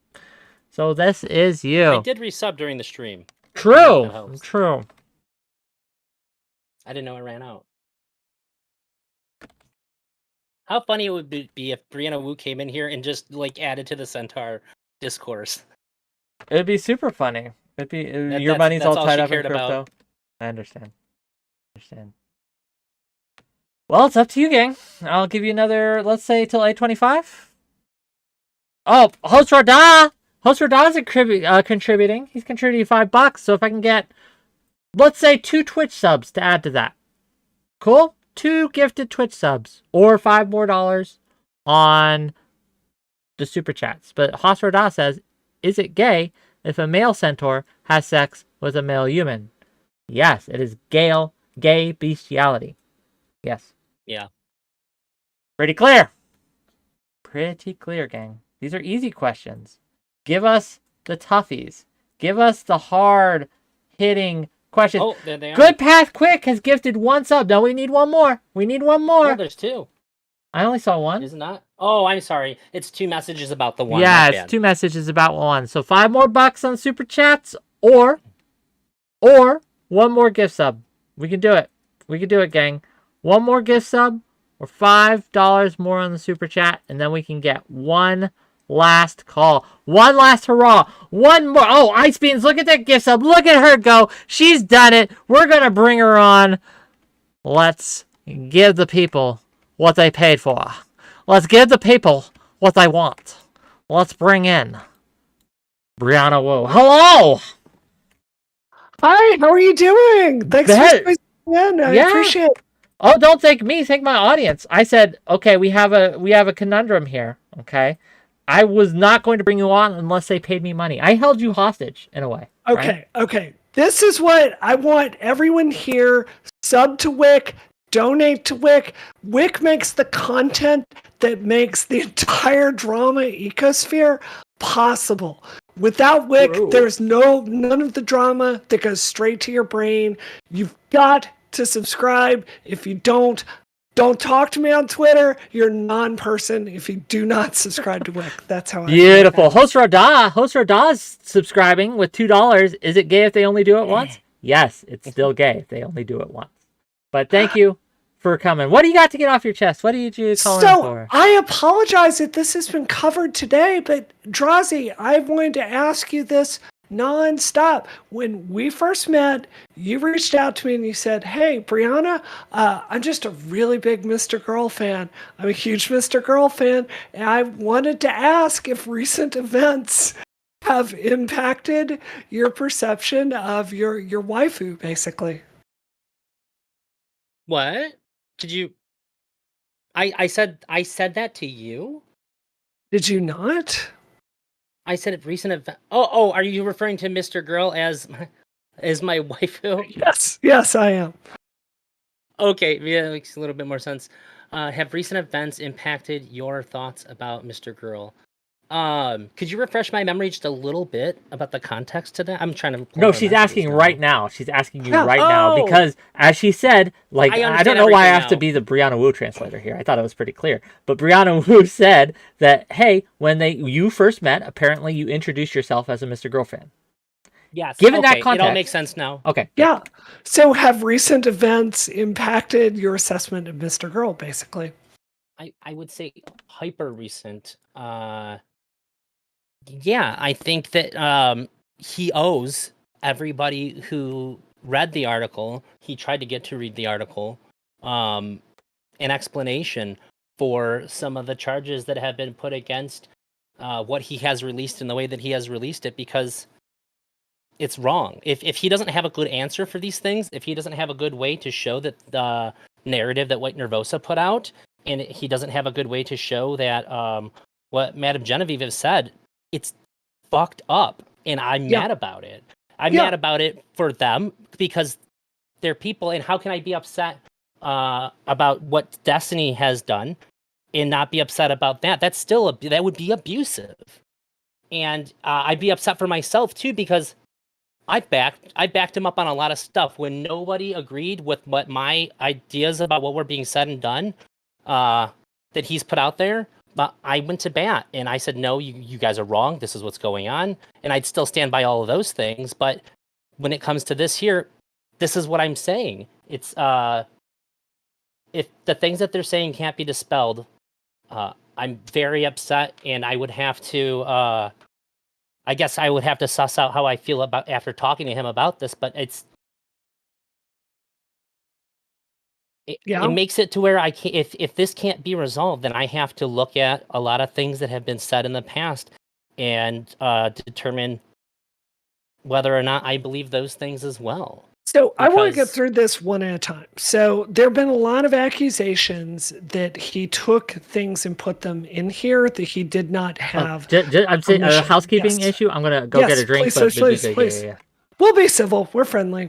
So this is you. I did resub during the stream. That True. helps. True. I didn't know it ran out. How funny it would be if Brianna Wu came in here and just like added to the Centaur discourse. It'd be super funny. It'd be your that's- money's that's all all tied she up in cared crypto. about. I understand. Well, it's up to you, gang. I'll give you another, let's say, till 8:25. Oh, Host Rada! Host Rada is contributing. He's contributing $5. So if I can get, let's say, 2 Twitch subs to add to that. Cool? 2 gifted Twitch subs. Or $5 more on the super chats. But Host Rada says, is it gay if a male centaur has sex with a male human? Yes, it is gay bestiality. Yes. Yeah. Pretty clear. Pretty clear, gang. These are easy questions. Give us the toughies. Give us the hard-hitting questions. Oh, there they are. Good Path Quick has gifted 1 sub. No, we need one more. No, there's 2. I only saw 1. Is it not? Oh, I'm sorry. It's 2 messages about the one. Yeah, My it's bad. 2 messages about one. So $5 more on super chats, or 1 more gift sub. We can do it. We can do it, gang. 1 more gift sub or $5 more on the super chat, and then we can get one last call. One last hurrah. One more. Oh, Ice Beans, look at that gift sub. Look at her go. She's done it. We're going to bring her on. Let's give the people what they paid for. Let's give the people what they want. Let's bring in 𝕵𝖎𝖙. Hello! Hi, how are you doing? Thanks for squeezing in. I appreciate it. Oh, don't thank me. Thank my audience. I said, okay, we have a conundrum here. Okay, I was not going to bring you on unless they paid me money. I held you hostage in a way. Okay, okay. This is what I want everyone here. Sub to Wick, donate to Wick. Wick makes the content that makes the entire drama ecosphere possible. Without Wick, there's none of the drama that goes straight to your brain. You've got to subscribe. If you don't talk to me on Twitter. You're a non-person if you do not subscribe to Wick. That's how I Beautiful. Host Radah's subscribing with $2. Is it gay if they only do it once? Yes, it's still gay if they only do it once. But thank you for coming. What do you got to get off your chest? What did you call in for? I apologize that this has been covered today, but Drazi, I wanted to ask you this non-stop. When we first met, you reached out to me and you said, hey, 𝕵𝖎𝖙, I'm just a really big Mr. Girl fan. I'm a huge Mr. Girl fan, and I wanted to ask if recent events have impacted your perception of your waifu, basically. What? Did you? I said that to you? Did you not? I said it recent event. Oh, are you referring to Mr. Girl as my waifu? Yes, I am. Okay, yeah, makes a little bit more sense. Have recent events impacted your thoughts about Mr. Girl? Could you refresh my memory just a little bit about the context to that? I'm trying to. No, she's asking right now. She's asking you right now because, as she said, like I don't know why I have to be the 𝕵𝖎𝖙 translator here. I thought it was pretty clear, but 𝕵𝖎𝖙 said that hey, when you first met, apparently you introduced yourself as a Mr. Girl fan. Yes. Given that context, it all makes sense now. Okay. Yeah. So have recent events impacted your assessment of Mr. Girl, basically? I would say hyper recent. Yeah, I think that he owes everybody who read the article, he tried to get to read the article, an explanation for some of the charges that have been put against what he has released in the way that he has released it, because it's wrong. If he doesn't have a good answer for these things, if he doesn't have a good way to show that the narrative that 𝕾𝖍𝖎𝖙 put out, and he doesn't have a good way to show that what Madame Genevieve has said, it's fucked up, and I'm mad about it. I'm mad about it for them because they're people, and how can I be upset about what Destiny has done and not be upset about that? That's still that would be abusive, and I'd be upset for myself too because I backed him up on a lot of stuff when nobody agreed with what my ideas about what were being said and done that he's put out there. But I went to bat and I said, no, you guys are wrong. This is what's going on. And I'd still stand by all of those things. But when it comes to this here, this is what I'm saying. It's if the things that they're saying can't be dispelled, I'm very upset, and I would have to I guess I would have to suss out how I feel about after talking to him about this, but it makes it to where I can't, if this can't be resolved, then I have to look at a lot of things that have been said in the past and determine whether or not I believe those things as well. So I want to get through this one at a time. So there have been a lot of accusations that he took things and put them in here that he did not have. I'm saying a housekeeping issue. I'm gonna go get a drink. Please. We'll be civil. We're friendly.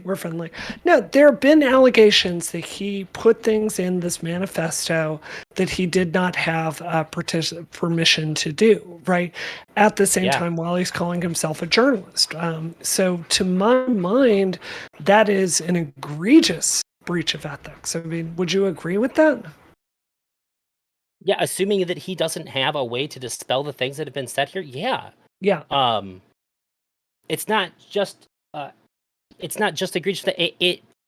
No, there have been allegations that he put things in this manifesto that he did not have permission to do, right? At the same time, while he's calling himself a journalist. So to my mind, that is an egregious breach of ethics. I mean, would you agree with that? Yeah, assuming that he doesn't have a way to dispel the things that have been said here. Yeah. Yeah. It's not just egregious.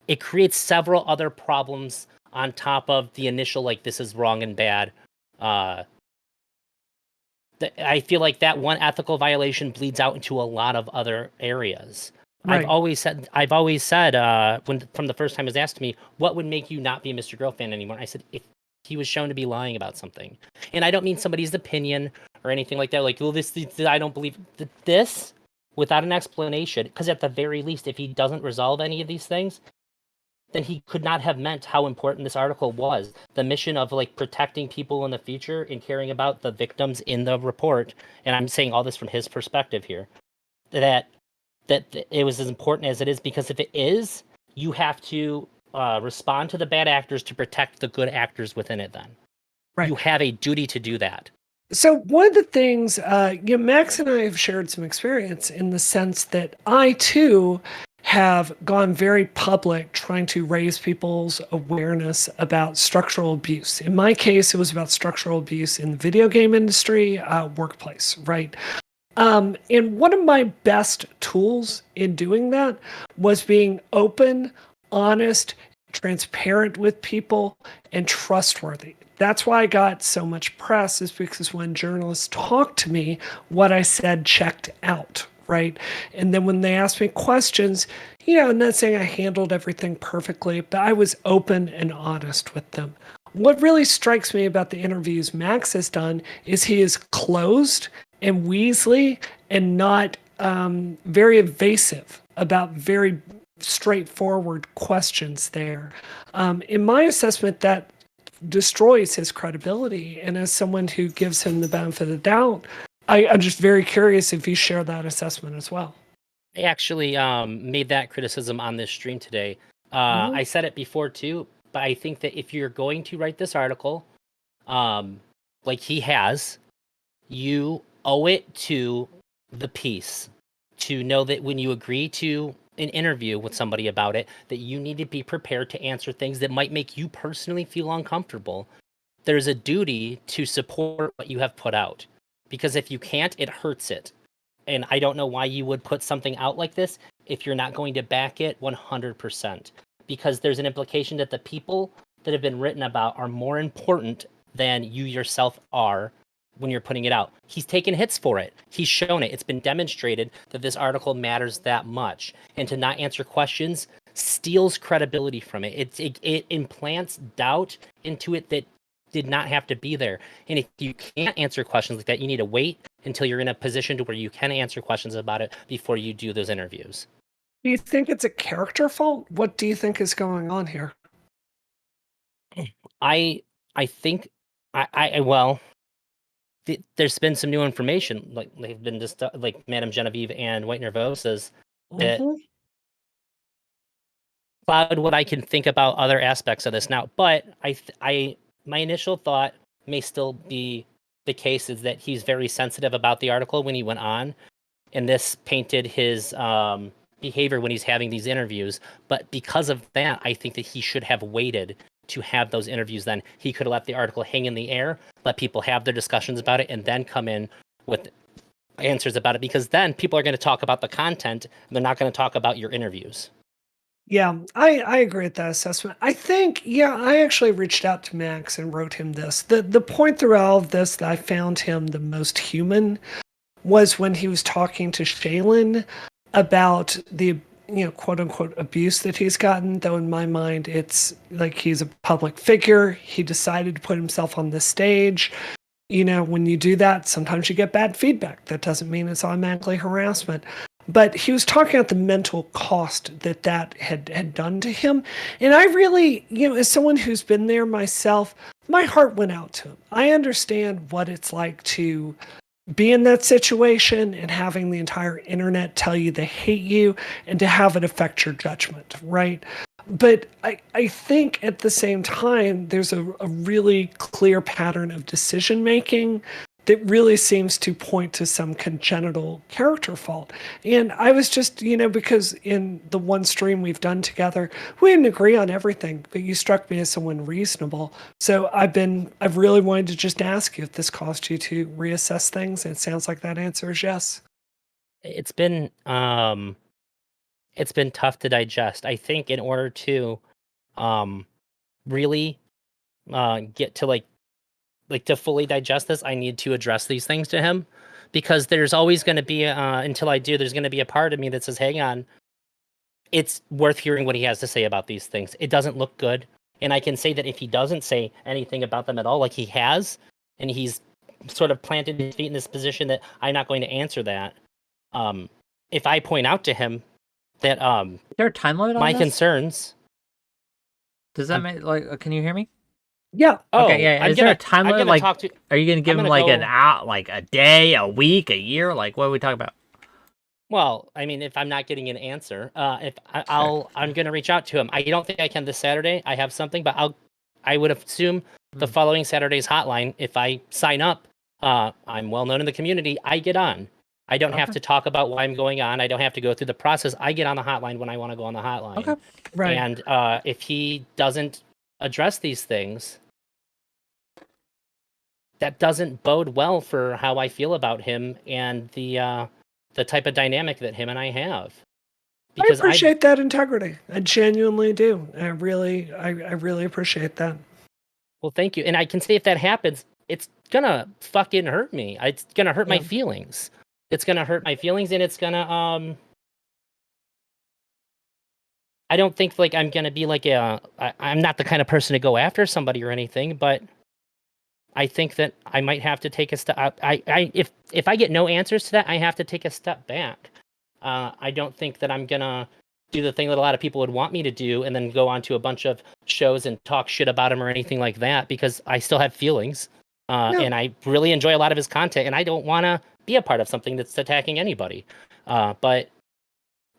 It creates several other problems on top of the initial, like, this is wrong and bad. I feel like that one ethical violation bleeds out into a lot of other areas. Right. I've always said when from the first time it was asked to me, what would make you not be a Mr. Girl fan anymore? I said, if he was shown to be lying about something. And I don't mean somebody's opinion or anything like that. Like, well, this I don't believe this without an explanation. Because at the very least, if he doesn't resolve any of these things, then he could not have meant how important this article was. The mission of, like, protecting people in the future and caring about the victims in the report. And I'm saying all this from his perspective here. That it was as important as it is, because if it is, you have to respond to the bad actors to protect the good actors within it then. Right. You have a duty to do that. So one of the things, Max and I have shared some experience in the sense that I, too, have gone very public trying to raise people's awareness about structural abuse. In my case, it was about structural abuse in the video game industry, workplace, right? And one of my best tools in doing that was being open, honest, transparent with people, and trustworthy. That's why I got so much press, is because when journalists talked to me, what I said checked out, right? And then when they asked me questions, I'm not saying I handled everything perfectly, but I was open and honest with them. What really strikes me about the interviews Max has done is he is closed and Weasley and not very evasive about very straightforward questions there. In my assessment, that destroys his credibility. And as someone who gives him the benefit of the doubt, I'm just very curious if you share that assessment as well. I actually made that criticism on this stream today. I said it before too, but I think that if you're going to write this article, like he has, you owe it to the piece to know that when you agree to an interview with somebody about it, that you need to be prepared to answer things that might make you personally feel uncomfortable. There's a duty to support what you have put out, because if you can't, it hurts it. And I don't know why you would put something out like this if you're not going to back it 100%, because there's an implication that the people that have been written about are more important than you yourself are when you're putting it out. He's taken hits for it. He's shown it. It's been demonstrated that this article matters that much. And to not answer questions steals credibility from it. It implants doubt into it that did not have to be there. And if you can't answer questions like that, you need to wait until you're in a position to where you can answer questions about it before you do those interviews. Do you think it's a character fault? What do you think is going on here? I think there's been some new information, like they've been just like Madame Genevieve and 𝕾𝖍𝖎𝖙 says that cloud what I can think about other aspects of this now. But my initial thought may still be the case is that he's very sensitive about the article when he went on, and this painted his behavior when he's having these interviews. But because of that, I think that he should have waited to have those interviews. Then he could have let the article hang in the air, let people have their discussions about it, and then come in with answers about it, because then people are going to talk about the content and they're not going to talk about your interviews. Yeah, I agree with that assessment. I think, I actually reached out to Max and wrote him this. The point through all of this that I found him the most human was when he was talking to Shaylin about the quote unquote abuse that he's gotten, though in my mind it's like he's a public figure. He decided to put himself on the stage. When you do that, sometimes you get bad feedback. That doesn't mean it's automatically harassment. But he was talking about the mental cost that had done to him. And I really, as someone who's been there myself, my heart went out to him. I understand what it's like to be in that situation and having the entire internet tell you they hate you and to have it affect your judgment, right? But I think at the same time, there's a really clear pattern of decision making that really seems to point to some congenital character fault. And I was just, because in the one stream we've done together, we didn't agree on everything, but you struck me as someone reasonable. So I've really wanted to just ask you if this caused you to reassess things, and it sounds like that answer is yes. It's been tough to digest. I think in order to really get to like to fully digest this, I need to address these things to him, because there's always going to be until I do, there's going to be a part of me that says, hang on, it's worth hearing what he has to say about these things. It doesn't look good. And I can say that if he doesn't say anything about them at all, like he has, and he's sort of planted his feet in this position that I'm not going to answer that. If I point out to him that is there a time limit on my this? Concerns. Does that make can you hear me? Yeah. Okay. Yeah. Is there a time limit? Like, are you gonna give him like an hour, like a day, a week, a year? Like, what are we talking about? Well, I mean, if I'm not getting an answer, I'm gonna reach out to him. I don't think I can this Saturday. I have something, but I would assume the following Saturday's hotline. If I sign up, I'm well known in the community. I get on. I don't have to talk about why I'm going on. I don't have to go through the process. I get on the hotline when I want to go on the hotline. Okay. Right. And if he doesn't address these things, that doesn't bode well for how I feel about him and the type of dynamic that him and I have. Because I appreciate that integrity. I genuinely do. I really appreciate that. Well, thank you. And I can say if that happens, it's gonna fucking hurt me. It's gonna hurt my feelings. It's gonna hurt my feelings, and it's gonna I don't think like I'm gonna be like I'm not the kind of person to go after somebody or anything, but I think that I might have to take a step. If I get no answers to that, I have to take a step back. I don't think that I'm gonna do the thing that a lot of people would want me to do, and then go on to a bunch of shows and talk shit about him or anything like that, because I still have feelings, and I really enjoy a lot of his content, and I don't want to be a part of something that's attacking anybody. But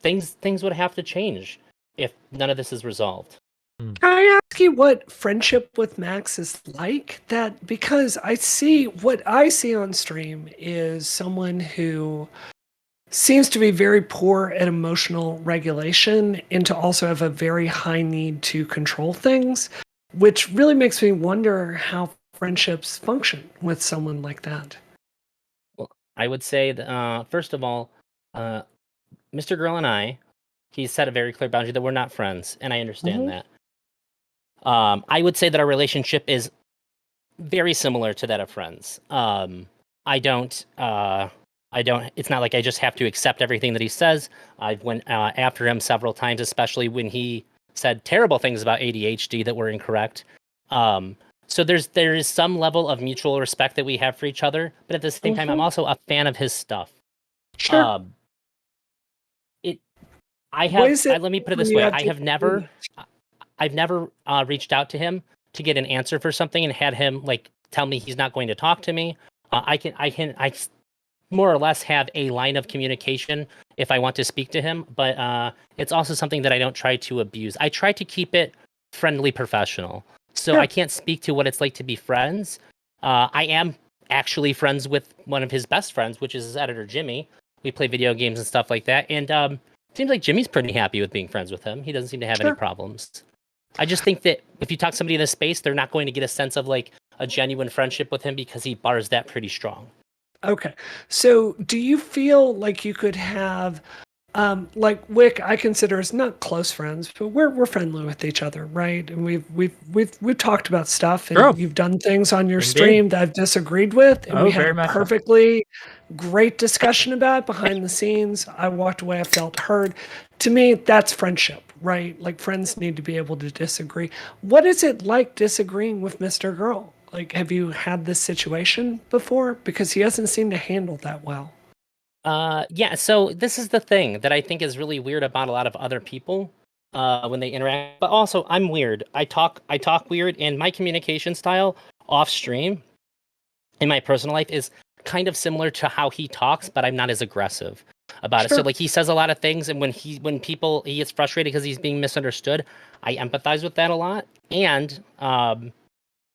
things would have to change if none of this is resolved. Can I ask you what friendship with Max is like? Because what I see on stream is someone who seems to be very poor at emotional regulation, and to also have a very high need to control things, which really makes me wonder how friendships function with someone like that. Well, I would say that, first of all, Mr. Girl and I, he set a very clear boundary that we're not friends, and I understand that. I would say that our relationship is very similar to that of friends. I don't. It's not like I just have to accept everything that he says. I've went after him several times, especially when he said terrible things about ADHD that were incorrect. So there is some level of mutual respect that we have for each other, but at the same time, I'm also a fan of his stuff. Sure. Let me put it this way: I've never reached out to him to get an answer for something and had him like tell me he's not going to talk to me. I more or less have a line of communication if I want to speak to him, but it's also something that I don't try to abuse. I try to keep it friendly, professional. So I can't speak to what it's like to be friends. I am actually friends with one of his best friends, which is his editor, Jimmy. We play video games and stuff like that. And seems like Jimmy's pretty happy with being friends with him. He doesn't seem to have any problems. I just think that if you talk to somebody in this space, they're not going to get a sense of like a genuine friendship with him, because he bars that pretty strong. Okay. So do you feel like you could have, like Wick, I consider us not close friends, but we're friendly with each other, right? And we've talked about stuff, and you've done things on your stream that I've disagreed with, and we had a perfectly great discussion about it behind the scenes. I walked away, I felt heard. To me, that's friendship, right? Like, friends need to be able to disagree. What is it like disagreeing with Mr. Girl? Like, have you had this situation before? Because he doesn't seem to handle that well. Yeah, so this is the thing that I think is really weird about a lot of other people when they interact. But also, I'm weird. I talk weird, and my communication style off stream in my personal life is kind of similar to how he talks, but I'm not as aggressive about it. So like, he says a lot of things, and when he gets frustrated because he's being misunderstood, I empathize with that a lot. And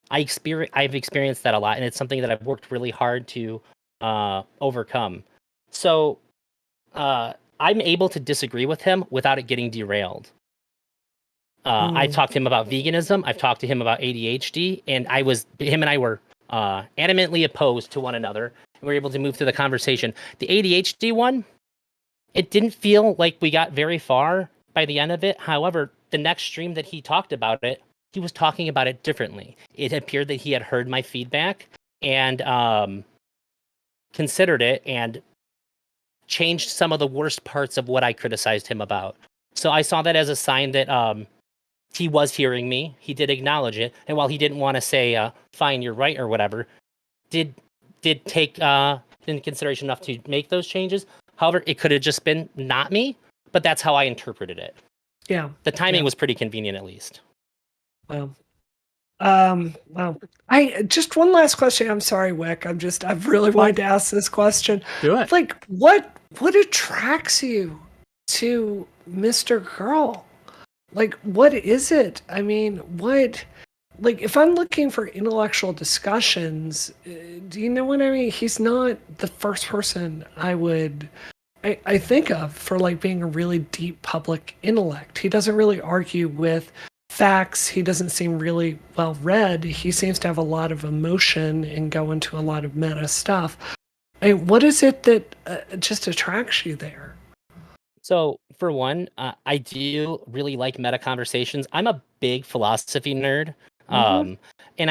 I've experienced that a lot, and it's something that I've worked really hard to overcome. So I'm able to disagree with him without it getting derailed. I've talked to him about veganism. I've talked to him about ADHD, and him and I were adamantly opposed to one another. We were able to move through the conversation. The ADHD one, it didn't feel like we got very far by the end of it. However, the next stream that he talked about it, he was talking about it differently. It appeared that he had heard my feedback and considered it and changed some of the worst parts of what I criticized him about. So I saw that as a sign that he was hearing me. He did acknowledge it. And while he didn't want to say, fine, you're right or whatever, did take into consideration enough to make those changes. However, it could have just been not me, but that's how I interpreted it. Yeah. The timing was pretty convenient, at least. Well, I just one last question. I'm sorry, Wick. I've really wanted to ask this question. Do it. Like, what attracts you to Mr. Girl? Like, what is it? I mean, like, if I'm looking for intellectual discussions, do you know what I mean? He's not the first person I think of for like being a really deep public intellect. He doesn't really argue with facts. He doesn't seem really well read. He seems to have a lot of emotion and go into a lot of meta stuff. What is it that just attracts you there? So, for one, I do really like meta conversations. I'm a big philosophy nerd. And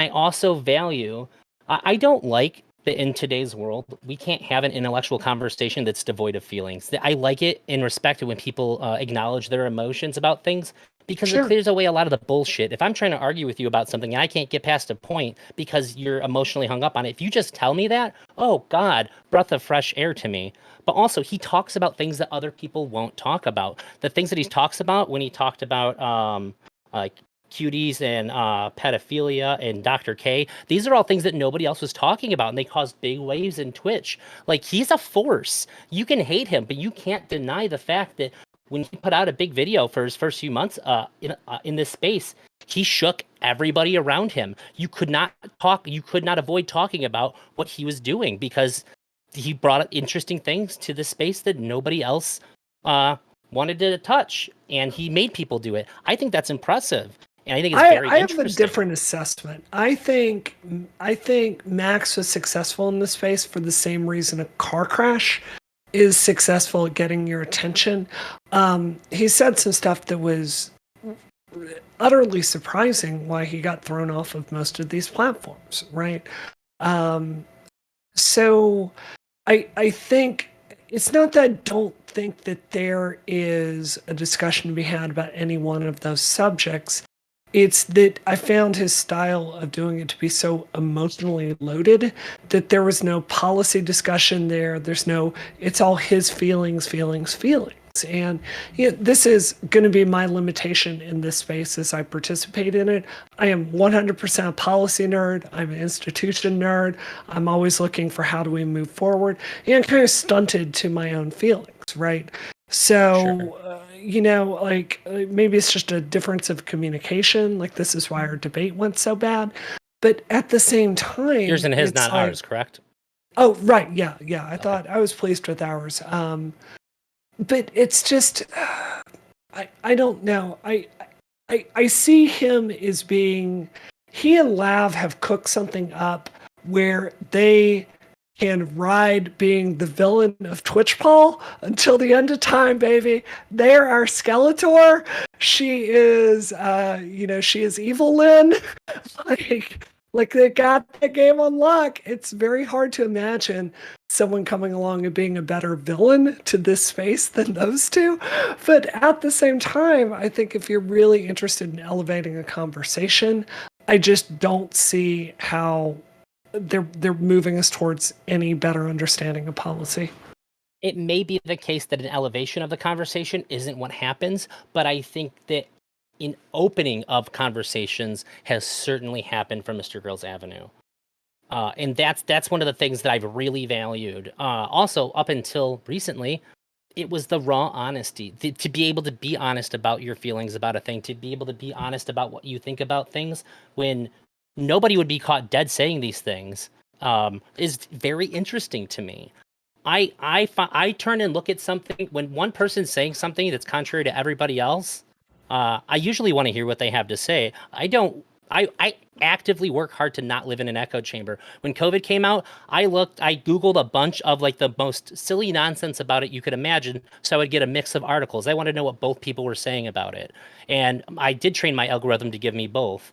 I also value, I don't like that in today's world, we can't have an intellectual conversation that's devoid of feelings. I like it in respect to when people acknowledge their emotions about things, because it clears away a lot of the bullshit. If I'm trying to argue with you about something and I can't get past a point because you're emotionally hung up on it, if you just tell me that, oh God, breath of fresh air to me. But also, he talks about things that other people won't talk about. The things that he talks about when he talked about like cuties and pedophilia and Dr. K, these are all things that nobody else was talking about, and they caused big waves in Twitch. Like, he's a force. You can hate him, but you can't deny the fact that when he put out a big video for his first few months in this space, he shook everybody around him. You could not avoid talking about what he was doing, because he brought interesting things to the space that nobody else wanted to touch, and he made people do it. I think that's impressive, and I think it's very interesting. I have a different assessment. I think Max was successful in this space for the same reason a car crash is successful at getting your attention. He said some stuff that was utterly surprising why he got thrown off of most of these platforms, right? So I think it's not that I don't think that there is a discussion to be had about any one of those subjects. It's that I found his style of doing it to be so emotionally loaded that there was no policy discussion there. It's all his feelings. And this is going to be my limitation in this space as I participate in it. I am 100% a policy nerd. I'm an institution nerd. I'm always looking for how do we move forward, and kind of stunted to my own feelings, right? So, like maybe it's just a difference of communication. Like, this is why our debate went so bad. But at the same time, yours and his, not ours, correct? Oh, right. Yeah. I thought I was pleased with ours. But it's just, I don't know. I see him as being, he and Lav have cooked something up where they can ride being the villain of Twitch Paul until the end of time, baby. They're our Skeletor. She is, she is Evil Lynn. Like they got that game on lock. It's very hard to imagine someone coming along and being a better villain to this space than those two. But at the same time, I think if you're really interested in elevating a conversation, I just don't see how they're moving us towards any better understanding of policy. It may be the case that an elevation of the conversation isn't what happens, but I think that an opening of conversations has certainly happened for Mr. Girls Avenue. And that's one of the things that I've really valued. Also, up until recently, it was the raw honesty. To be able to be honest about your feelings about a thing, to be able to be honest about what you think about things when nobody would be caught dead saying these things is very interesting to me. I turn and look at something when one person's saying something that's contrary to everybody else. I usually want to hear what they have to say. I actively work hard to not live in an echo chamber. When COVID came out, I Googled a bunch of like the most silly nonsense about it you could imagine, so I would get a mix of articles. I wanted to know what both people were saying about it. And I did train my algorithm to give me both.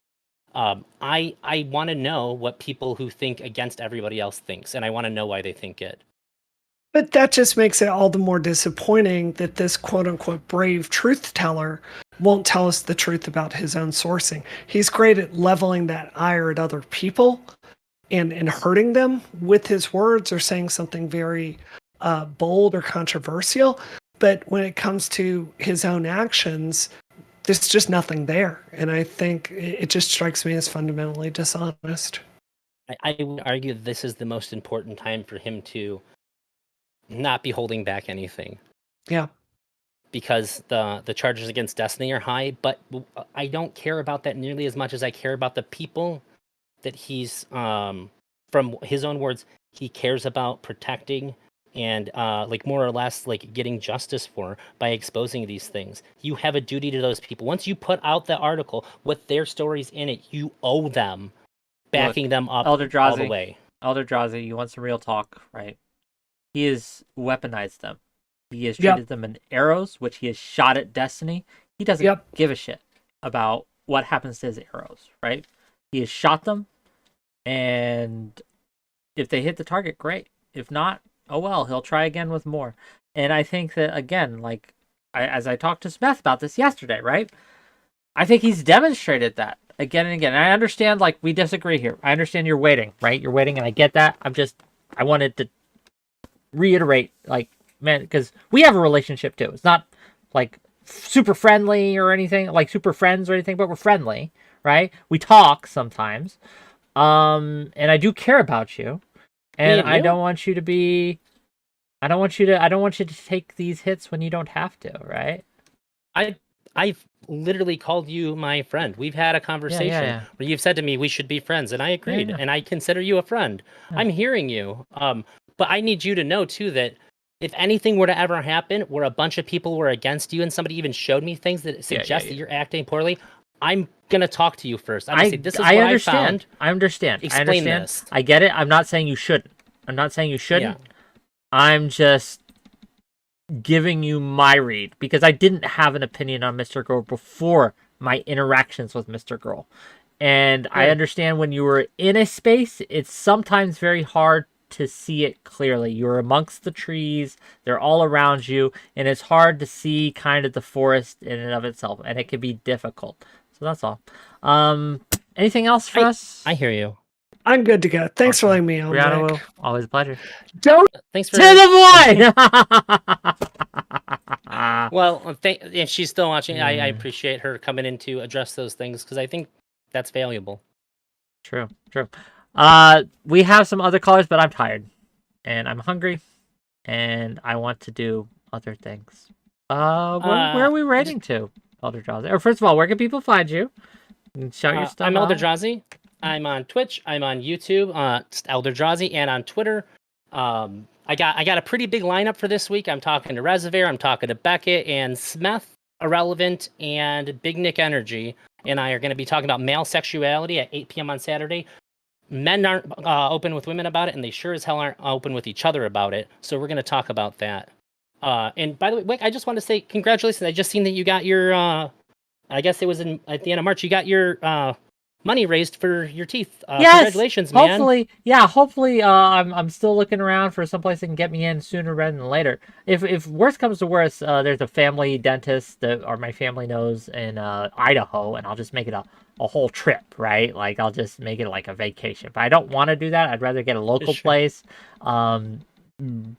I want to know what people who think against everybody else thinks, and I want to know why they think it. But that just makes it all the more disappointing that this quote-unquote brave truth teller won't tell us the truth about his own sourcing. He's great at leveling that ire at other people and hurting them with his words or saying something very bold or controversial. But when it comes to his own actions, there's just nothing there. And I think it just strikes me as fundamentally dishonest. I would argue that this is the most important time for him to not be holding back anything. Yeah. Because the charges against Destiny are high, but I don't care about that nearly as much as I care about the people that he's, from his own words, he cares about protecting and like more or less like getting justice for by exposing these things. You have a duty to those people. Once you put out the article with their stories in it, you owe them backing them up all the way. ElderDrazi, you want some real talk, right? He has weaponized them. He has treated them in arrows, which he has shot at Destiny. He doesn't give a shit about what happens to his arrows, right? He has shot them, and if they hit the target, great. If not, oh well, he'll try again with more. And I think that, again, like, as I talked to Smith about this yesterday, right? I think he's demonstrated that again and again. And I understand, like, we disagree here. I understand you're waiting, right? You're waiting, and I get that. I wanted to reiterate, like, man, because we have a relationship too. It's not like super friendly or anything, like super friends or anything, but we're friendly, right? We talk sometimes, and I do care about you, and I don't want you to be, I don't want you to take these hits when you don't have to, right? I've literally called you my friend. We've had a conversation where you've said to me we should be friends, and I agreed, and I consider you a friend. I'm hearing you. But I need you to know, too, that if anything were to ever happen where a bunch of people were against you and somebody even showed me things that suggest that you're acting poorly, I'm going to talk to you first. I'm going to say, this is what I found. I understand. Explain this. I get it. I'm not saying you shouldn't. I'm just giving you my read because I didn't have an opinion on Mr. Girl before my interactions with Mr. Girl. And I understand when you were in a space, it's sometimes very hard to see it clearly. You're amongst the trees, they're all around you, and it's hard to see kind of the forest in and of itself, and it can be difficult. So that's all. Anything else for us? I hear you. I'm good to go. Thanks for letting me on. Brianna, always a pleasure. Thanks for to the boy. Well, if she's still watching, I appreciate her coming in to address those things because I think that's valuable. True. We have some other callers, but I'm tired, and I'm hungry, and I want to do other things. Where are we rating to, ElderDrazi? Or first of all, where can people find you? Shout your stuff. I'm ElderDrazi. I'm on Twitch. I'm on YouTube. Just ElderDrazi, and on Twitter. I got a pretty big lineup for this week. I'm talking to 𝕾𝖍𝖎. I'm talking to 𝕵𝖍𝖎 and Smith, Irrelevant, and Big Nick Energy, and I are going to be talking about male sexuality at 8 p.m. on Saturday. Men aren't open with women about it, and they sure as hell aren't open with each other about it. So we're going to talk about that. And by the way, Wick, I just want to say congratulations. I just seen that you got your, I guess it was at the end of March, you got your money raised for your teeth. Yes, congratulations, man. Hopefully, I'm still looking around for someplace that can get me in sooner rather than later. If worse comes to worse, there's a family dentist that my family knows in Idaho, and I'll just make it a whole trip, right? Like I'll just make it like a vacation. But I don't want to do that. I'd rather get a local place.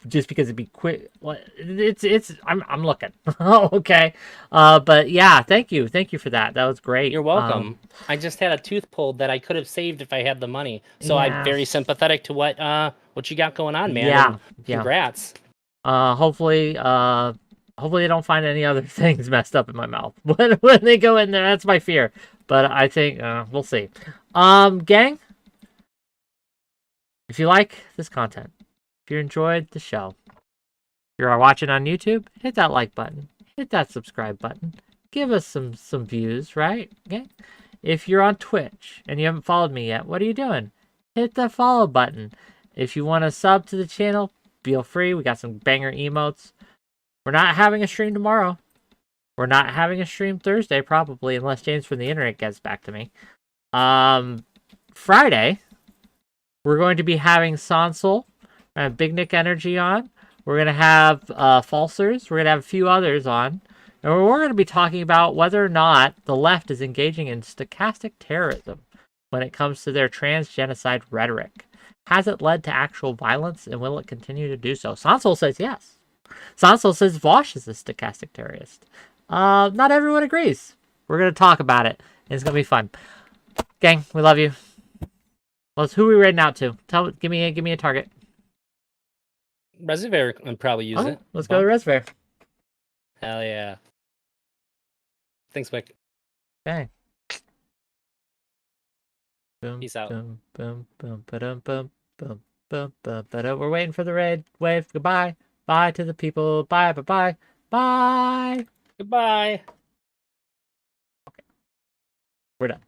Just because it'd be quick. I'm looking. Okay. But yeah, thank you for that. That was great. You're welcome. I just had a tooth pulled that I could have saved if I had the money. So I'm very sympathetic to what you got going on, man. Yeah. Congrats. Hopefully Hopefully they don't find any other things messed up in my mouth when they go in there. That's my fear. But I think we'll see. Gang, if you like this content, if you enjoyed the show, if you're watching on YouTube, hit that like button, hit that subscribe button, give us some views, right? Okay. If you're on Twitch and you haven't followed me yet, what are you doing? Hit the follow button. If you want to sub to the channel, feel free. We got some banger emotes. We're not having a stream tomorrow. We're not having a stream Thursday, probably, unless James from the internet gets back to me. Friday, we're going to be having Sonsol and Big Nick Energy on. We're going to have Falsers. We're going to have a few others on. And we're going to be talking about whether or not the left is engaging in stochastic terrorism when it comes to their trans-genocide rhetoric. Has it led to actual violence, and will it continue to do so? Sonsol says yes. Sonsol says Vosh is a stochastic terrorist. Not everyone agrees. We're going to talk about it, and it's going to be fun. Gang, we love you. Who are we raiding out to? Give me a target. 𝕵𝖎𝖎 would probably use it. Let's go to 𝕵𝖎𝖎. Hell yeah. Thanks, Wick. Okay. Boom, Peace out. Boom, boom, boom, ba-dum, boom, boom, boom, boom, ba-dum. We're waiting for the raid. Wave. Goodbye. Bye to the people. Bye. Bye. Bye. Goodbye. Okay. We're done.